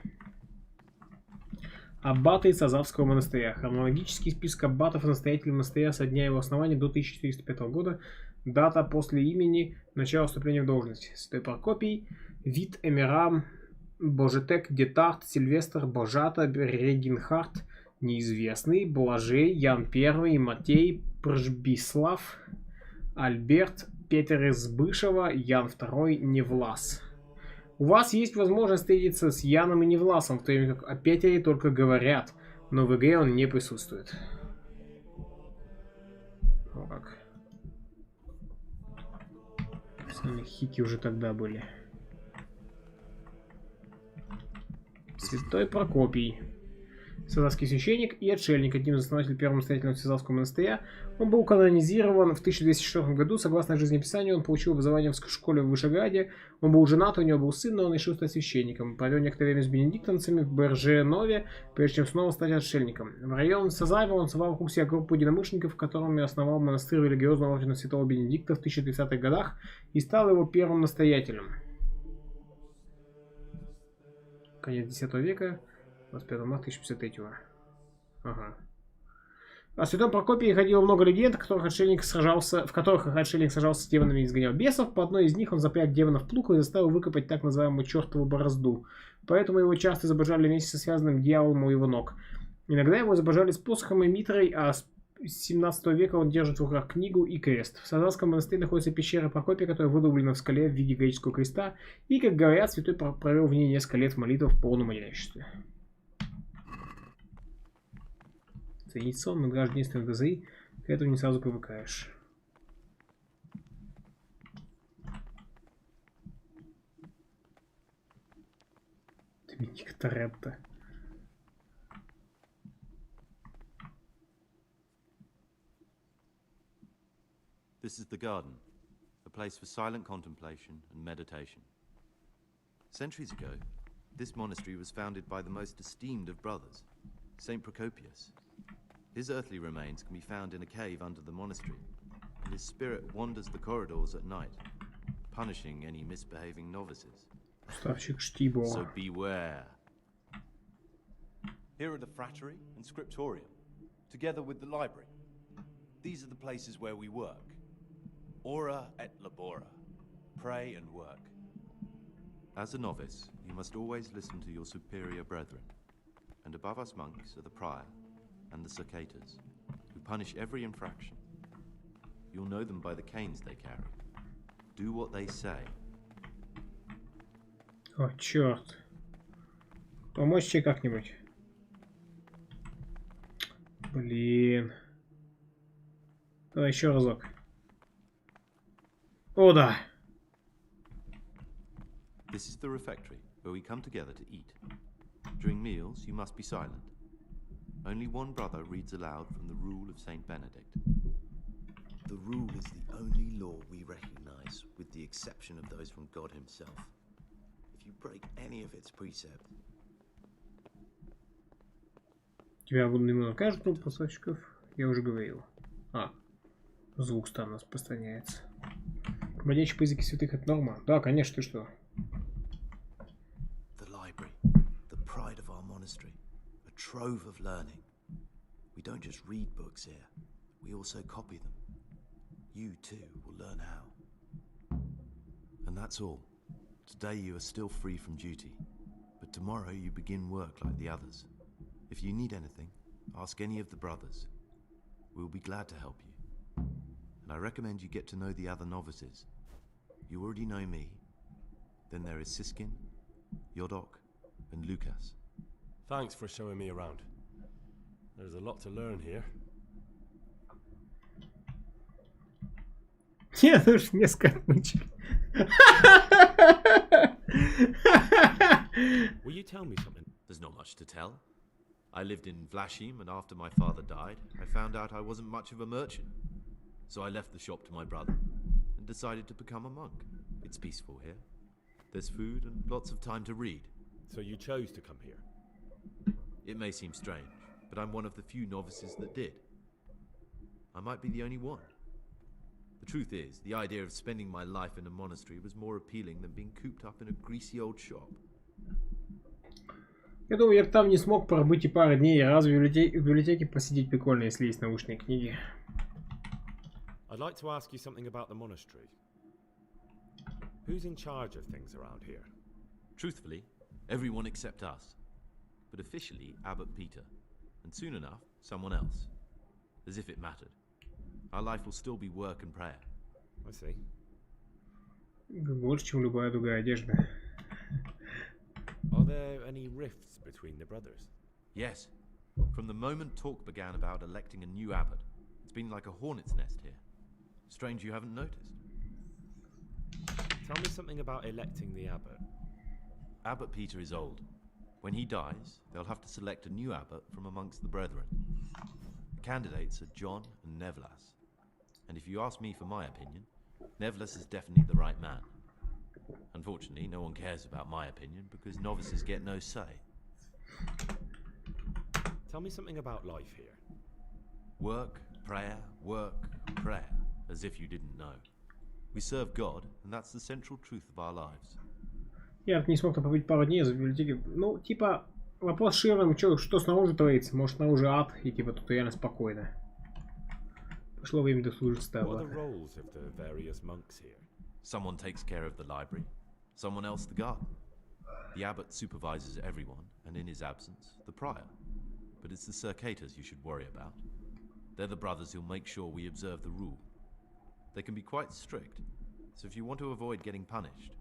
Аббаты Сазавского монастыря. Хронологический список аббатов и настоятелей монастыря со дня его основания до 1405 года. Дата после имени, начало вступления в должность. Святой Прокопий, Вит Эмирам, Божетек, Детарт, Сильвестр, Божата, Регинхард, неизвестный, Блажей, Ян I, Матей, Пржбислав, Альберт, Петр из Бышева, Ян II, Невлас. У вас есть возможность встретиться с Яном и Невласом, в то время как о Петере только говорят, но в игре он не присутствует. О как. Хики уже тогда были. Святой Прокопий. Сазавский священник и отшельник, одним из основателей первого настоятеля Сазавского монастыря. Он был канонизирован в 1204 году. Согласно жизнеописанию, он получил образование в школе в Вышеграде. Он был женат, у него был сын, но он решил стать священником. Провел некоторое время с бенедиктинцами в Берженове, прежде чем снова стать отшельником. В районе Сазаева он собрал вокруг себя группу единомышленников, которыми основал монастырь религиозного ордена Святого Бенедикта в 1030-х годах и стал его первым настоятелем. Конец X века. 25 марта 1053. Ага. О Святом Прокопии ходило много легенд, в которых отшельник сражался с демонами и изгонял бесов. По одной из них он запряг демона в плуг и заставил выкопать так называемую чертову борозду. Поэтому его часто изображали вместе со связанным дьяволом у его ног. Иногда его изображали с посохом и митрой, а с 17 века он держит в руках книгу и крест. В Сазавском монастыре находится пещера Прокопия, которая выдолблена в скале в виде греческого креста. И, как говорят, святой провел в ней несколько лет молитв в полном одиночестве. Ценить сон, надгражденственный ДЗИ, к этому не сразу привыкаешь. Доминик Торетто. This is the garden, a place for silent contemplation and meditation. Centuries ago, this monastery was founded by the most esteemed of brothers, Saint Procopius. His earthly remains can be found in a cave under the monastery, and his spirit wanders the corridors at night, punishing any misbehaving novices. So beware. Here are the frattery and scriptorium, together with the library. These are the places where we work. Ora et labora. Pray and work. As a novice, you must always listen to your superior brethren. And above us monks are the prior and the cicatas, who punish every infraction. You'll know them by the canes they carry. Do what they say. О, черт. Помочь тебе как-нибудь? Блин. Давай еще разок. О, да. This is the refectory, where we come together to eat. During meals, you must be silent. Only one brother reads aloud from the rule of Saint Benedict. The rule is the only law we recognize, with the exception of those from God himself. If you break any of its precepts... Тебя немного каждый группа кусочков. Я уже говорил. А, звук там распространяется. Бродячий по языке святых это норма? Да, конечно, ты что? The library, the pride of our monastery, a trove of learning. We don't just read books here, we also copy them. You too will learn how. And that's all. Today you are still free from duty, but tomorrow you begin work like the others. If you need anything, ask any of the brothers. We'll be glad to help you. And I recommend you get to know the other novices. You already know me. Then there is Siskin, Yodok, and Lucas. Thanks for showing me around. There's a lot to learn here. Я даже несколько отмычек. Will you tell me something? There's not much to tell. I lived in Vlashim, and after my father died, I found out I wasn't much of a merchant. So I left the shop to my brother and decided to become a monk. It's peaceful here. There's food and lots of time to read. So you chose to come here? It may seem strange, but I'm one of the few novices that did. I might be the only one. The truth is, the idea of spending my life in a monastery was more appealing than being cooped up in a greasy old shop. Я думаю, я бы там не смог пробыть и пару дней. Разве в библиотеке посидеть прикольно, если есть научные книги? I'd like to ask you something about the monastery. Who's in charge of things around here? Truthfully, everyone except us. But officially, Abbot Peter. And soon enough, someone else. As if it mattered. Our life will still be work and prayer. I see. Больше, чем любая другая одежда. Are there any rifts between the brothers? Yes. From the moment talk began about electing a new abbot, it's been like a hornet's nest here. Strange you haven't noticed. Tell me something about electing the abbot. Abbot Peter is old. When he dies, they'll have to select a new abbot from amongst the brethren. The candidates are John and Nevlas. And if you ask me for my opinion, Nevlas is definitely the right man. Unfortunately, no one cares about my opinion because novices get no say. Tell me something about life here. Work, prayer, as if you didn't know. We serve God, and that's the central truth of our lives. Я не смог там побыть пару дней за библиотеки. Ну, типа, вопрос Широм, что снаружи творится? Может, снаружи ад, и типа тут реально спокойно. Пришло время дослужить What are the roles of the various monks here? Someone takes care of the library, someone else the garden. The abbot supervises everyone, and in his absence, the prior. But it's the circators you should worry about. They're the brothers who'll make sure we observe the rule. They can be quite strict, so if you want to avoid getting punished,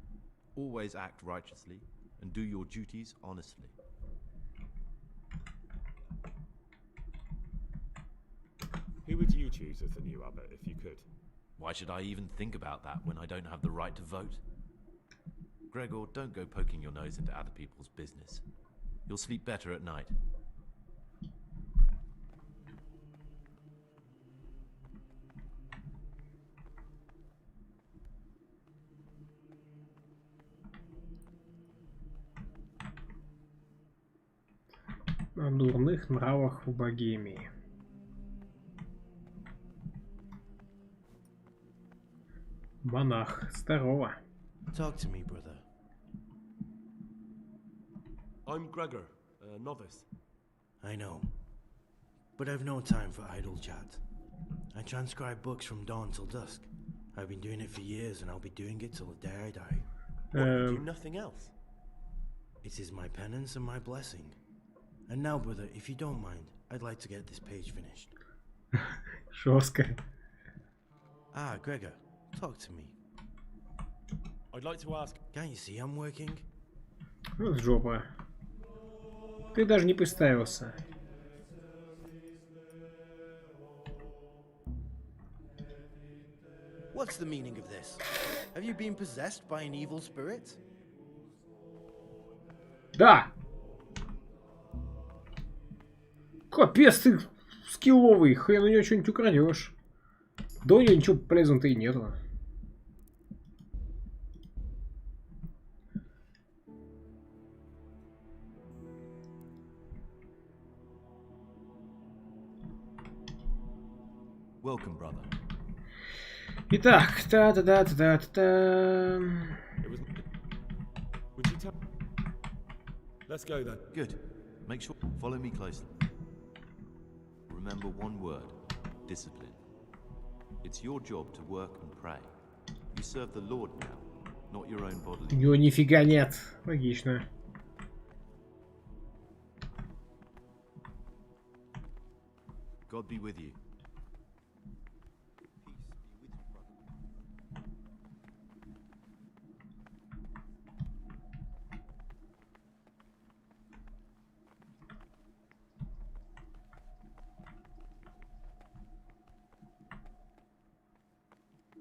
always act righteously and do your duties honestly. Who would you choose as the new abbot if you could? Why should I even think about that when I don't have the right to vote? Gregor, don't go poking your nose into other people's business. You'll sleep better at night. О дурных нравах в Богемии. Монах, здорово. Talk to me, brother. I'm Gregor, a novice. I know. But I've no time for idle chat. I transcribe books from dawn till dusk. I've been doing it for years, and I'll be doing it till the day I die. What, you do nothing else? It is my penance and my blessing. And now, brother, if you don't mind, I'd like to get this page finished. Жестко. Ah, Gregor, talk to me. I'd like to ask... Can't you see I'm working? Вот жопа. Ты даже не представился. What's the meaning of this? Have you been possessed by an evil spirit? Да! Капец, ты скилловый, хрен у него что-нибудь украдешь. Да у него ничего полезного-то и нету. Welcome, brother. Итак, та-та-та-та-та-та. Would you tell... Let's go then. Good. Make sure... Follow me closely. Remember one word. Discipline. It's your job to work and pray. You serve the Lord now, not your own bodily... У него нифига нет. Логично. God be with you.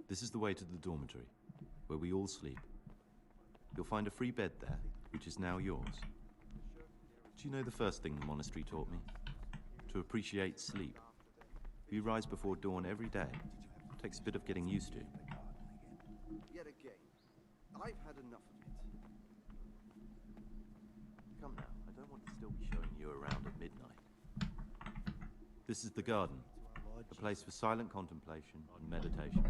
This is the way to the dormitory, where we all sleep. You'll find a free bed there, which is now yours. Do you know the first thing the monastery taught me? To appreciate sleep. We rise before dawn every day. Takes a bit of getting used to. Yet again, I've had enough of it. Come now, I don't want to still be showing you around at midnight. This is the garden, a place for silent contemplation and meditation.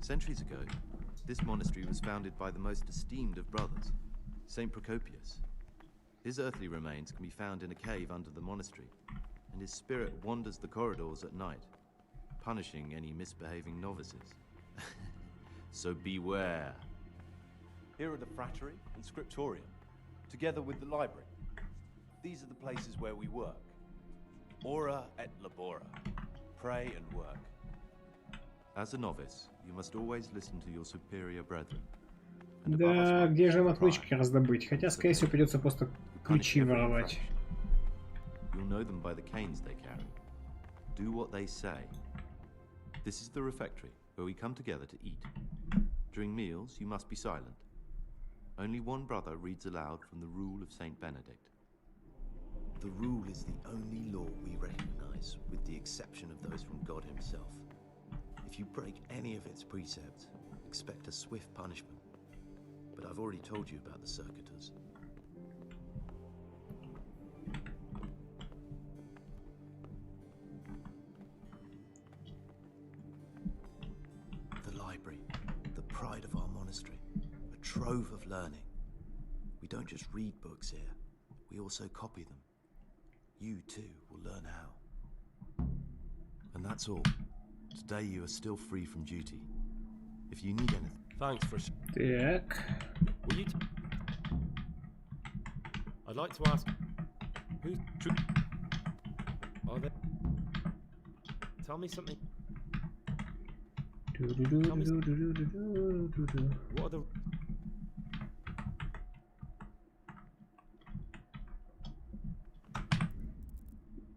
Centuries ago, this monastery was founded by the most esteemed of brothers, Saint Procopius. His earthly remains can be found in a cave under the monastery, and his spirit wanders the corridors at night, punishing any misbehaving novices. So beware. Here are the frattery and scriptorium, together with the library. These are the places where we work. Ora et labora. Pray and work. As a novice, you must always listen to your superior brethren. Да, где же им отмычки раздобыть? Хотя, скорее всего, придется просто ключи воровать. You'll know them by the canes they carry. Do what they say. This is the refectory, where we come together to eat. During meals, you must be silent. Only one brother reads aloud from the Rule of Saint Benedict. The Rule is the only law we recognize, with the exception of those from God himself. If you break any of its precepts, expect a swift punishment. But I've already told you about the circuitous. The library, the pride of our monastery, a trove of learning. We don't just read books here, we also copy them. You too will learn how. And that's all. Today you are still free from duty. If you need anything... Thanks for... Так. Will you... I'd like to ask... Who's... Are they... Tell me something... Tell me... What are the...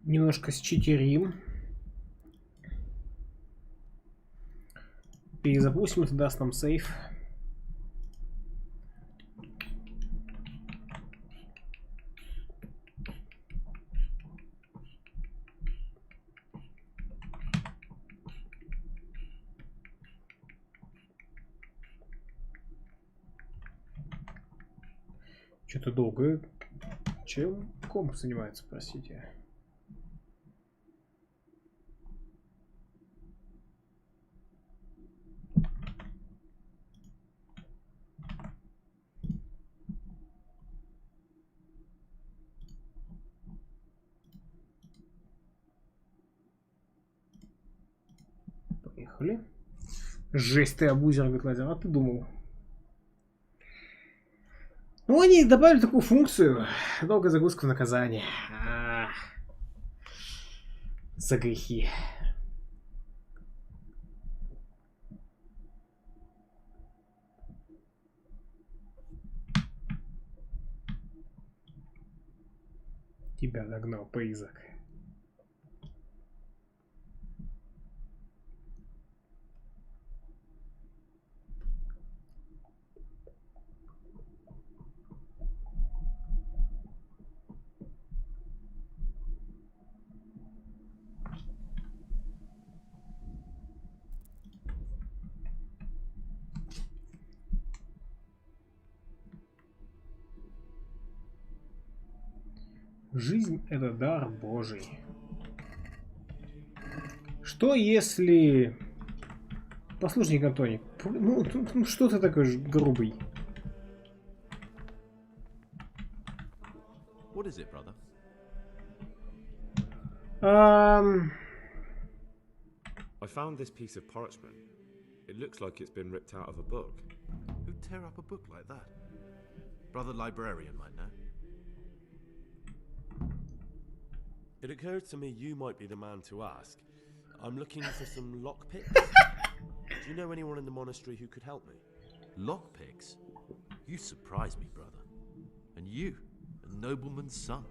Немножко считерим. Перезапустим, это даст нам сейф. Что-то долго. Чем комп занимается, простите? Поехали. Жесть, ты абузер, говорит Лазер, а ты думал? Ну, они добавили такую функцию. Долгая загрузка в наказание. За грехи. Тебя догнал призрак. Жизнь — это дар Божий. Что если... Послушник Антоний, ну что ты такой грубый? What is it, brother? I found this piece of parchment. It looks like it's been ripped out of a book. Who'd tear up a book like that? Brother librarian might know. It occurs to me you might be the man to ask. I'm looking for some lockpicks. Do you know anyone in the monastery who could help me? Lockpicks? You surprise me, brother. And you, a nobleman's son.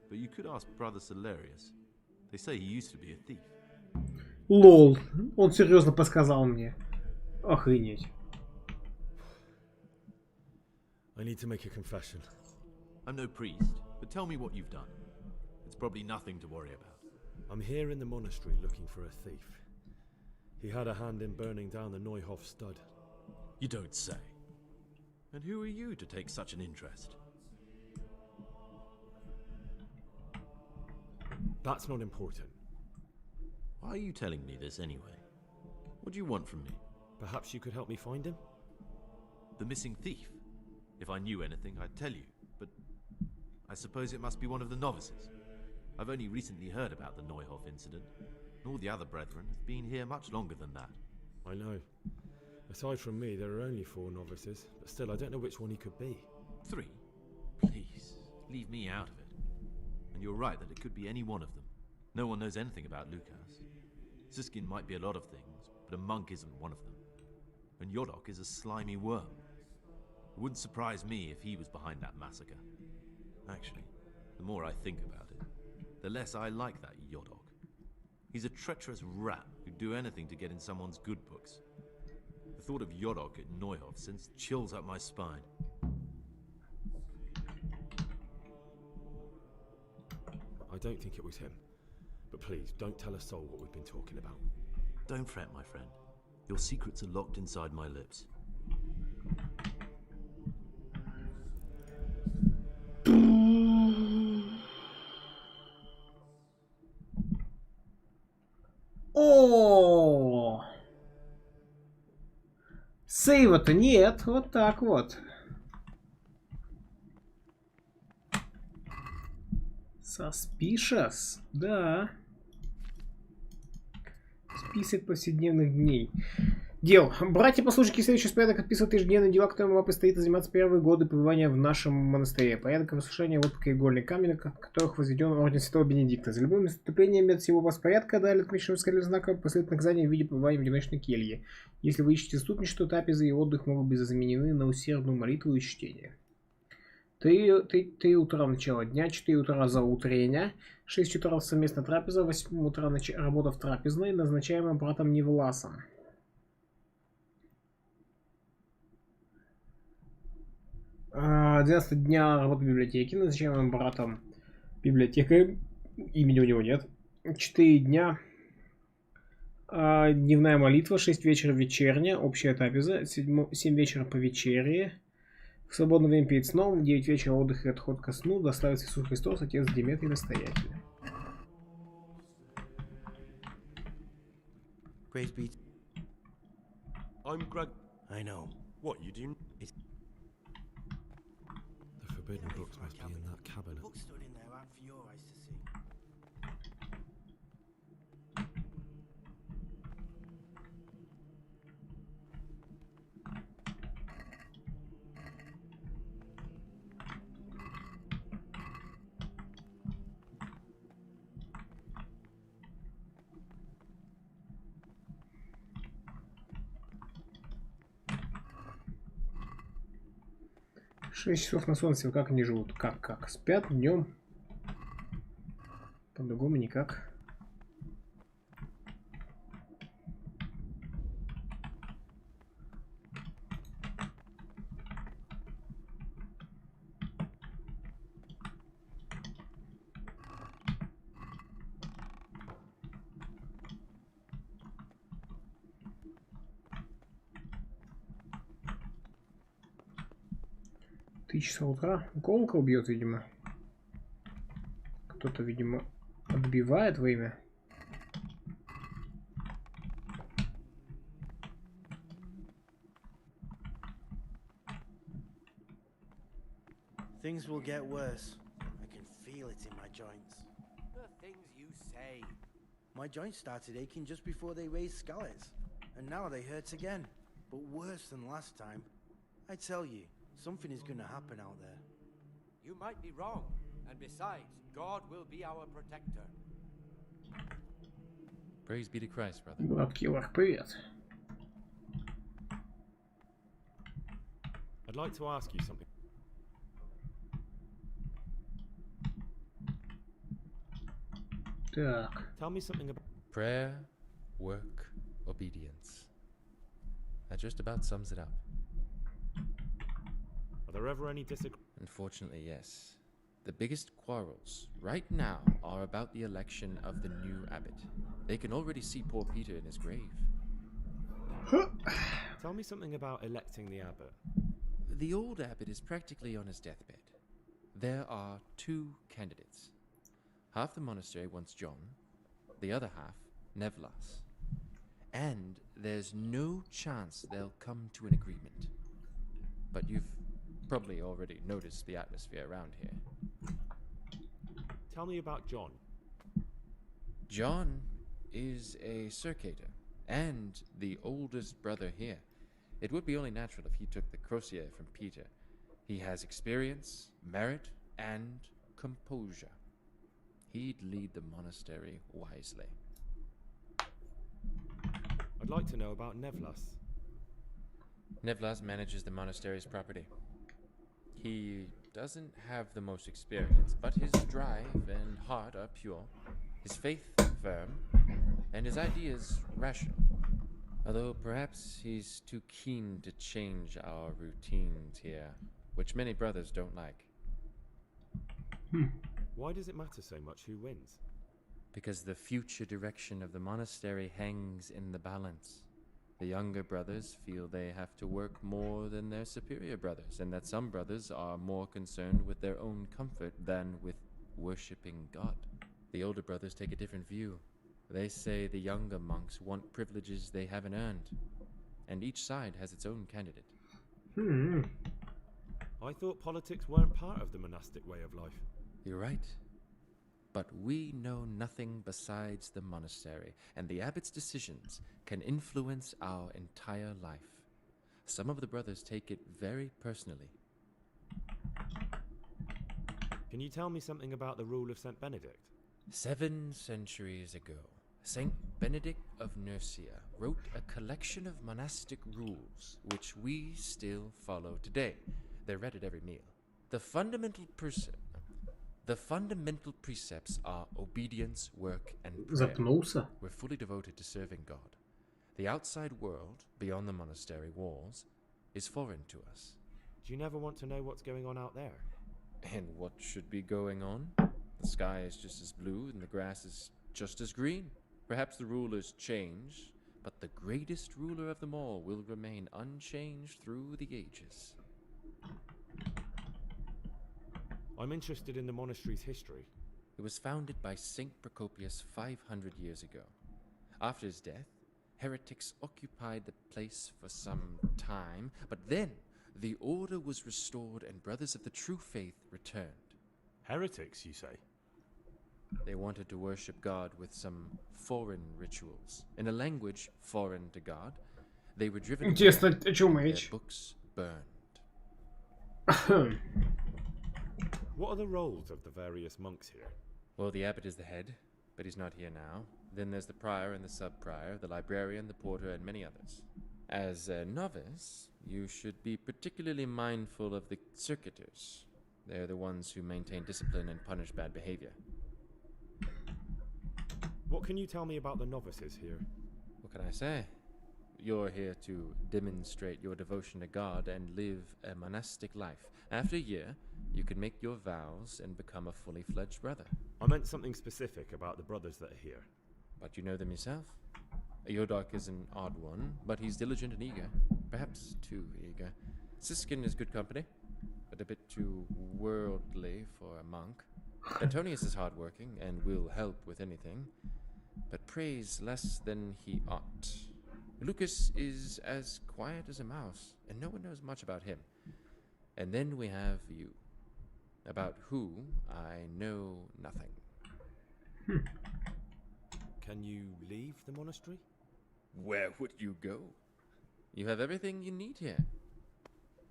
But you could ask Brother Salarius. They say he used to be a thief. Лол, он серьезно подсказал мне. Охренеть. I need to make a confession. I'm no priest, but tell me what you've done. It's probably nothing to worry about. I'm here in the monastery looking for a thief. He had a hand in burning down the Neuhof stud. You don't say. And who are you to take such an interest? That's not important. Why are you telling me this anyway? What do you want from me? Perhaps you could help me find him? The missing thief? If I knew anything, I'd tell you, but I suppose it must be one of the novices. I've only recently heard about the Neuhof incident, and all the other brethren have been here much longer than that. I know. Aside from me, there are only 4 novices, but still, I don't know which one he could be. 3? Please, leave me out of it. And you're right that it could be any one of them. No one knows anything about Lukas. Siskin might be a lot of things, but a monk isn't one of them. And Yodok is a slimy worm. It wouldn't surprise me if he was behind that massacre. Actually, the more I think about it, the less I like that Yodok. He's a treacherous rat who'd do anything to get in someone's good books. The thought of Yodok at Neuhof sends chills up my spine. I don't think it was him. But please, don't tell a soul what we've been talking about. Don't fret, my friend. Your secrets are locked inside my lips. О! Сейва-то нет, вот так вот. Suspicious, да. Список повседневных дней. Дел. Братья-послушники, следующий порядок отписывают ежедневные дела, которыми вам предстоит заниматься первые годы пребывания в нашем монастыре. Порядок выслушания выпуска игольных камень, которых возведен орден Святого Бенедикта. За любым наступлением от всего распорядка, далее отмеченного скальным знаком, последует наказание в виде пребывания в одиночной келье. Если вы ищете заступничество, трапезы и отдых могут быть заменены на усердную молитву и чтение. 3 утра начало дня, 4 утра заутрения, 6 утра совместная трапеза, 8 утра работа в трапезной, назначаемая братом Невласом. 12 дня работа в библиотеке, назначаемым братом библиотекарем, имени у него нет. 4 дня дневная молитва, 6 вечера вечерня, общая трапеза, 7 вечера по вечерие. В свободное время перед сном, 9 вечера отдых и отход ко сну, доставится Иисус Христос, Отец Деметрий Настоятель. Praise be. I'm Greg. I know. What, you do? It's... The forbidden books must be in that cabinet. Books stood in there out for your eyes to see. 6 часов на солнце, как они живут? Как? Спят днем? По-другому никак. Ты часа утра. Колокол бьет, видимо. Кто-то, видимо, отбивает время. Things will get worse. I can feel it in my joints. The things you say. My joints started aching just before they raised scallops, and now they hurt again, but worse than last time. I tell you, something is gonna happen out there. You might be wrong, and besides, God will be our protector. Praise be to Christ, brother. Bloodkiller, привет. I'd like to ask you something. Так. Tell me something about Prayer, work, obedience. That just about sums it up. Are there ever any disagreements? Unfortunately, yes. The biggest quarrels right now are about the election of the new abbot. They can already see poor Peter in his grave. Tell me something about electing the abbot. The old abbot is practically on his deathbed. There are two candidates. Half the monastery wants John, the other half, Nevlas. And there's no chance they'll come to an agreement. But you've probably already noticed the atmosphere around here. Tell me about John. John is a circator, and the oldest brother here. It would be only natural if he took the crosier from Peter. He has experience, merit, and composure. He'd lead the monastery wisely. I'd like to know about Nevlas. Nevlas manages the monastery's property. He doesn't have the most experience, but his drive and heart are pure, his faith firm, and his ideas rational. Although perhaps he's too keen to change our routines here, which many brothers don't like. Why does it matter so much who wins? Because the future direction of the monastery hangs in the balance. The younger brothers feel they have to work more than their superior brothers, and that some brothers are more concerned with their own comfort than with worshipping God. The older brothers take a different view. They say the younger monks want privileges they haven't earned, and each side has its own candidate. I thought politics weren't part of the monastic way of life. You're right. But we know nothing besides the monastery, and the abbot's decisions can influence our entire life. Some of the brothers take it very personally. Can you tell me something about the rule of St. Benedict? 7 centuries ago, Saint Benedict of Nursia wrote a collection of monastic rules, which we still follow today. They're read at every meal. The fundamental precepts are obedience, work, and prayer. Запнулся. We're fully devoted to serving God. The outside world, beyond the monastery walls, is foreign to us. Do you never want to know what's going on out there? And what should be going on? The sky is just as blue and the grass is just as green. Perhaps the rulers change, but the greatest ruler of them all will remain unchanged through the ages. I'm interested in the monastery's history. It was founded by Saint Procopius 500 years ago. After his death, heretics occupied the place for some time, but then the order was restored and brothers of the true faith returned. Heretics, you say? They wanted to worship God with some foreign rituals. In a language foreign to God, they were driven away, their books burned. What are the roles of the various monks here? Well, the abbot is the head, but he's not here now. Then there's the prior and the sub-prior, the librarian, the porter, and many others. As a novice, you should be particularly mindful of the circuitors. They're the ones who maintain discipline and punish bad behavior. What can you tell me about the novices here? What can I say? You're here to demonstrate your devotion to God and live a monastic life. After a year, you can make your vows and become a fully fledged brother. I meant something specific about the brothers that are here. But you know them yourself. Yodok is an odd one, but he's diligent and eager. Perhaps too eager. Siskin is good company, but a bit too worldly for a monk. Antonius is hardworking and will help with anything, but prays less than he ought. Lucas is as quiet as a mouse, and no one knows much about him. And then we have you, about who I know nothing. Can you leave the monastery? Where would you go? You have everything you need here.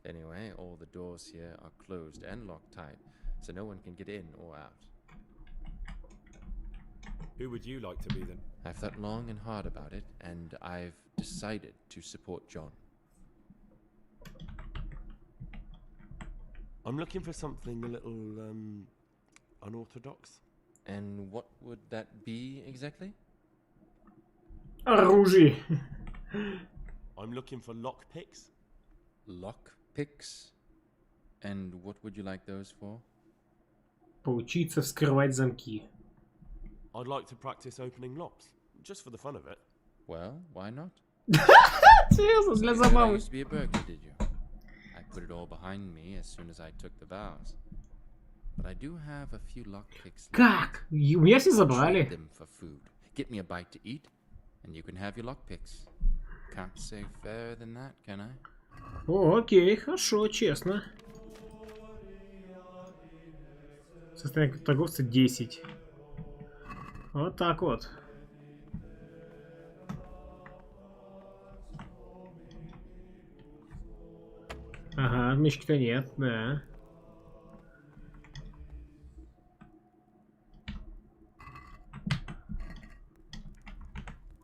Anyway, all the doors here are closed and locked tight, so no one can get in or out. Who would you like to be then? I've thought long and hard about it, and I've decided to support John. I'm looking for something a little, unorthodox. And what would that be exactly? Оружие. I'm looking for lockpicks. Lockpicks? And what would you like those for? Поучиться вскрывать замки. I'd like to practice opening locks, just for the fun of it. Well, why not? Серьезно, для You забавы. used to be a burglar, did you? I put it all behind me as soon as I took the vows. But I do have a few lockpicks. Как? У меня все Trade забрали. them for food. Get me a bite to eat, and you can have your lockpicks. Can't say fairer than that, can I? О, окей, хорошо, честно. Состояние торговца 10. Вот так вот. Ага, отмычки-то нет, да.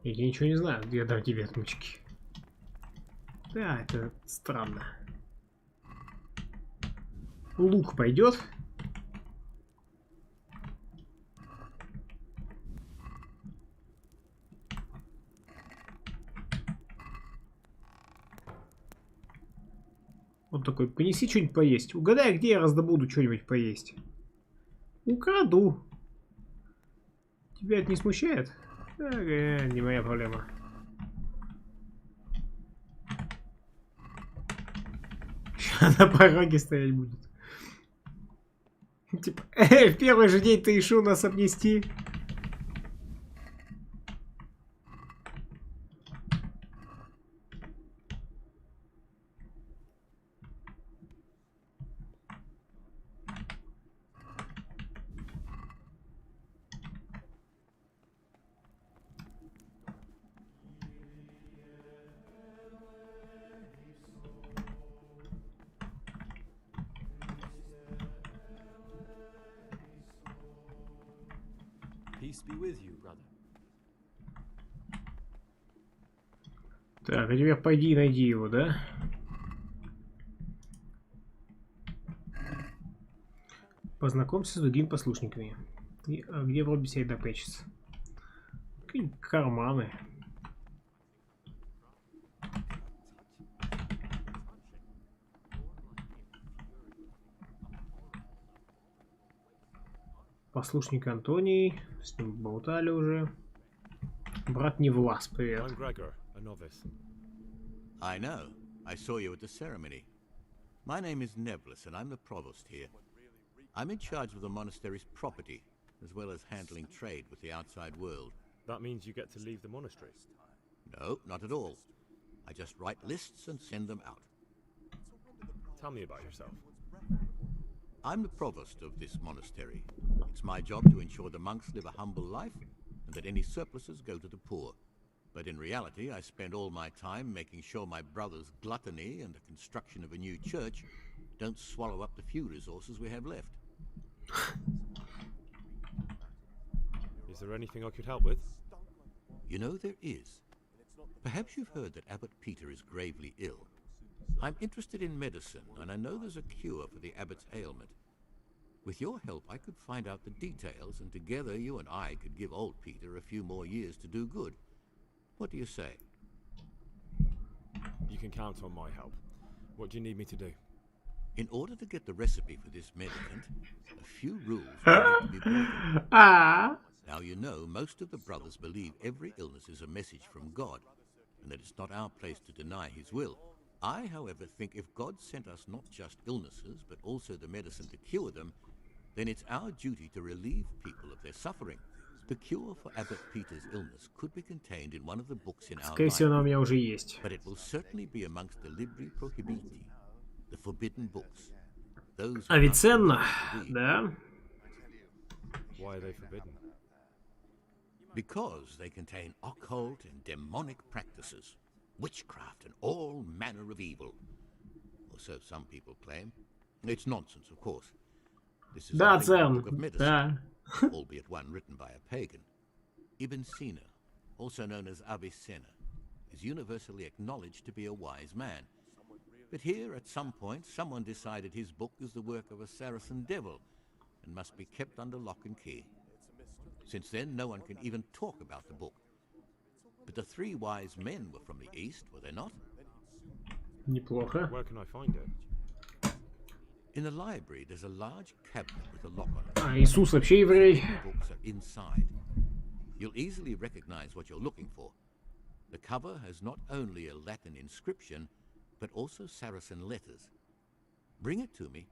Я ничего не знаю, где дам тебе отмычки. Да, это странно. Лук пойдет? Он такой, принеси что-нибудь поесть. Угадай, где я раздобуду что-нибудь поесть. Украду. Тебя это не смущает? Не моя проблема. Сейчас на пороге стоять будет. Типа, в первый же день ты решил нас обнести. Peace be with you, brother. Так, а теперь пойди и найди его, да? Познакомься с другими послушниками. А где вроде себя допечется? Какие-нибудь карманы. Послушник Антоний. С ним болтали уже. Брат Невлас, привет. I'm Gregor, a novice. I know. I saw you at the ceremony. My name is Nebulus, and I'm the provost here. I'm in charge of the monastery's property, as well as handling trade with the outside world. That means you get to leave the monastery? No, not at all. I just write lists and send them out. Tell me about yourself. I'm the provost of this monastery. It's my job to ensure the monks live a humble life and that any surpluses go to the poor. But in reality, I spend all my time making sure my brother's gluttony and the construction of a new church don't swallow up the few resources we have left. Is there anything I could help with? You know, there is. Perhaps you've heard that Abbot Peter is gravely ill. I'm interested in medicine, and I know there's a cure for the abbot's ailment. With your help, I could find out the details, and together you and I could give old Peter a few more years to do good. What do you say? You can count on my help. What do you need me to do? In order to get the recipe for this medicament, a few rules will need to be broken. Now, you know, most of the brothers believe every illness is a message from God, and that it's not our place to deny his will. I, however, think if God sent us not just illnesses, but also the medicine to cure them, then it's our duty to relieve people of their suffering. The cure for Abbot Peter's illness could be contained in one of the books in our Скорее всего, она у меня уже library, есть. but it will certainly be amongst the Libri Prohibiti, the forbidden books. Those Авиценна, да? Why are they forbidden? Because they contain occult and demonic practices, witchcraft and all manner of evil. Or so some people claim. It's nonsense, of course. This is Да, nothing but a Сэм, book of medicine, да. albeit one written by a pagan. Ibn Sina, also known as Avicenna, is universally acknowledged to be a wise man. But here, at some point, someone decided his book is the work of a Saracen devil and must be kept under lock and key. Since then, no one can even talk about the book. But the three wise men were from the East, were they not? Неплохо. Where can I find it? In the library, there's a large cabinet with a lock on it. А Иисус вообще еврей. The books are inside. You'll easily recognize what you're looking for. The cover has not only a Latin inscription, but also Saracen letters. Bring it to me,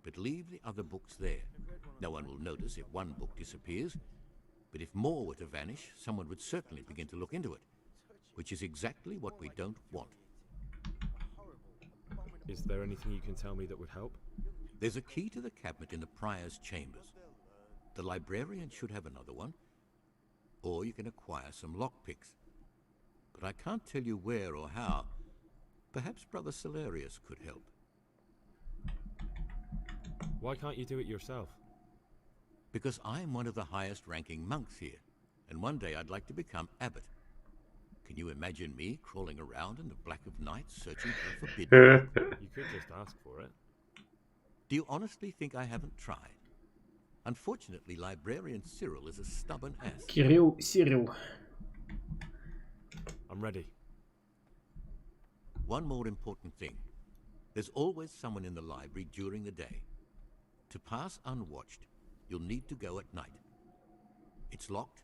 but leave the other books there. No one will notice if one book disappears, but if more were to vanish, someone would certainly begin to look into it, which is exactly what we don't want. Is there anything you can tell me that would help? There's a key to the cabinet in the prior's chambers. The librarian should have another one, or you can acquire some lockpicks. But I can't tell you where or how. Perhaps Brother Celerius could help. Why can't you do it yourself? Because I'm one of the highest-ranking monks here, and one day I'd like to become abbot. Can you imagine me crawling around in the black of night searching for a forbidden book? You could just ask for it. Do you honestly think I haven't tried? Unfortunately, Librarian Cyril is a stubborn ass. Кирилл, Сирил. I'm ready. One more important thing. There's always someone in the library during the day. To pass unwatched, you'll need to go at night. It's locked,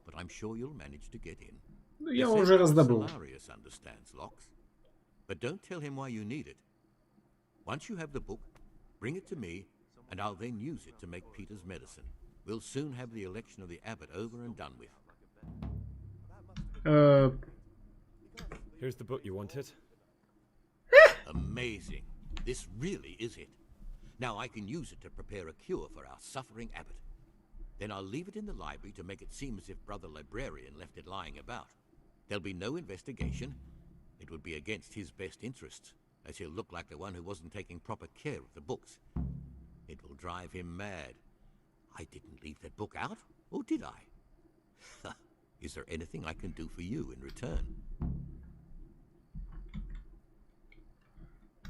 but I'm sure you'll manage to get in. Я уже раздобыл. Celerius understands locks. But don't tell him why you need it. Once you have the book, bring it to me, and I'll then use it to make Peter's medicine. We'll soon have the election of the abbot over and done with. Here's the book you wanted. Amazing. This really is it. Now I can use it to prepare a cure for our suffering abbot. Then I'll leave it in the library to make it seem as if Brother Librarian left it lying about. There'll be no investigation. It would be against his best interests, as he'll look like the one who wasn't taking proper care of the books. It will drive him mad. I didn't leave that book out, or did I? Is there anything I can do for you in return?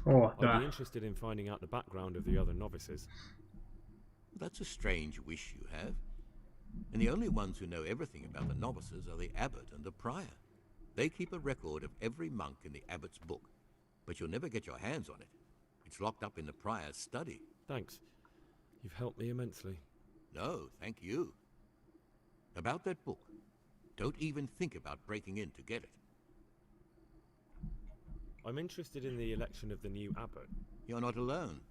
I'd be interested in finding out the background of the other novices. That's a strange wish you have. And the only ones who know everything about the novices are the abbot and the prior. They keep a record of every monk in the abbot's book, but you'll never get your hands on it. It's locked up in the prior's study. Thanks. You've helped me immensely. No, thank you. About that book, don't even think about breaking in to get it. I'm interested in the election of the new abbot. You're not alone.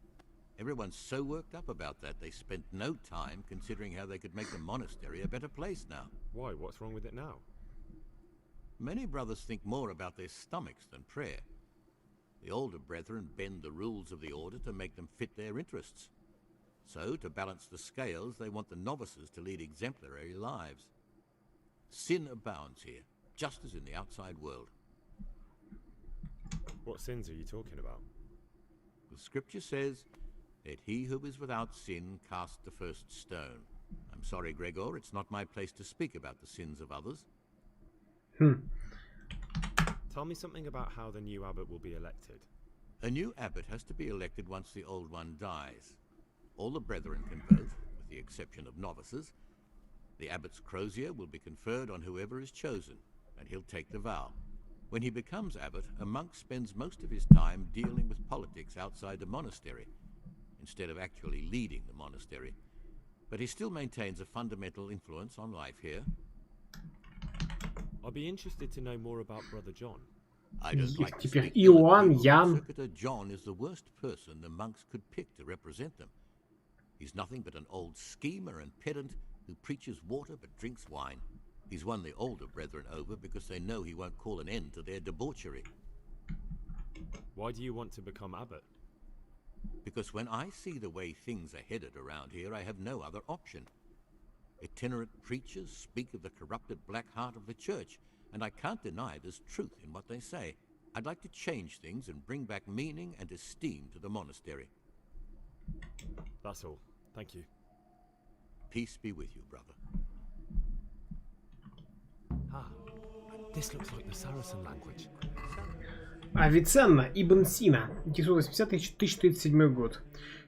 Everyone's so worked up about that they spent no time considering how they could make the monastery a better place now. Why? What's wrong with it now? Many brothers think more about their stomachs than prayer. The older brethren bend the rules of the order to make them fit their interests. So, to balance the scales, they want the novices to lead exemplary lives. Sin abounds here, just as in the outside world. What sins are you talking about? The scripture says, "Let he who is without sin cast the first stone." I'm sorry, Gregor, it's not my place to speak about the sins of others. Tell me something about how the new abbot will be elected. A new abbot has to be elected once the old one dies. All the brethren can vote, with the exception of novices. The abbot's crozier will be conferred on whoever is chosen, and he'll take the vow. When he becomes abbot, a monk spends most of his time dealing with politics outside the monastery, instead of actually leading the monastery. But he still maintains a fundamental influence on life here. I'd be interested to know more about Brother John. I don't like to Теперь speak ill of Иоанн, people, but Ян. Circuitor John is the worst person the monks could pick to represent them. He's nothing but an old schemer and pedant who preaches water but drinks wine. He's won the older brethren over because they know he won't call an end to their debauchery. Why do you want to become abbot? Because when I see the way things are headed around here, I have no other option. Itinerant preachers speak of the corrupted black heart of the church, and I can't deny there's truth in what they say. I'd like to change things and bring back meaning and esteem to the monastery. That's all. Thank you. Peace be with you, brother. Ah, this looks like the Saracen language. Авиценна, Ибн Сина, 980-1037 год.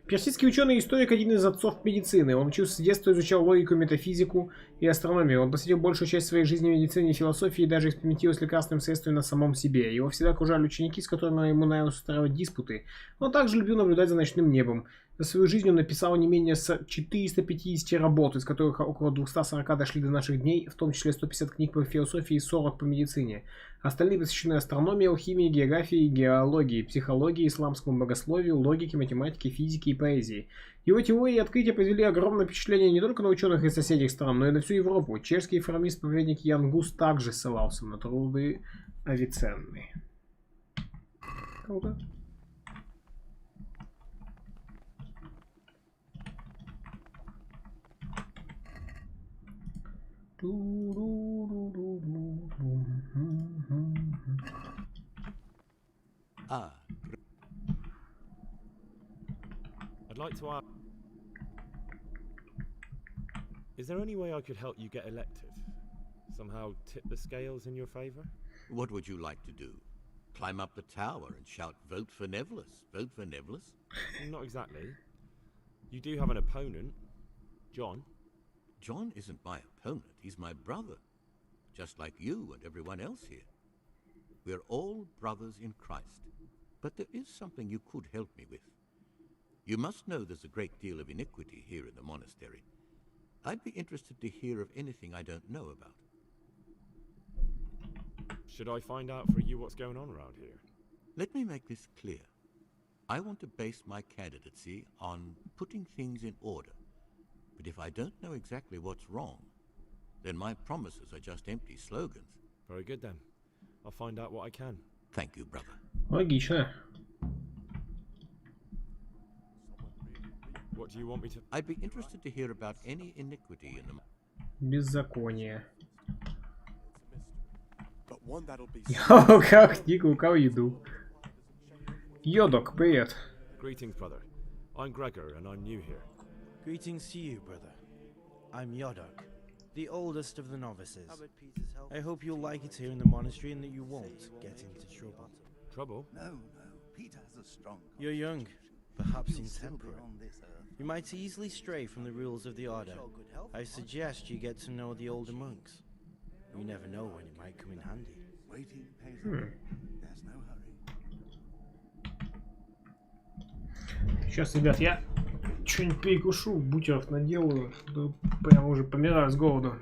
Персидский ученый и историк, один из отцов медицины. Он учился с детства, изучал логику, метафизику и астрономию. Он посвятил большую часть своей жизни медицине и философии и даже экспериментировал с лекарственными средствами на самом себе. Его всегда окружали ученики, с которыми ему нравилось устраивать диспуты. Он также любил наблюдать за ночным небом. За свою жизнь он написал не менее 450 работ, из которых около 240 дошли до наших дней, в том числе 150 книг по философии и 40 по медицине. Остальные посвящены астрономии, алхимии, географии, геологии, психологии, исламскому богословию, логике, математике, физике и поэзии. Его теории и открытия произвели огромное впечатление не только на ученых из соседних стран, но и на всю Европу. Чешский реформист-проповедник Ян Гус также ссылался на труды Авиценны. Круто. Ah. I'd like to ask... Is there any way I could help you get elected? Somehow tip the scales in your favor? What would you like to do? Climb up the tower and shout, "Vote for Nevlis, vote for Nevlis"? Not exactly. You do have an opponent, John. John isn't my opponent, he's my brother. Just like you and everyone else here. We're all brothers in Christ. But there is something you could help me with. You must know there's a great deal of iniquity here in the monastery. I'd be interested to hear of anything I don't know about. Should I find out for you what's going on around here? Let me make this clear. I want to base my candidacy on putting things in order. But if I don't know exactly what's wrong, then my promises are just empty slogans. Very good then. I'll find out what I can. Thank you, brother. Логично. What do you want me to... I'd be interested to hear about any iniquity in them. Беззаконие. But one that'll be... Как Ник лукавый еду. Йодок, привет. Greetings, brother. I'm Gregor, and I'm new here. Greetings to you, brother. I'm Yodok, the oldest of the novices. I hope you'll like it here in the monastery and that you won't get into trouble. Trouble? No, Peter has a strong... You're young, perhaps You'll still be intemperate. on this earth. You might easily stray from the rules of the order. I suggest you get to know the older monks. You never know when it might come in handy. Waiting pays off. There's no hurry. Сейчас, ребят, я что-нибудь перекушу, бутеров наделаю. Да прям уже помираю с голоду.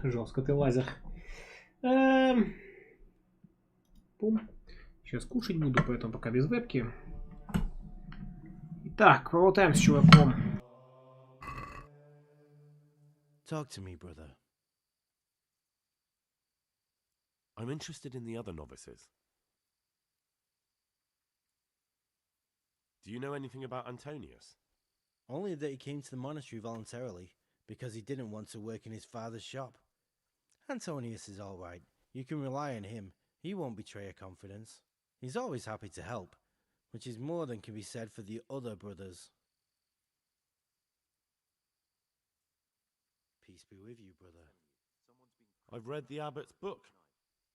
Жестко ты, лазер. Пум. Сейчас кушать буду, поэтому пока без вебки. Итак, поболтаем с чуваком. Talk to me, brother. I'm interested in the other novices. Do you know anything about Antonius? Only that he came to the monastery voluntarily, because he didn't want to work in his father's shop. Antonius is all right. You can rely on him. He won't betray your confidence. He's always happy to help, which is more than can be said for the other brothers. Peace be with you, brother. I've read the abbot's book.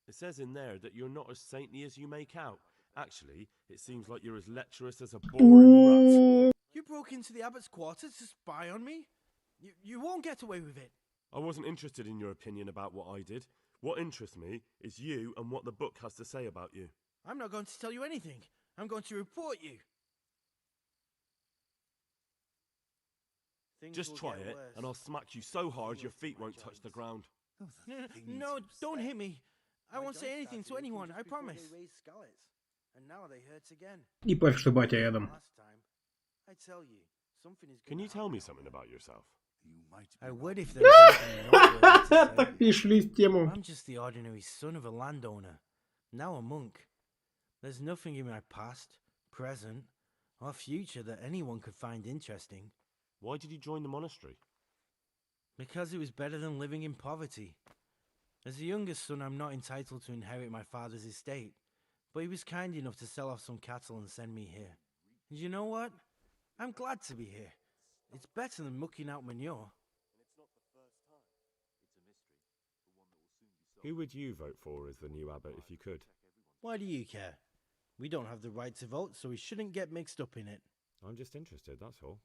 It says in there that you're not as saintly as you make out. Actually, it seems like you're as lecherous as a boring rut. You broke into the abbot's quarters to spy on me? You won't get away with it. I wasn't interested in your opinion about what I did. What interests me is you and what the book has to say about you. I'm not going to tell you anything. I'm going to report you. Just try it, and I'll smack you so hard your feet won't touch the ground. No, don't hit me. I won't say anything to anyone, I promise. And now they hurt again. Не пофиг, что батя рядом. Can you tell me something about yourself? I would if there was anything not Так перешли в тему. I'm just the ordinary son of a landowner, now a monk. There's nothing in my past, present, or future that anyone could find interesting. Why did you join the monastery? Because it was better than living in poverty. As the youngest son, I'm not entitled to inherit my father's estate, but he was kind enough to sell off some cattle and send me here. And you know what? I'm glad to be here. It's better than mucking out manure. Who would you vote for as the new abbot if you could? Why do you care? We don't have the right to vote, so we shouldn't get mixed up in it. I'm just interested, that's all.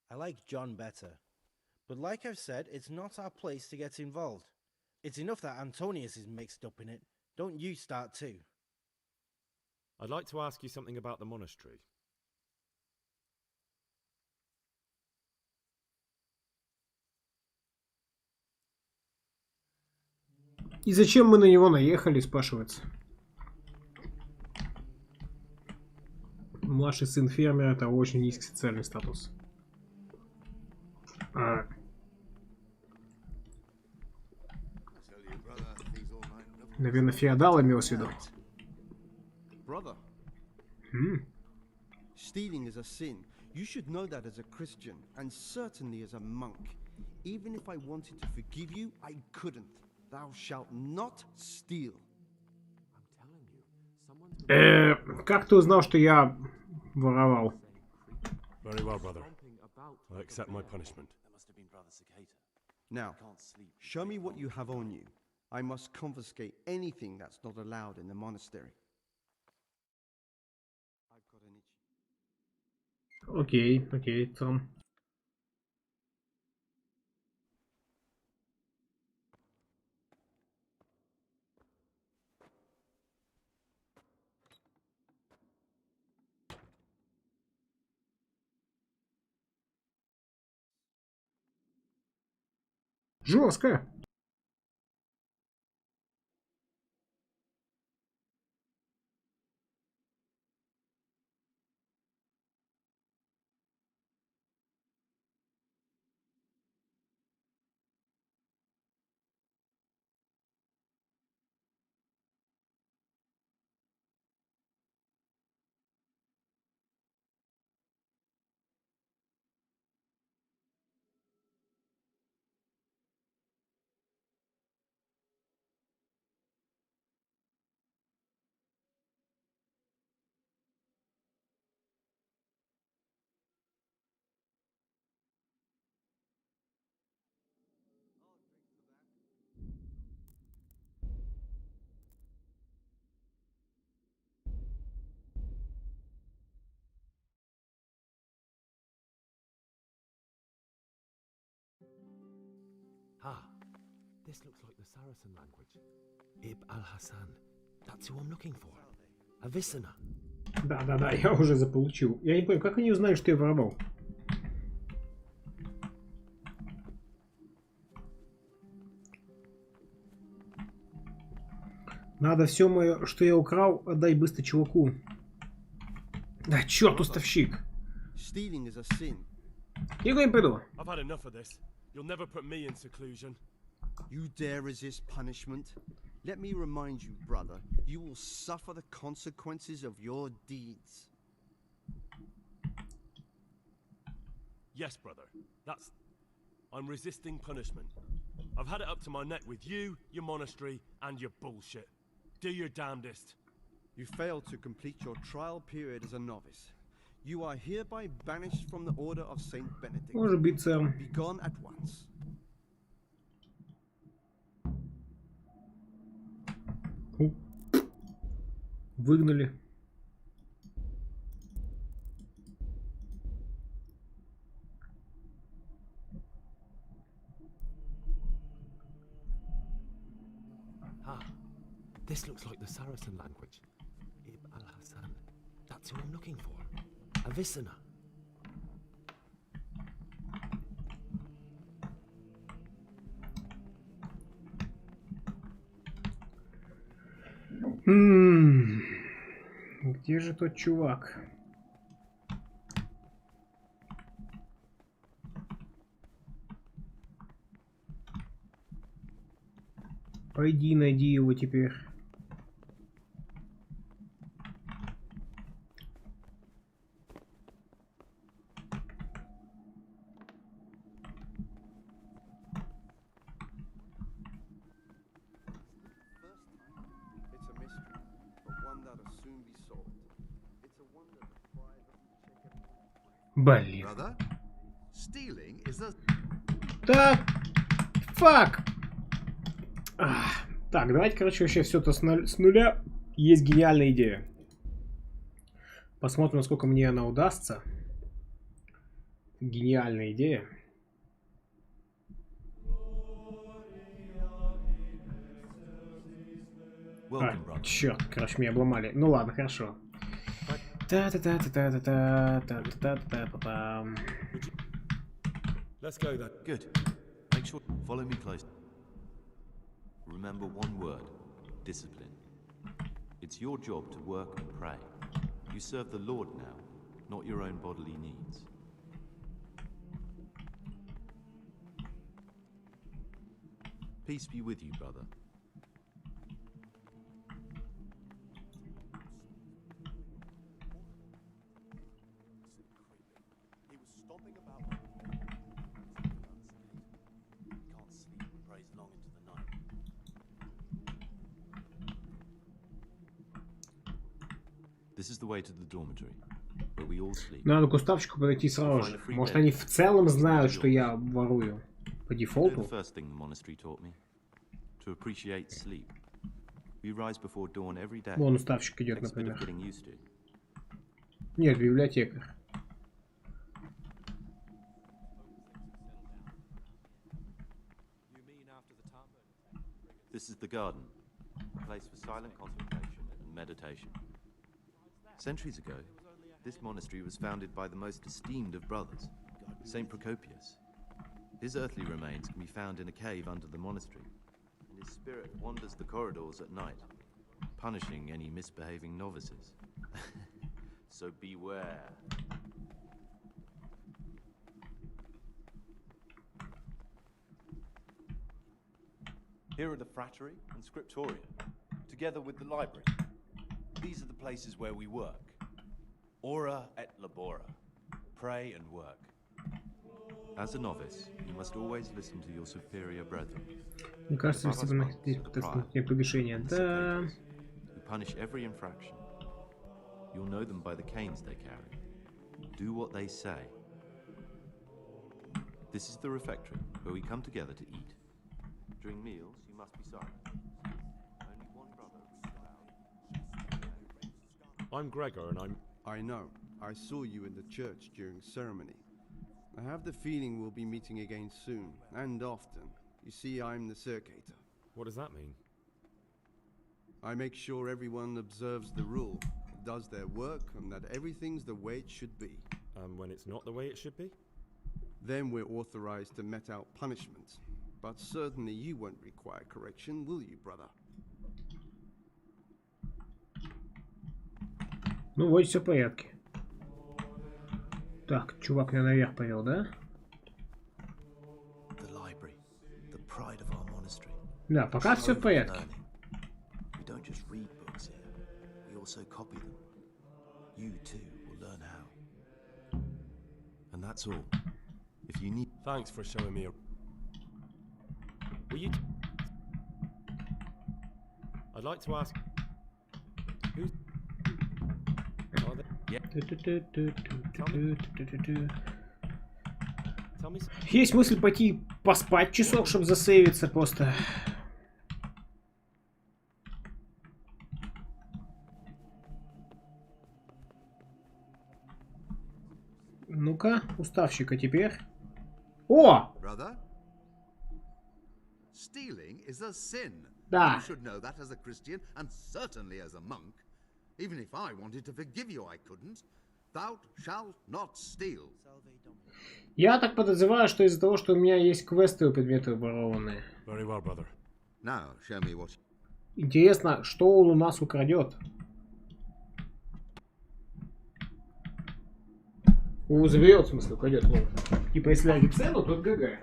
I like John better. But like I've said, it's not our place to get involved. It's enough that Antonius is mixed up in it. Don't you start too. I'd like to ask you something about the monastery. И зачем мы на него наехали, спрашивается. Младший сын фермера — это очень низкий социальный статус. Наверное, феодал имелось в виду. Brother, stealing is a sin. You should know that as a Christian, and certainly as a monk. Even if I wanted to forgive you, I couldn't. Thou shalt not steal. Как ты узнал, что я воровал? Very well, brother. I accept my punishment. Now, show me what you have on you. I must confiscate anything that's not allowed in the monastery. Окей, Том. Жестко. Ah, this looks like the Saracen language. Ib al-Hassan. That's who I'm looking for. Avicenna. Да, я уже заполучил. Я не понял, как они узнали, что я воровал? Надо все мое, что я украл, отдай быстро чуваку. Да, черт, уставщик. Stealing is a sin. Я не приду. I've had enough of this. You'll never put me in seclusion. You dare resist punishment? Let me remind you, brother, you will suffer the consequences of your deeds. Yes, brother. I'm resisting punishment. I've had it up to my neck with you, your monastery, and your bullshit. Do your damnedest. You failed to complete your trial period as a novice. You are hereby banished from the order of Saint Benedict. Может быть, сэр. Be gone at once. Выгнали. This looks like the Saracen language. Ib al-Hassan. That's who I'm looking for. Avicenna. Где же тот чувак? Пойди, найди его теперь. Блин. Так, фак. Так, давайте, короче, вообще все это с нуля. Есть гениальная идея. Посмотрим, насколько мне она удастся. Гениальная идея. Черт, короче, меня обломали. Ну ладно, хорошо. Та-та-та-та-та-та-та-та-та-та-та-та. Let's go then. Good. Make sure follow me close. Remember one word: discipline. It's your job to work and pray. You serve the Lord now, not your own bodily needs. Peace be with you, brother. This is the way to the dormitory, where we all sleep. Надо к уставщику подойти сразу же. Может, они в целом знают, что я ворую по дефолту? The first thing the monastery taught me: to appreciate sleep. We rise before dawn every day. Вон уставщик идет, например. Getting used to. Нет, библиотекарь. This is the garden, a place for silent contemplation and meditation. Centuries ago, this monastery was founded by the most esteemed of brothers, Saint Procopius. His earthly remains can be found in a cave under the monastery, and his spirit wanders the corridors at night, punishing any misbehaving novices. So beware. Here are the frattery and scriptorium, together with the library. These are the places where we work. Ora et labora. Pray and work. As a novice, you must always listen to your superior brethren. Мне кажется, если бы здесь повышение, да. Who punish every infraction. You'll know them by the canes they carry. Do what they say. This is the refectory, where we come together to eat. During meals, you must be silent. Only one brother is allowed. I'm Gregor, and I know. I saw you in the church during ceremony. I have the feeling we'll be meeting again soon, and often. You see, I'm the circator. What does that mean? I make sure everyone observes the rule, does their work, and that everything's the way it should be. When it's not the way it should be? Then we're authorized to mete out punishment. But certainly you won't require correction, will you, brother? Ну, вот все в порядке. Так, чувак меня наверх повел, да? Да, пока все в порядке. And that's all. If you need... Thanks for showing me a... Will you... I'd like to ask... Who's... Are they... Yeah. Tell me... Есть мысль пойти поспать часок, чтобы засейвиться просто. Ну-ка, уставщика теперь. О! Brother? Stealing is a sin. Да. You should know that as a Christian and certainly as a monk. Even if I wanted to forgive you, I couldn't. Thou shalt not steal. Я так подозреваю, что из-за того, что у меня есть квесты у предметов ворованные. Very well, brother. Now, show me what... Интересно, что он у нас украдет? Заберет, в смысле, украдет. Ну, типа, если они цену, то ГГ.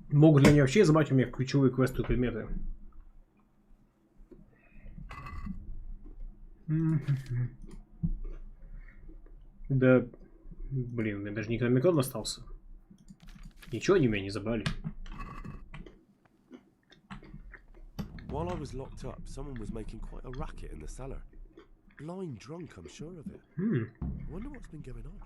Могут ли они вообще забрать у меня ключевые квесты и предметы? Да, блин, у меня даже некромикон остался. Ничего они у меня не забрали. While I was locked up, someone was making quite a racket in the cellar. Blind drunk, I'm sure of it. I wonder what's been going on.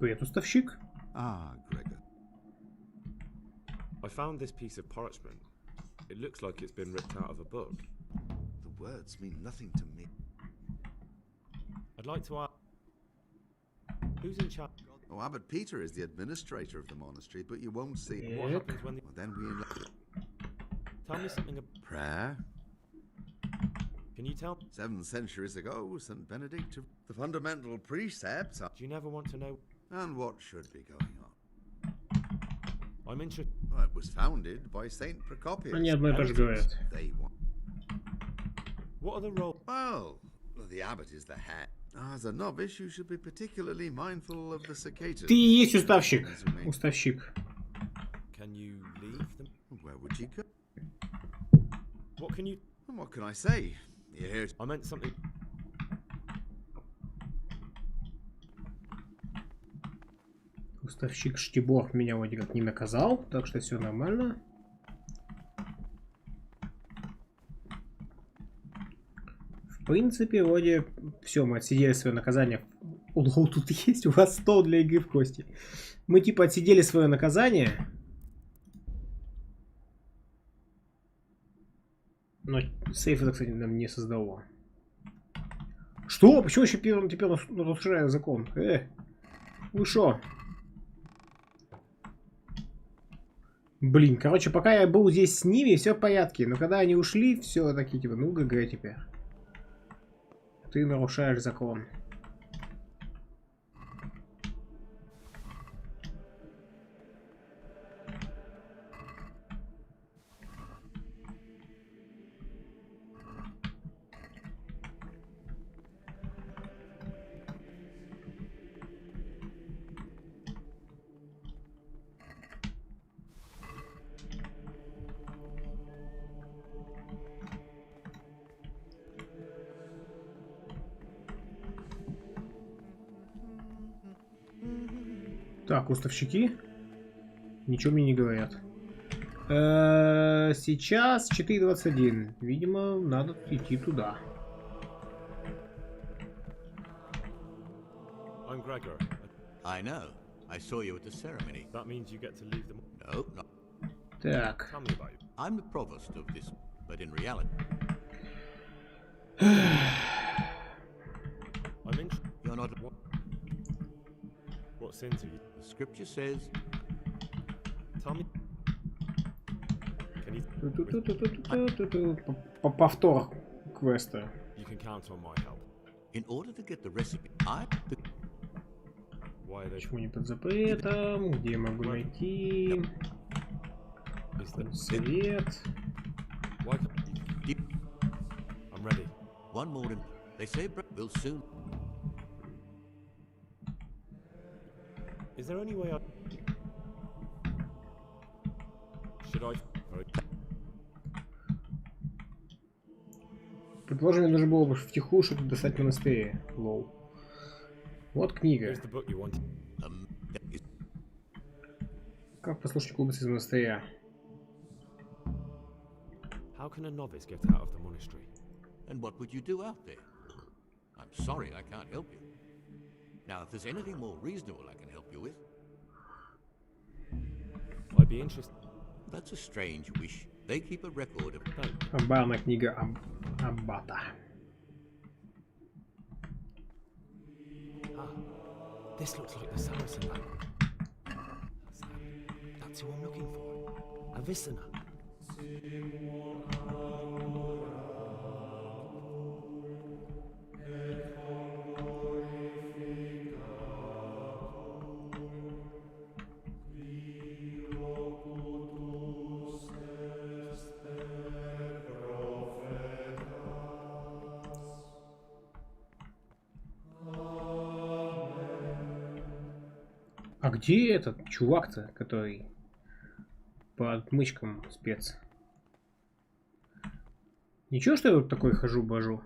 Привет, уставщик. Ah, Gregor. I found this piece of parchment. It looks like it's been ripped out of a book. The words mean nothing to me. I'd like to ask... Who's in charge? Oh, Abbot Peter is the administrator of the monastery, but you won't see... What happens when... Well, then we... Tell me something about... Prayer? Can you tell... 7 centuries ago, St. Benedict... The fundamental precepts are... Do you never want to know... And what should be going on? I'm interested... Well, it was founded by St. Procopius. Они одно и то же говорят. They want... What are the roles? Well, the abbot is the head. As a novice, you should be particularly mindful of the cicadas. Ты и есть уставщик. Уставщик. Can you leave them? Where would you go? What can you... What can I say? You're here to... I meant something... Уставщик Штибор меня вроде как не наказал, так что все нормально. В принципе, вроде все, мы отсидели свое наказание. Ого, тут есть у вас стол для игры в кости. Мы типа отсидели свое наказание. Но сейф это, кстати, нам не создало. Что? Почему еще первым теперь нарушаю закон? Вы шо? Блин, короче, пока я был здесь с ними, все в порядке. Но когда они ушли, все такие типа, ну ГГ теперь. Ты нарушаешь закон. Так, уставщики. Ничего мне не говорят. Сейчас 4:21. Видимо, надо идти туда. I'm Gregor. I know. I saw you at the ceremony. That means you get to leave them. No, not. Так. Tell me about it. I'm the provost of this, but in reality. I'm in. You're not. What sins are you? The scripture says. Tell me. Can you? Повтор квеста. You can count on my help. In order to get the recipe, Why are they? Почему не под запретом? Где я могу найти? Свет. Why? I'm ready. One more. They say we'll soon. Is there any way I? Should I? Предположим, мне нужно было бы втихую что-то достать в монастыре. Лол. Вот книга. Как послушать клубец из монастыря? How can a novice get out of the monastery? And what would you do out there? I'm sorry, I can't help you. Now, if there's anything more reasonable I can help you with. I'd be interested. That's a strange wish. They keep a record of. Амбарная книга Аббата. This looks like the Saracen man. That's who I'm looking for. A Visana. А где этот чувак-то, который по отмычкам спец? Ничего, что я вот такой хожу-божу?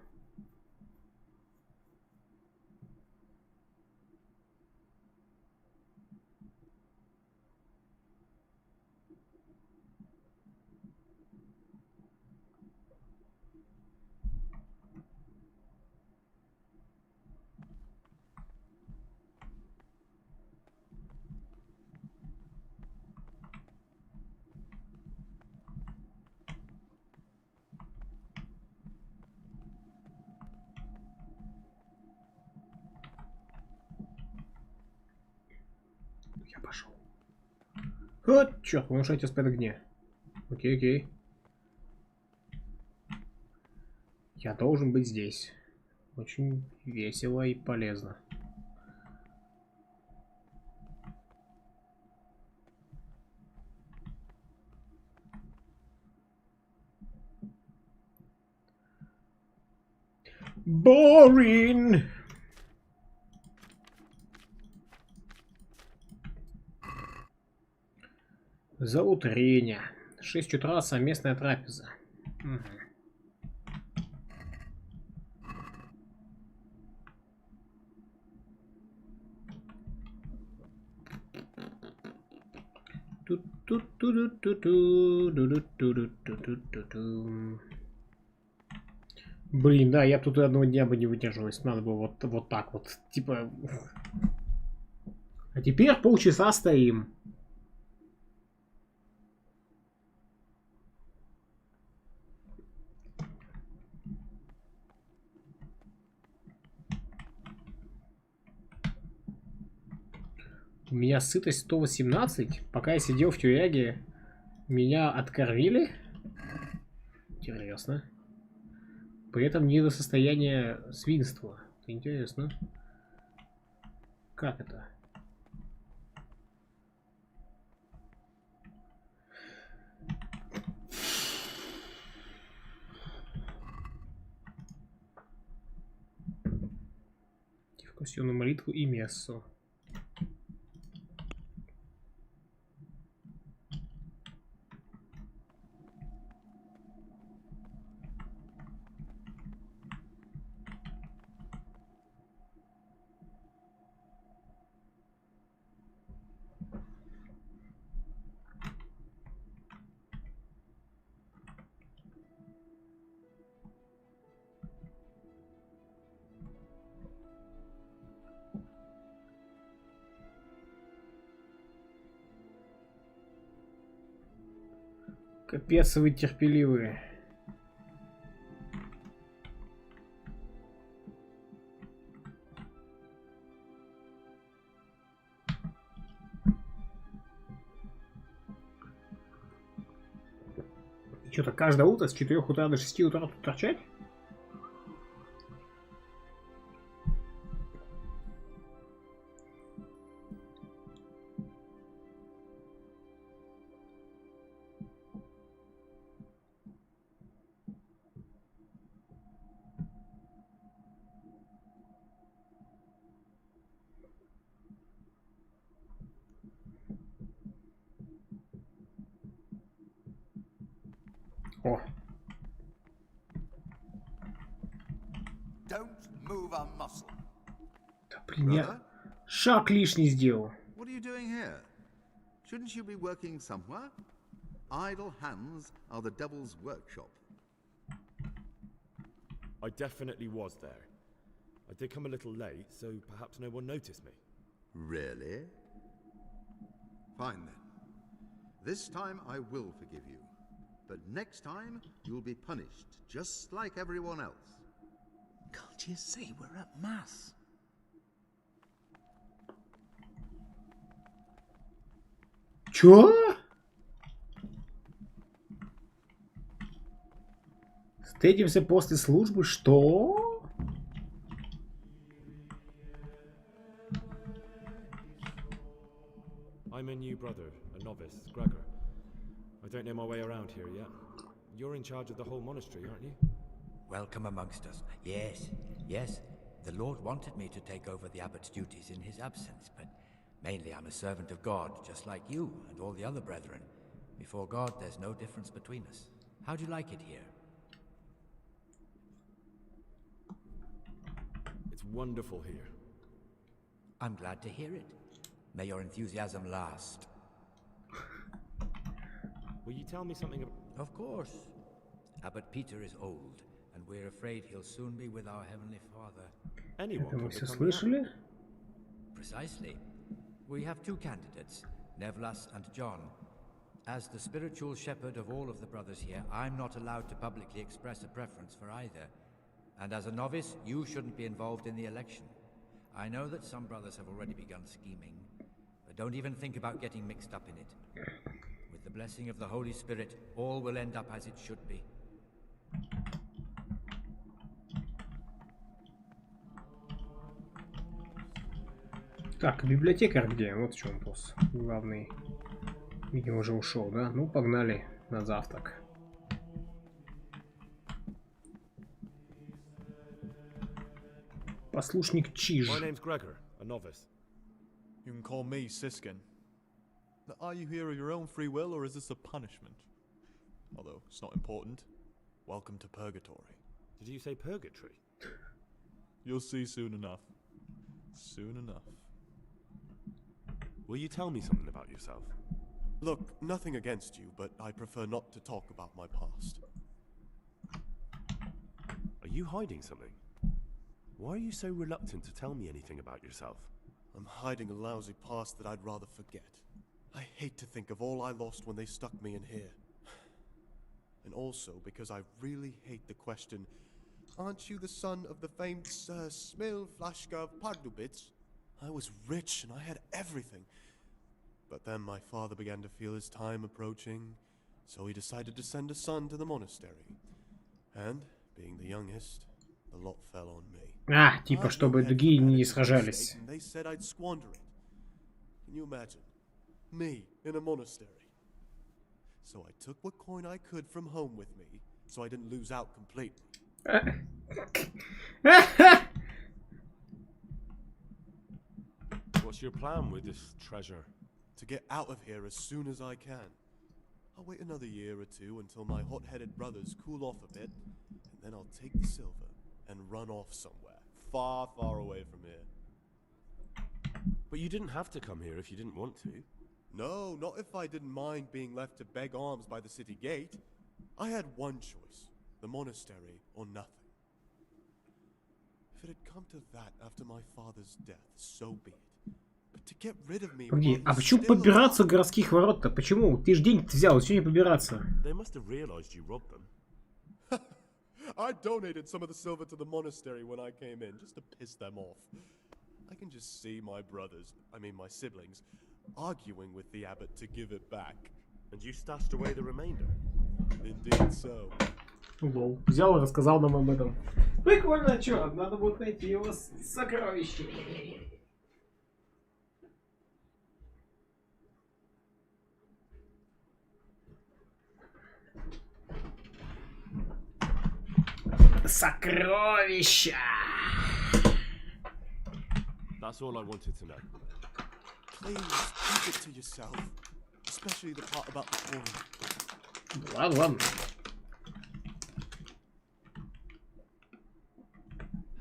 Я пошел. Вот, черт, повышайте спад огня. Окей, окей. Я должен быть здесь. Очень весело и полезно. Boring. Зовут Реня. 6 утра, совместная трапеза. Угу. Блин, да, я тут одного дня бы не выдержал, если надо было вот так вот, типа... А теперь полчаса стоим. У меня сытость 118. Пока я сидел в тюряге, меня откормили. Интересно. При этом не до состояния свинства. Интересно. Как это? Дискуссионную молитву и мессу. Капец вы терпеливые. И что-то каждое утро с 4 утра до 6 утра тут торчать? О. Don't move a muscle. Да блин, я шаг лишний сделал. What are you doing here? Shouldn't you be working somewhere? Idle hands are the devil's workshop. I definitely was there. I did come a little late, so perhaps no one noticed me. Really? Fine then. This time I will forgive you. But next time, you'll be punished, just like everyone else. Can't you see we're at mass? Чё? Встретимся после службы? Что? I'm a new brother, a novice, Gregor. I don't know my way around here yet. You're in charge of the whole monastery, aren't you? Welcome amongst us. Yes, yes. The Lord wanted me to take over the abbot's duties in his absence, but mainly I'm a servant of God, just like you and all the other brethren. Before God, there's no difference between us. How do you like it here? It's wonderful here. I'm glad to hear it. May your enthusiasm last. Will you tell me something about... Of course. Abbot Peter is old, and we're afraid he'll soon be with our Heavenly Father. Anyone Это вы can все become слышали? Precisely. We have two candidates, Nevlas and John. As the spiritual shepherd of all of the brothers here, I'm not allowed to publicly express a preference for either. And as a novice, you shouldn't be involved in the election. I know that some brothers have already begun scheming, but don't even think about getting mixed up in it. With the blessing of the Holy Spirit, all will end up as it should be. Так, библиотекарь где? Вот в чем вопрос. Главный. Видимо, уже ушел, да? Ну, погнали на завтрак. Послушник Чиж. My name's Gregor, a novice. You can call me Siskin. Now, are you here of your own free will, or is this a punishment? Although it's not important. Welcome to Purgatory. Did you say purgatory? You'll see soon enough. Soon enough. Will you tell me something about yourself? Look, nothing against you, but I prefer not to talk about my past. Are you hiding something? Why are you so reluctant to tell me anything about yourself? I'm hiding a lousy past that I'd rather forget. I hate to think of all I lost when they stuck me in here. And also because I really hate the question, aren't you the son of the famed Sir Smil Flashka of Pardubitz? I was rich and I had everything. But then my father began to feel his time approaching, so he decided to send a son to the monastery. And, being the youngest, the lot fell on me. А, типа, чтобы другие не сражались. They said I'd squander it. Can you imagine? Me in a monastery. So I took what coin I could from home with me, so I didn't lose out completely. What's your plan with this treasure? To get out of here as soon as I can. I'll wait another year or two until my hot-headed brothers cool off a bit, and then I'll take the silver and run off somewhere, far, far away from here. But you didn't have to come here if you didn't want to. No, not if I didn't mind being left to beg alms by the city gate. I had one choice, the monastery or nothing. If it had come to that after my father's death, so be it. But To get rid of me Погоди, while а he's почему still побираться у городских ворот-то? Почему? Ты ж деньги взял, зачем побираться? They must have realized you robbed them. I donated some of the silver to the monastery when I came in, just to piss them off. I can just see my brothers, my siblings, arguing with the abbot to give it back. And you stashed away the remainder? Indeed so. Лол. Взял и рассказал нам об этом. Прикольно, чё? Надо будет найти его сокровище. Сокровища! That's all I wanted to know. Please, keep it to yourself. Especially the part about the poor. Ладно, ладно.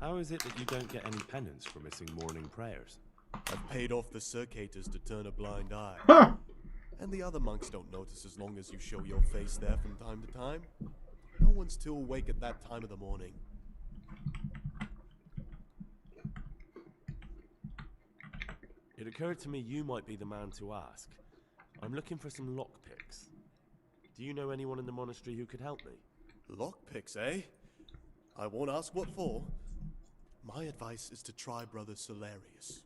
How is it that you don't get any penance for missing morning prayers? I've paid off the circators to turn a blind eye. Huh. And the other monks don't notice as long as you show your face there from time to time. No one's too awake at that time of the morning. It occurred to me you might be the man to ask. I'm looking for some lockpicks. Do you know anyone in the monastery who could help me? Lockpicks, eh? I won't ask what for. My advice is to try Brother Solarius.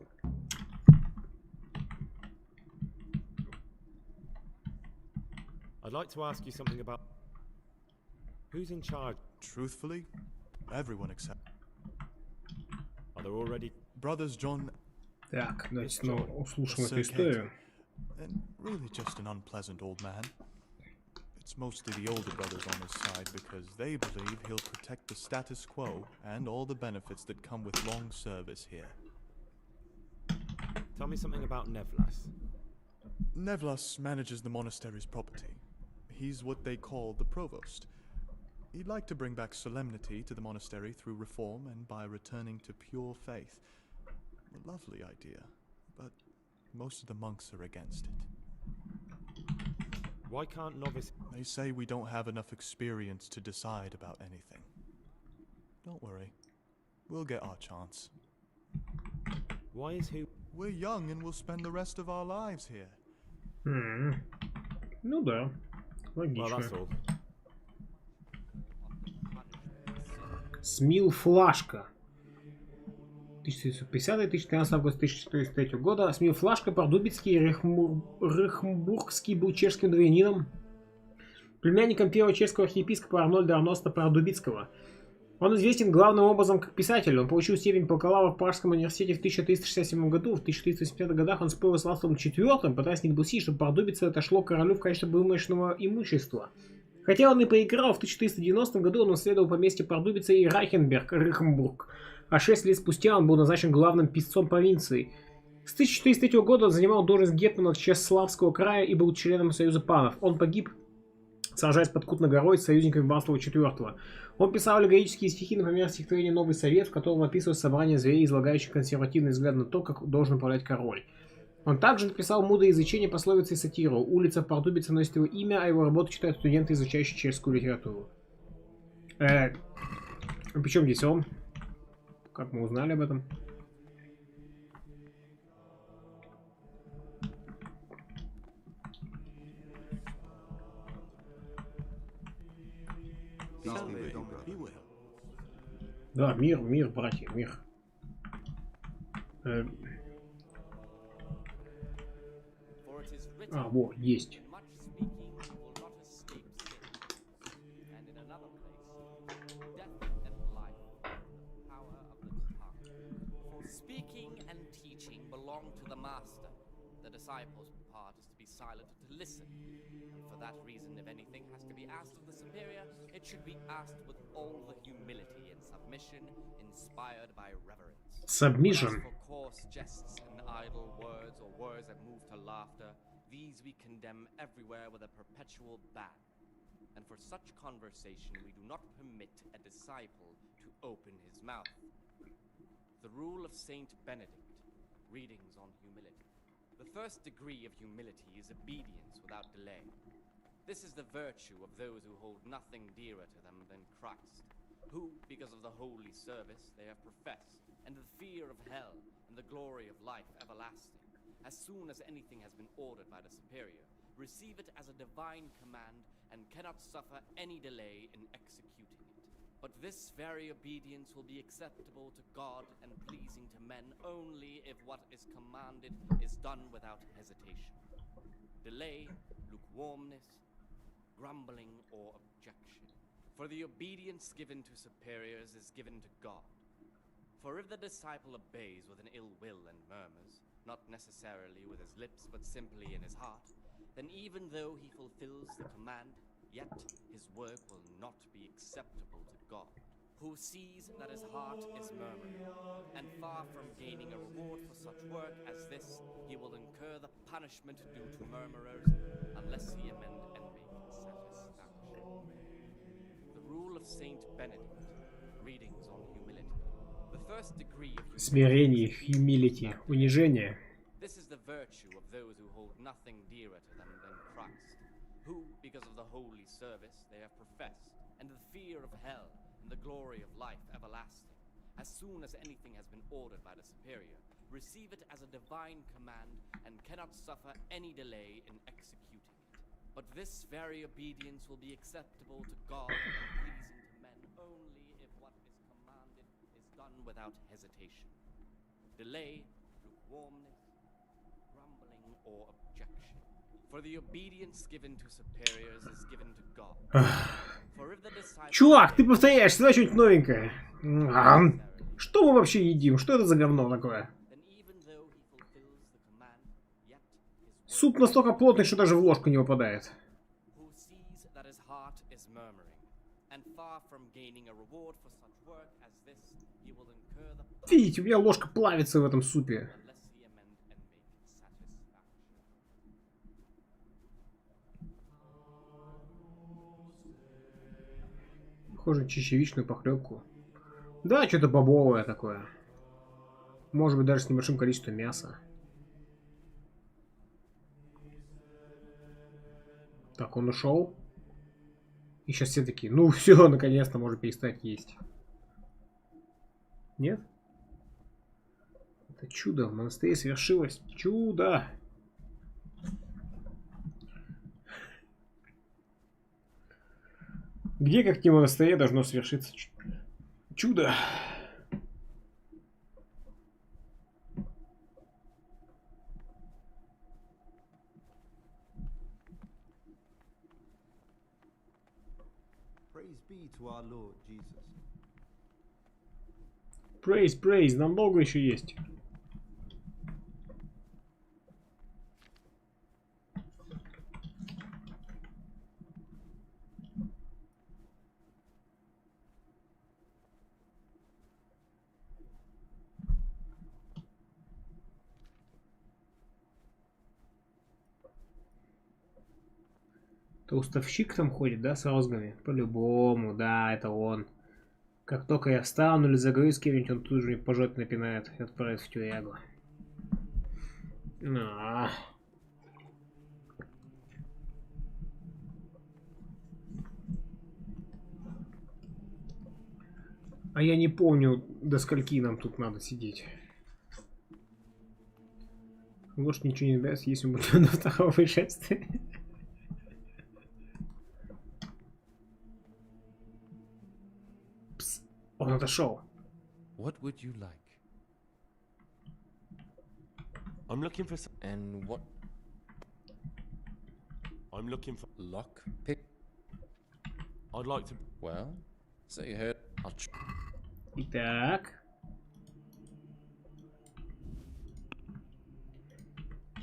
I'd like to ask you something about... Who's in charge? Truthfully, everyone except... Are there already... Brothers John... Так, давайте снова услышим эту историю. And really just an unpleasant old man. It's mostly the older brothers on his side because they believe he'll protect the status quo and all the benefits that come with long service here. Tell me something about Nevlas. Nevlas manages the monastery's property. He's what they call the provost. He'd like to bring back solemnity to the monastery through reform and by returning to pure faith. A lovely idea, but most of the monks are against it. Why can't novice... They say we don't have enough experience to decide about anything. Don't worry. We'll get our chance. Why is who... We're young and we'll spend the rest of our lives here. Ну да, логично. Well, that's all. Смил Флашка. 1950-14 августа 1403 года. Смил Флашка, Пордубицкий, Рехмбургский, был чешским дворянином, племянником первого чешского архиепископа Арнольда Арноста Пордубицкого. Он известен главным образом как писатель. Он получил степень бакалавра в Пражском университете в 1367 году. В 1380-х годах он спорил с Вацлавом IV, пытаясь не допустить, чтобы Пордубице отошло королю в качестве вымышленного имущества. Хотя он и проиграл, в 1390 году он наследовал поместье Пордубицы и Райхенберг, Рихенбург. А 6 лет спустя он был назначен главным писцом провинции. С 1403 года он занимал должность гетмана Чеславского края и был членом Союза панов. Он погиб, сражаясь под Кутной-горой с союзниками Вацлава IV. Он писал аллегорические стихи, например, стихотворение «Новый совет», в котором описывает собрание зверей, излагающих консервативный взгляд на то, как должен управлять король. Он также написал мудрое изречение, пословицы и сатиру. Улица в Пордубице носит его имя, а его работу читают студенты, изучающие чешскую литературу. Причем здесь он? Как мы узнали об этом? Да, мир, братья, мир. Вот, есть. Speaking and teaching belong to the master. The disciple's part is to be silent and to listen. And for that reason, if anything has to be asked of the superior, it should be asked with all the humility and submission inspired by reverence. Submission. For coarse jests and idle words, or words that move to laughter, these we condemn everywhere with a perpetual ban. And for such conversation we do not permit a disciple to open his mouth. The rule of Saint Benedict, readings on humility. The first degree of humility is obedience without delay. This is the virtue of those who hold nothing dearer to them than Christ, who, because of the holy service they have professed, and the fear of hell and the glory of life everlasting, As soon as anything has been ordered by the superior, receive it as a divine command and cannot suffer any delay in executing it. But this very obedience will be acceptable to God and pleasing to men only if what is commanded is done without hesitation. Delay, lukewarmness, grumbling, or objection. For the obedience given to superiors is given to God. For if the disciple obeys with an ill will and murmurs, not necessarily with his lips but simply in his heart, then even though he fulfills the command, yet his work will not be acceptable to God, who sees that his heart is murmuring, and far from gaining a reward for such work as this, he will incur the punishment due to murmurers, unless he amend and make satisfaction. The rule of Saint Benedict, readings on humility. The first degree of Смирение, humility, унижение. This is the virtue of those who hold nothing dearer to them than Christ, who, because of the holy service they have professed, and the fear of hell, and the glory of life everlasting, as soon as anything has been ordered by the superior, receive it as a divine command, and cannot suffer any delay in executing it. But this very obedience will be acceptable to God and pleasing to men only if what is commanded is done without hesitation. Delay, lukewarmness, grumbling, or objection. For the obedience given to superiors is given to God. For if the disciple... Чувак, ты повторяешь, всегда что-нибудь новенькое. Что мы вообще едим? Что это за говно такое? Суп настолько плотный, что даже в ложку не попадает. Видите, у меня ложка плавится в этом супе. Похоже, чечевичную похлебку. Да, что-то бобовое такое. Может быть, даже с небольшим количеством мяса. Так, он ушел. И сейчас все такие, ну все, наконец-то можно перестать есть. Нет? Это чудо. В монастыре свершилось. Чудо! Где, как не в монастыре, должно свершиться чудо? Praise, praise, нам долго еще есть. Толстовщик там ходит, да, с розгами? По-любому, да, это он. Как только я встану или загрыз кем-нибудь, он тут же мне по жопе напинает и отправит в тюрягу. А я не помню, до скольки нам тут надо сидеть. Лошадь ничего не нравится, если мы будем до второго пришествия. Он отошел. What would you like? I'm looking for some... And what? I'm looking for... Lock pick? I'd like to... Well, so you heard... I'll... Итак.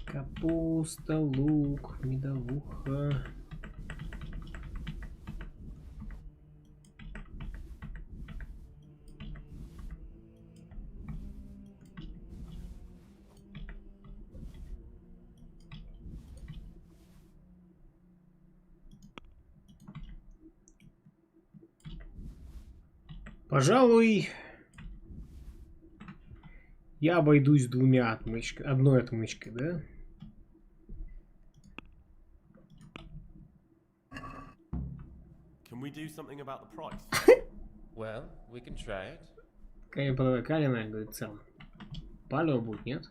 Капуста, лук, медовуха. Пожалуй, я обойдусь двумя отмычками, одной отмычкой, да? Can we do something about the price? Well, we can try it. Камень подавай Калина, говорит, сам. Палево будет, нет?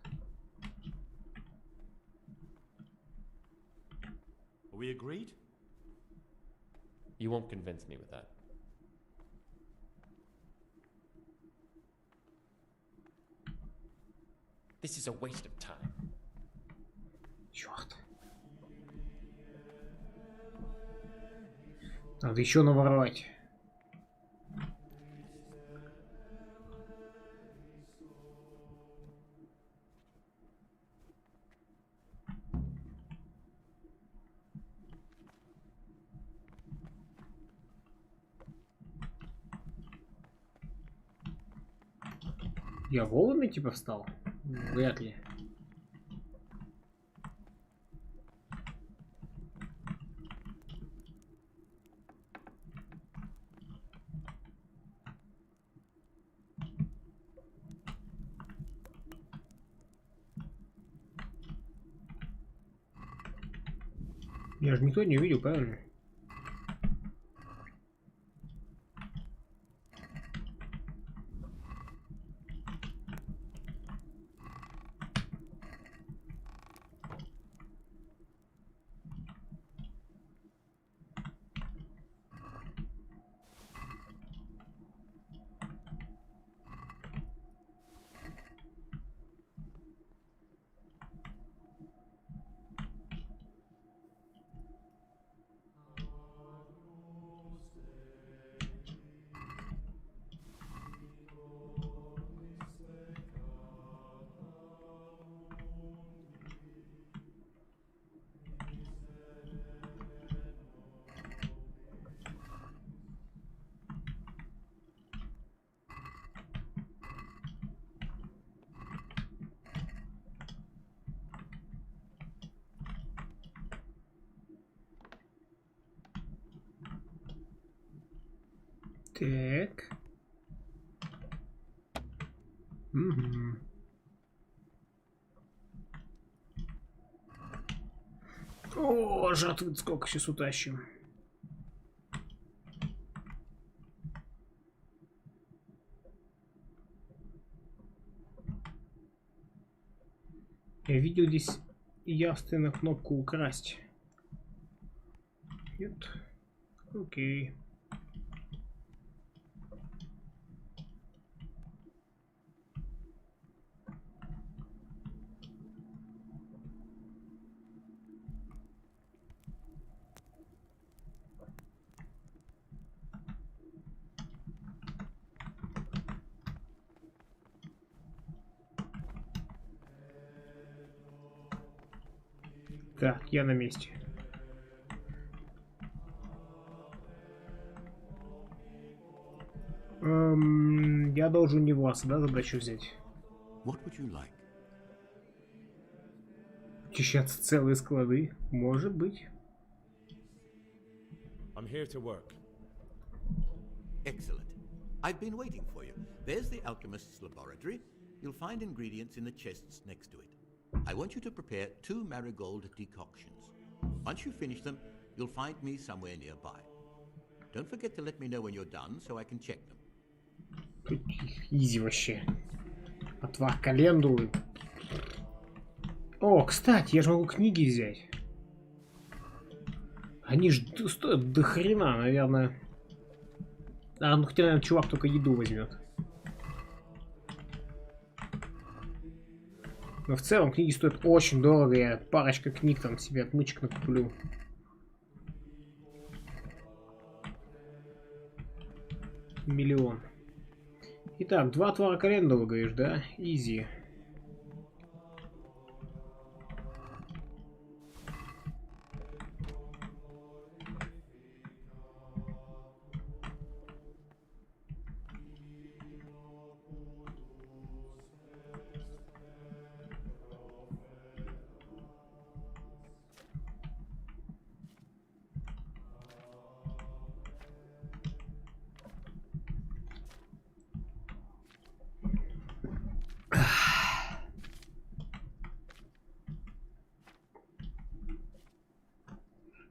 Are we agreed? You won't convince me with that. This is a waste of time. Черт. Надо еще наворовать. Я вовремя типа встал? Вряд ли. Я же никто не увидел, правильно? Так. Угу. О, жатвы сколько сейчас утащим. Я видел здесь явственно кнопку украсть. Нет. Окей. Так, я на месте. Я должен не вас, да, задачу взять? What would you like? Очищаться целые склады? Может быть. I'm here to work. Excellent. I've been waiting for you. There's the alchemist's laboratory. You'll find ingredients in the chests next to it. I want you to prepare 2 marigold decoctions. Once you finish them, you'll find me somewhere nearby. Don't forget to let me know when you're done, so I can check them. Изи вообще. Отвар календулы. О, кстати, я же могу книги взять. Они ж стоят до хрена, наверное. А, ну хотя, наверное, чувак только еду возьмет. Но в целом книги стоят очень дорого. Я парочка книг там себе отмычек накуплю. Миллион. Итак, 2 отвара календулы, говоришь, да? Изи.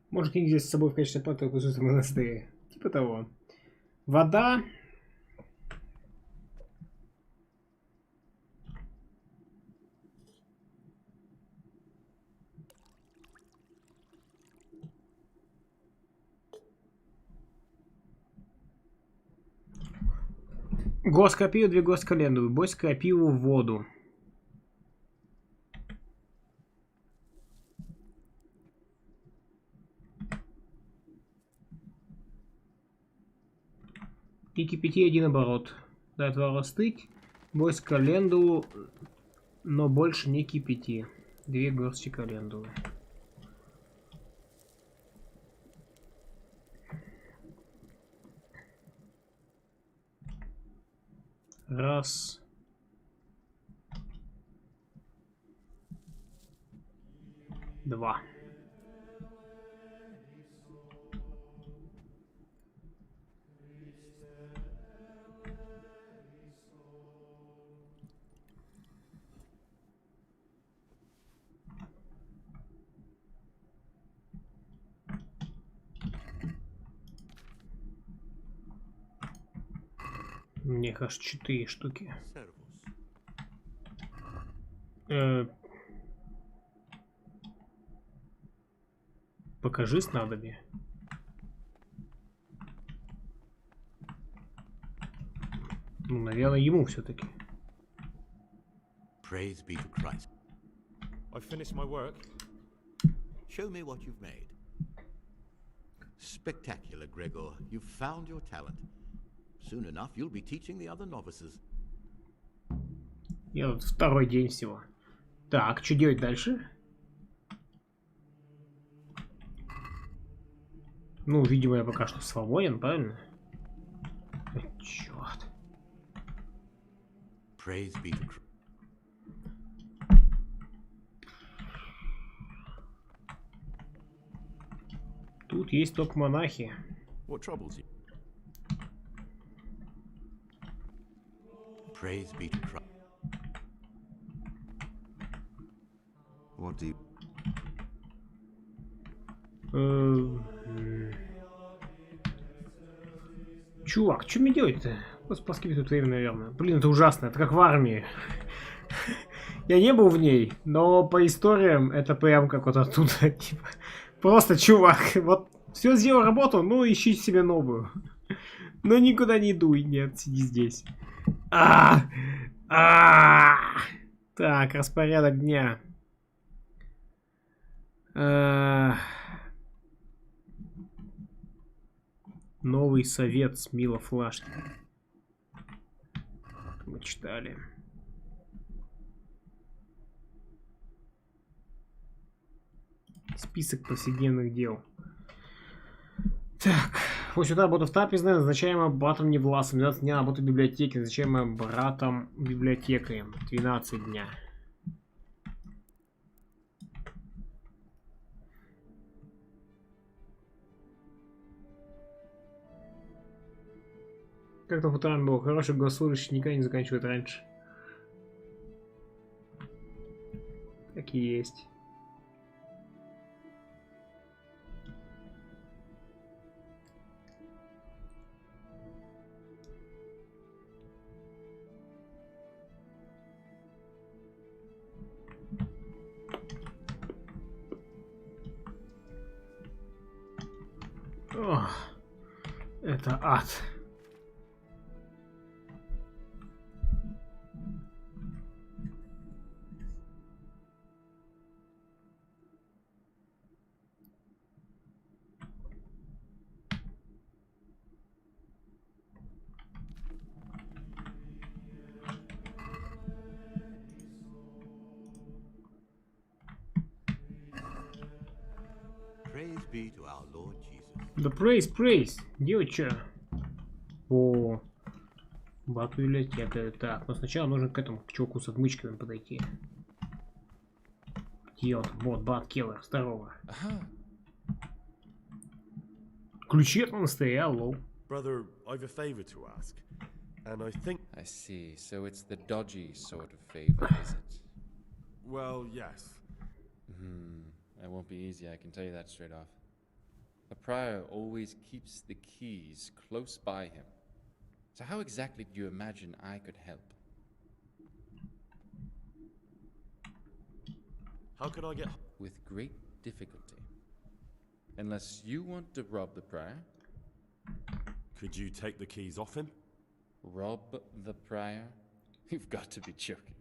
Можно книги взять с собой в качестве платы в монастыре. Типа того. Вода. Госкопию, 2 госкалендулы. Бой скопию в воду. И кипяти 1 оборот. Дай 2 растыть. Бой с календулу, но больше не кипяти. 2 горсти календулы. Раз. Два. Мне кажется, 4 штуки. Покажи снадобье. Ну, наверное, ему все-таки. Praise be to Christ. I've finished my work. Show me what you've made. Spectacular, Gregor. You've found your talent. Soon enough, you'll be teaching the other novices. Я вот второй день всего. Так, что делать дальше? Ну, видимо, я пока что свободен, правильно? Черт. Praise be to Christ. Тут есть только монахи. What troubles you? Praise be to Christ. What do you... Чувак, что мне делать-то? Спаски тут время, наверное. Блин, это ужасно, это как в армии. Я не был в ней, но по историям это прям как вот оттуда. Типа, просто, чувак, вот все сделал работу, ну ищи себе новую. Но никуда не иду, нет, сиди здесь. Так, распорядок дня. Новый совет с Мила Флашки. Мы читали. Список повседневных дел. Так, вот сюда работа в трапезной, назначаемая братом Невласом. 12 дня работа в библиотеке, назначаемая братом библиотекарем. 12 дня. Как там утром было? Хороший госслужащий никогда не заканчивает раньше. Так и есть. Ох, это ад. Praise be to our Lord Jesus. Да praise. Делать что? О, бат библиотека. Так, но сначала нужно к этому, к чуваку с отмычками подойти. Где он? Вот, бат Келлер, здорово. Ключи от монастыря, лол. Brother, I've a favor to ask. And I think... I see. So it's the dodgy sort of favor, is it? Well, yes. It won't be easy, I can tell you that straight off. The prior always keeps the keys close by him. So how exactly do you imagine I could help? How could I get... With great difficulty. Unless you want to rob the prior. Could you take the keys off him? Rob the prior? You've got to be joking.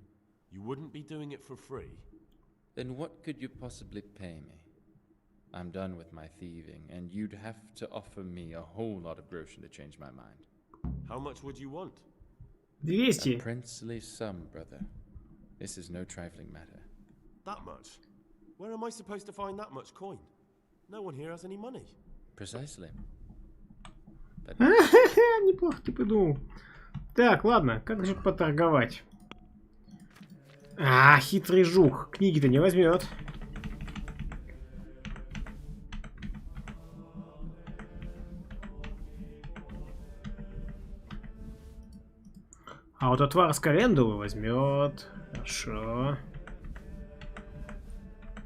You wouldn't be doing it for free? Then what could you possibly pay me? I'm done with my thieving, and you'd have to offer me a whole lot of groschen to change my mind. How much would you want? 200. A princely sum, brother. This is no trifling matter. That much? Where am I supposed to find that much coin? No one here has any money. Precisely. Неплохо ты придумал. Так, ладно, как же поторговать? А, хитрый жук. Книги-то не возьмет. А вот отвар с календулы возьмет. Хорошо.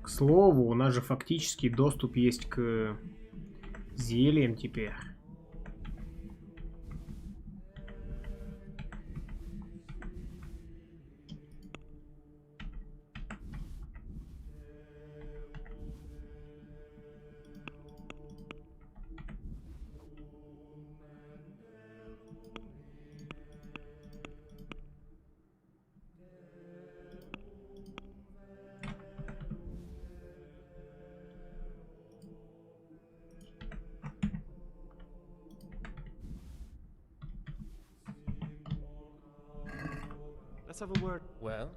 К слову, у нас же фактически доступ есть к зельям теперь. Let's have a word. Well?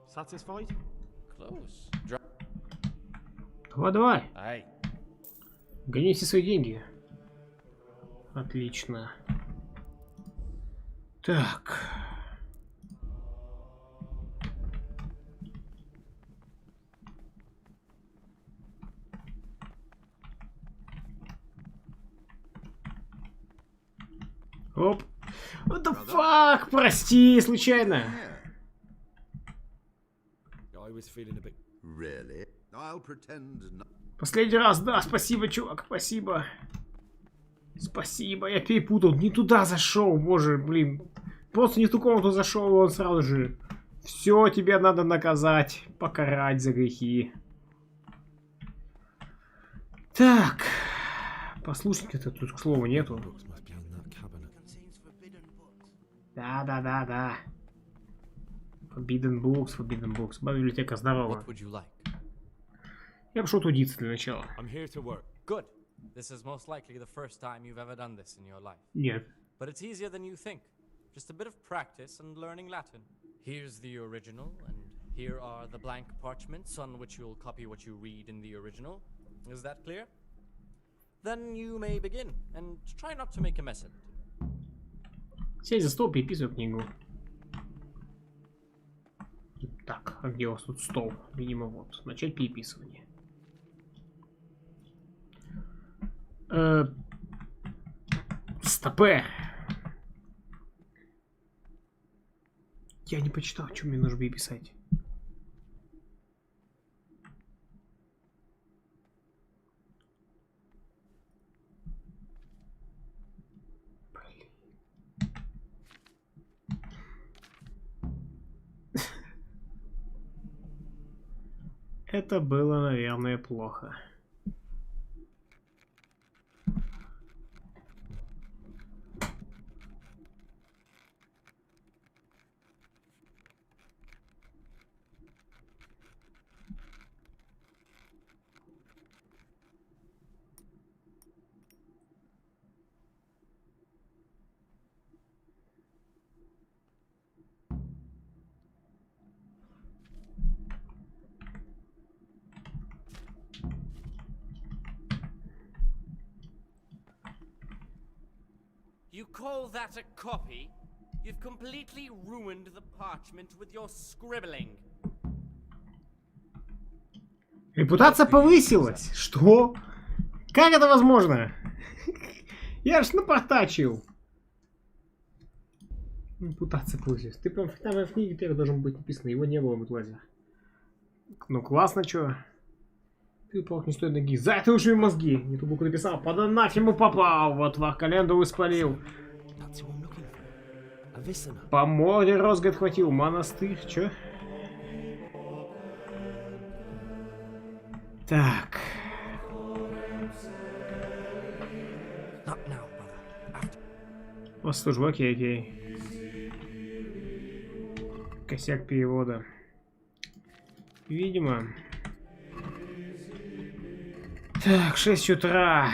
Satisfied? Close. Давай. Ай. Гони все свои деньги. Отлично. Так. Оп. What the fuck? Прости, случайно. I was feeling a bit... Really? I'll pretend not... Последний раз, да, спасибо, чувак, спасибо. Спасибо, я перепутал, не туда зашел, боже, блин. Просто не в ту комнату зашел, и он сразу же... Все, тебе надо наказать, покарать за грехи. Так. Послушника-то тут, к слову, нету. Да. Forbidden books. Библиотека здорова. Я пошел трудиться для начала. I'm here to work. Good. This is most likely the first time you've ever done this in your life. Нет. But it's easier than you think. Just a bit of practice and learning Latin. Here's the original, and here are the blank parchments on which you'll copy what you read in the original. Is that clear? Then you may begin, and try not to make a mess of it. Сядь за стол, переписывай книгу. Так, а где у вас тут стол? Видимо, вот. Начать переписывание. Стопэ! Я не почитал, что мне нужно переписать. Это было, наверное, плохо. You call that a copy? You've completely ruined the parchment with your scribbling. Репутация повысилась? Что? Как это возможно? Я ж напортачил. Репутация повысилась. Ты прям там в книге первой должен быть написано. Его не было в лазе. Ну классно, чё? Ты плохо не стоит ноги. За это уже мозги. Не ту букву написал. Под анафему попал. Вот в календу испалил. По море розгод хватил. Монастырь. Чё? Так. Служба, окей. Косяк перевода. Видимо. Так, 6 утра.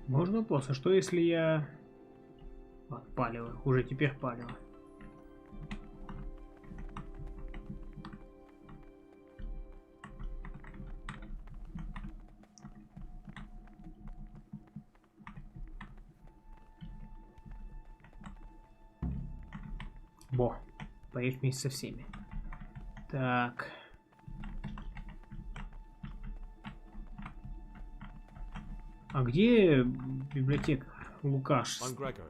Можно просто, что если я... Вот, палево. Уже теперь палево. Во. Поехать вместе со всеми. Так. А где библиотека? Лукаш. I'm Gregor.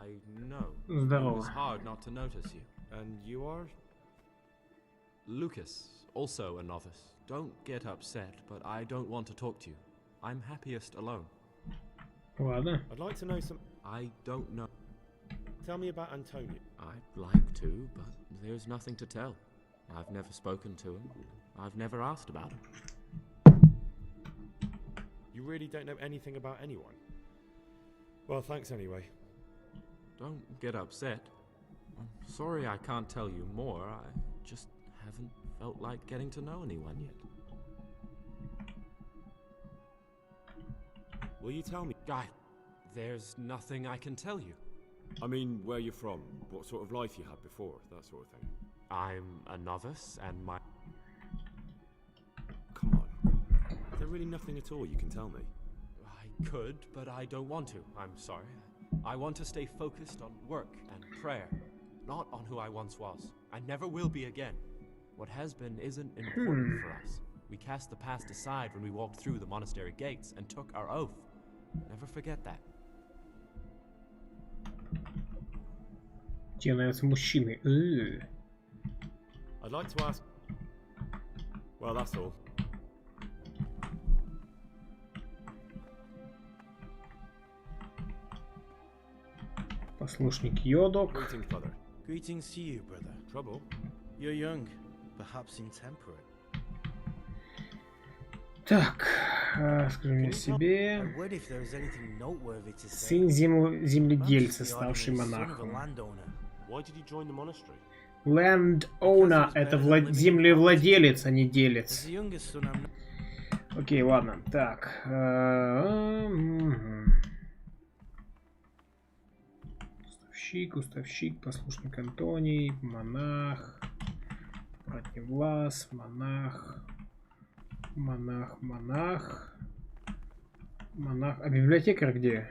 I know. Здорово. It was hard not to notice you. And you are? Lucas, also a novice. Don't get upset, but I don't want to talk to you. I'm happiest alone. Ладно. I'd like to know some... I don't know. Tell me about Antonio. I'd like to, but there's nothing to tell. I've never spoken to him. I've never asked about him. You really don't know anything about anyone? Well, thanks anyway. Don't get upset. I'm sorry I can't tell you more. I just haven't felt like getting to know anyone yet. Will you tell me? Guy, there's nothing I can tell you. I mean, where you're from, what sort of life you had before, that sort of thing. I'm a novice, and my... Come on. Is there really nothing at all you can tell me? I could, but I don't want to. I'm sorry. I want to stay focused on work and prayer, not on who I once was. I never will be again. What has been isn't important for us. We cast the past aside when we walked through the monastery gates and took our oath. Never forget that. Тебе нравятся мужчины. I'd like to ask... Well, that's all. Послушник Йодок. Greetings, brother. Greetings to you, brother. Trouble? You're young, perhaps intemperate. Так, скажи мне себе. I would if there was anything noteworthy to say. Сын земледельца, ставший монахом. Why did he join the monastery? Landowner — это землевладелец, а не делец. Окей, ладно. Так. Уставщик, послушник Антоний, монах, братневлас, монах. А библиотекарь где?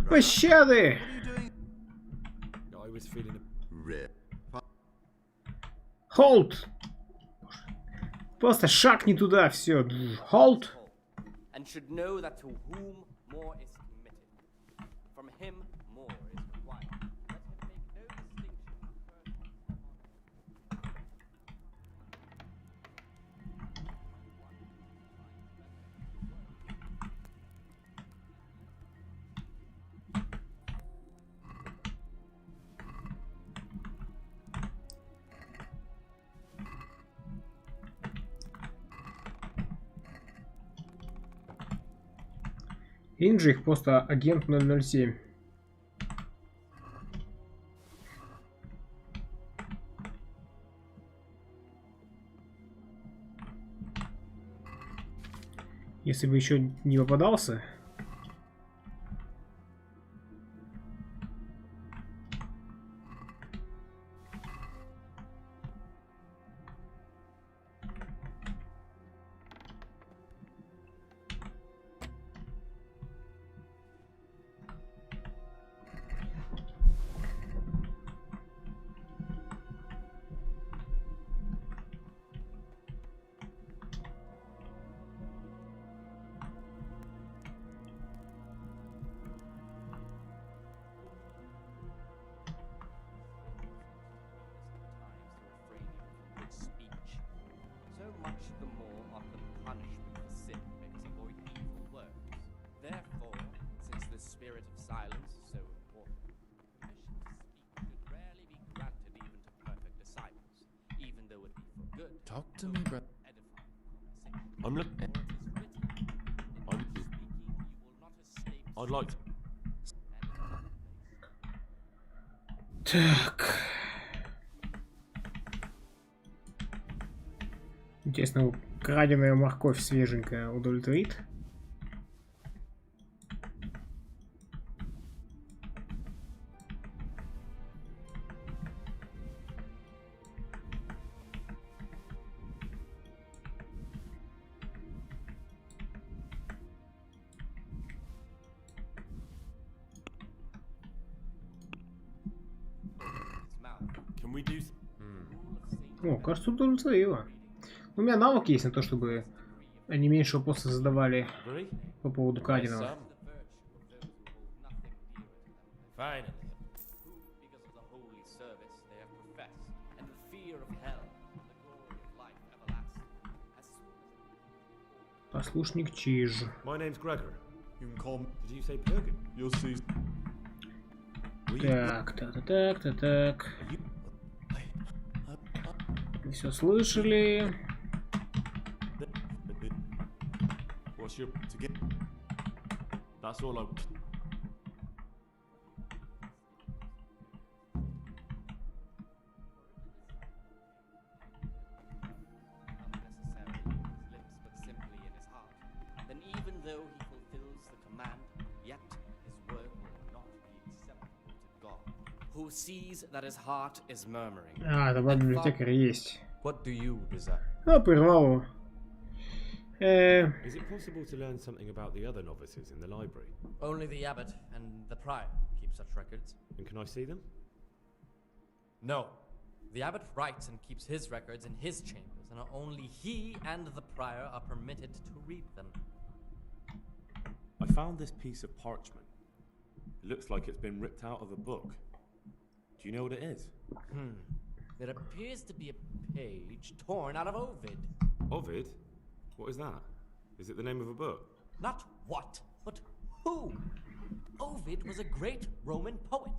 Пощады! Hold! Просто шаг не туда, все. Hold! And should know that to whom more is committed, from him more is required. Let him make no distinction. Инджи их просто агент 007. Если бы еще не попадался. to me, brother. I'm looking. I'd like to. Так. Интересно, краденая морковь свеженькая удовлетворит? Can we do? О, кажется, удовлетворило. У меня навык есть на то, чтобы они меньше вопросов задавали по поводу краденого. Finally. Because of the holy service they have professed, and the fear of hell, and the glory of life everlasting, as soon as Послушник Чиж. My name's Gregor. You can call me. Did you say Purgan? You'll see. Так. Вы все слышали? What's your to get? That's all I. Then even though he fulfills the command, yet his work will not be acceptable to God, who sees that his heart is murmuring. А, два библиотекаря есть. What do you desire? А, прервал его. Is it possible to learn something about the other novices in the library? Only the abbot and the prior keep such records. And can I see them? No. The abbot writes and keeps his records in his chambers, and only he and the prior are permitted to read them. I found this piece of parchment. It looks like it's been ripped out of a book. Do you know what it is? It appears to be a page torn out of Ovid. Ovid? What is that? Is it the name of a book? Not what, but who? Ovid was a great Roman poet.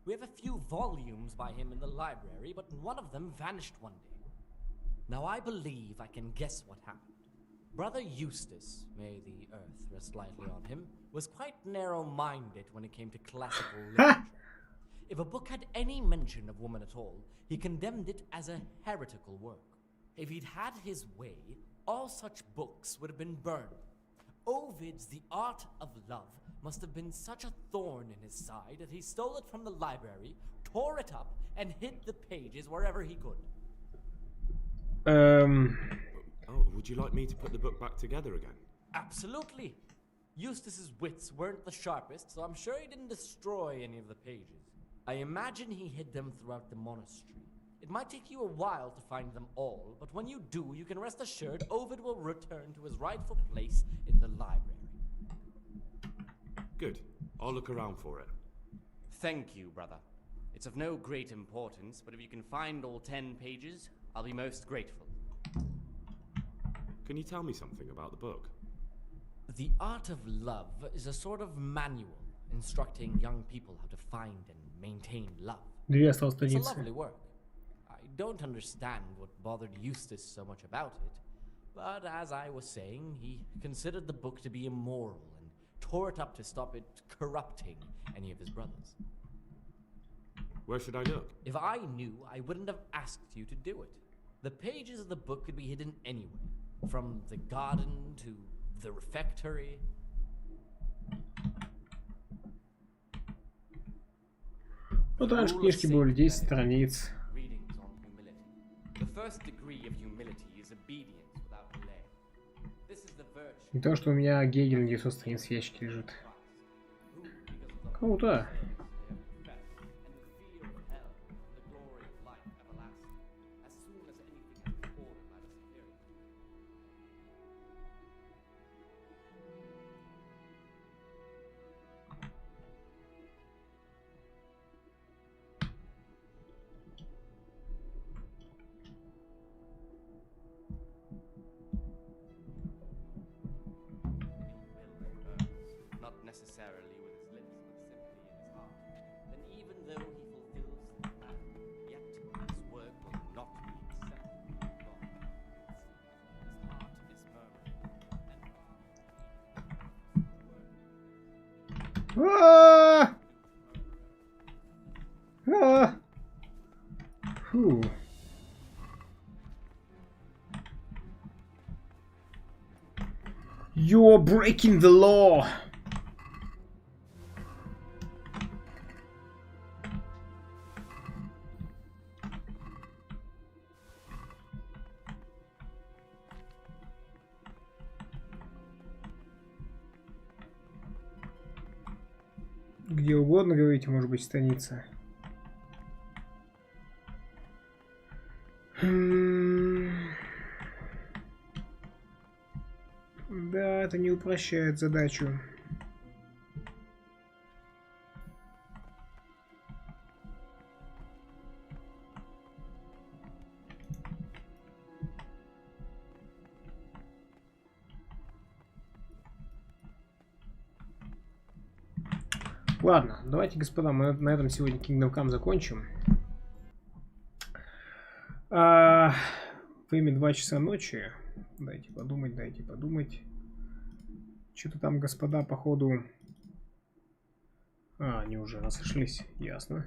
We have a few volumes by him in the library, but one of them vanished one day. Now I believe I can guess what happened. Brother Eustace, may the earth rest lightly on him, was quite narrow-minded when it came to classical literature. If a book had any mention of woman at all, he condemned it as a heretical work. If he'd had his way, all such books would have been burned. Ovid's The Art of Love must have been such a thorn in his side that he stole it from the library, tore it up, and hid the pages wherever he could. Oh, would you like me to put the book back together again? Absolutely. Eustace's wits weren't the sharpest, so I'm sure he didn't destroy any of the pages. I imagine he hid them throughout the monastery. It might take you a while to find them all, but when you do, you can rest assured Ovid will return to his rightful place in the library. Good. I'll look around for it. Thank you, brother. It's of no great importance, but if you can find all 10 pages, I'll be most grateful. Can you tell me something about the book? The Art of Love is a sort of manual instructing young people how to find and maintain love. It's a lovely work. I don't understand what bothered Eustace so much about it, but as I was saying, he considered the book to be immoral and tore it up to stop it corrupting any of his brothers. Where should I look? If I knew, I wouldn't have asked you to do it. The pages of the book could be hidden anywhere, from the garden to the refectory. Вот раньше книжки были 10 страниц. Readings on humility. The first degree of humility is obedience without delay. This is the virtue. Не то, что у меня Гегель 900 страниц в ящике лежит. Круто. Not necessarily with his lips, but simply in his heart. Фу. You're breaking the law. Где угодно, говорите, может быть, станица. Да, это не упрощает задачу. Ладно, давайте, господа, мы на этом сегодня Kingdom Come закончим. Время 2 часа ночи. Дайте подумать, дайте подумать. Что-то там, господа, походу... они уже разошлись, ясно.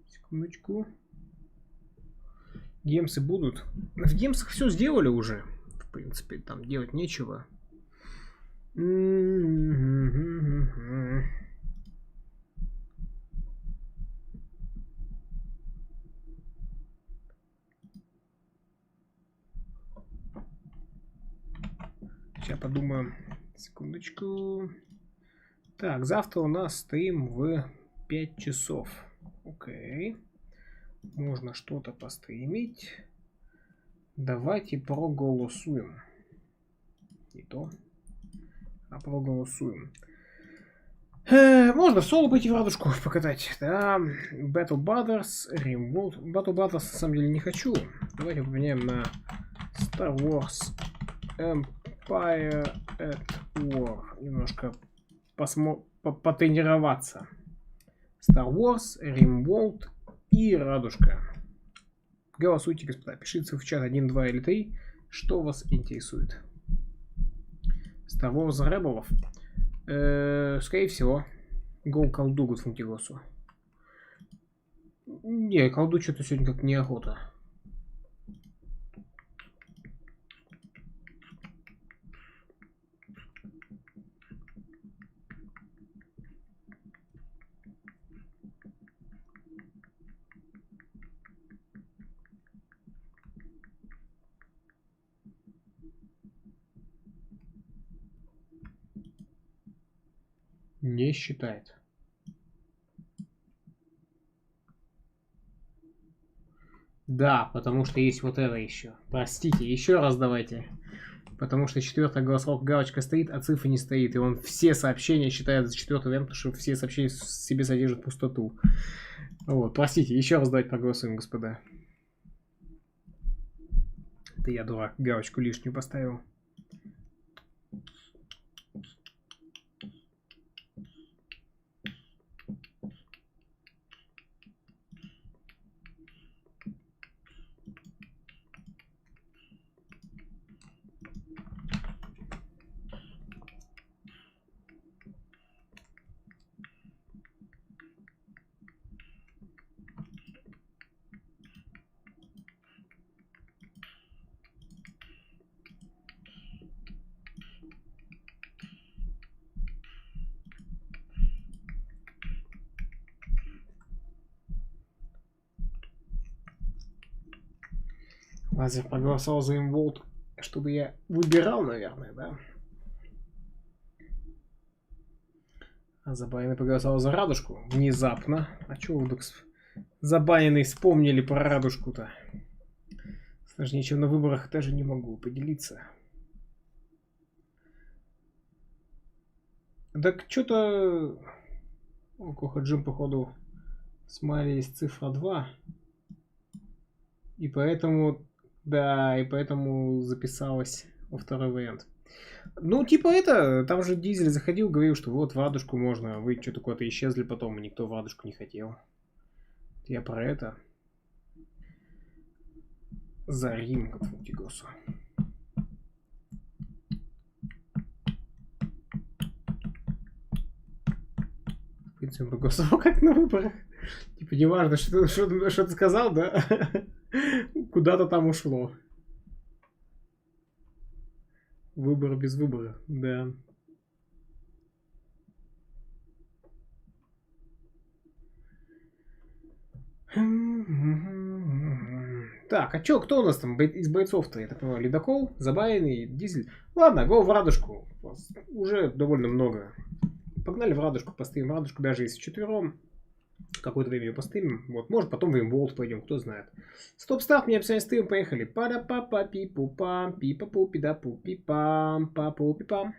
Секундочку. Гемсы будут. В гемсах все сделали уже. В принципе, там делать нечего. Сейчас подумаем. Секундочку. Так, завтра у нас стрим в 5 часов. Окей. Можно что-то постримить. Давайте проголосуем. Не то. А проголосуем. Можно в соло пойти в радужку покатать. Да. Battle Brothers, Rimworld. Battle Brothers на самом деле не хочу. Давайте поменяем на Star Wars Empire at War. Немножко потренироваться. Star Wars, Rimworld и радужка. Голосуйте, господа. Пишите в чат 1, 2 или 3. Что вас интересует? Star Wars Rebels. Скорее всего. Go колду гуд функти голосу. Не, колду что-то сегодня как неохота. Не считает. Да, потому что есть вот это еще. Простите, еще раз давайте. Потому что 4-я голосовка галочка стоит, а цифра не стоит. И он все сообщения считает за 4-й вариант, потому что все сообщения в себе содержат пустоту. Вот, простите, еще раз давайте проголосуем, господа. Это я, дурак, галочку лишнюю поставил. Лазер проголосовал за Инволт, чтобы я выбирал, наверное, да? А Забайный проголосовал за радужку. Внезапно. А чё вы вдруг Забайный вспомнили про радужку-то? Сложнее, чем на выборах, даже не могу поделиться. Так что-то... О, Кохаджим, походу, смайли есть цифра 2. И поэтому... Да, и поэтому записалась во второй вариант. Ну, типа это, там же Дизель заходил, говорил, что вот в Радужку можно, вы что-то куда-то исчезли потом, и никто в Радужку не хотел. Я про это. За Рим, как Футигосу. В принципе, проголосовал как на выборах. Типа, неважно, что ты сказал, да? Куда-то там ушло. Выбор без выбора, да. Так, а чё, кто у нас там из бойцов-то? Я так понимаю, Ледокол, Забайный, Дизель. Ладно, го в Радужку. Уже довольно много. Погнали в Радужку, поставим Радужку, даже если вчетвером. Какое-то время ее поставим. Вот, может потом в Имволт пойдем, кто знает. Стоп-старт, мне описание стыдом, поехали. Пара-па-па-пи-пу-пам, пи-па-пу-пи-да-пу-пи-пам, па-пу-пи-пам.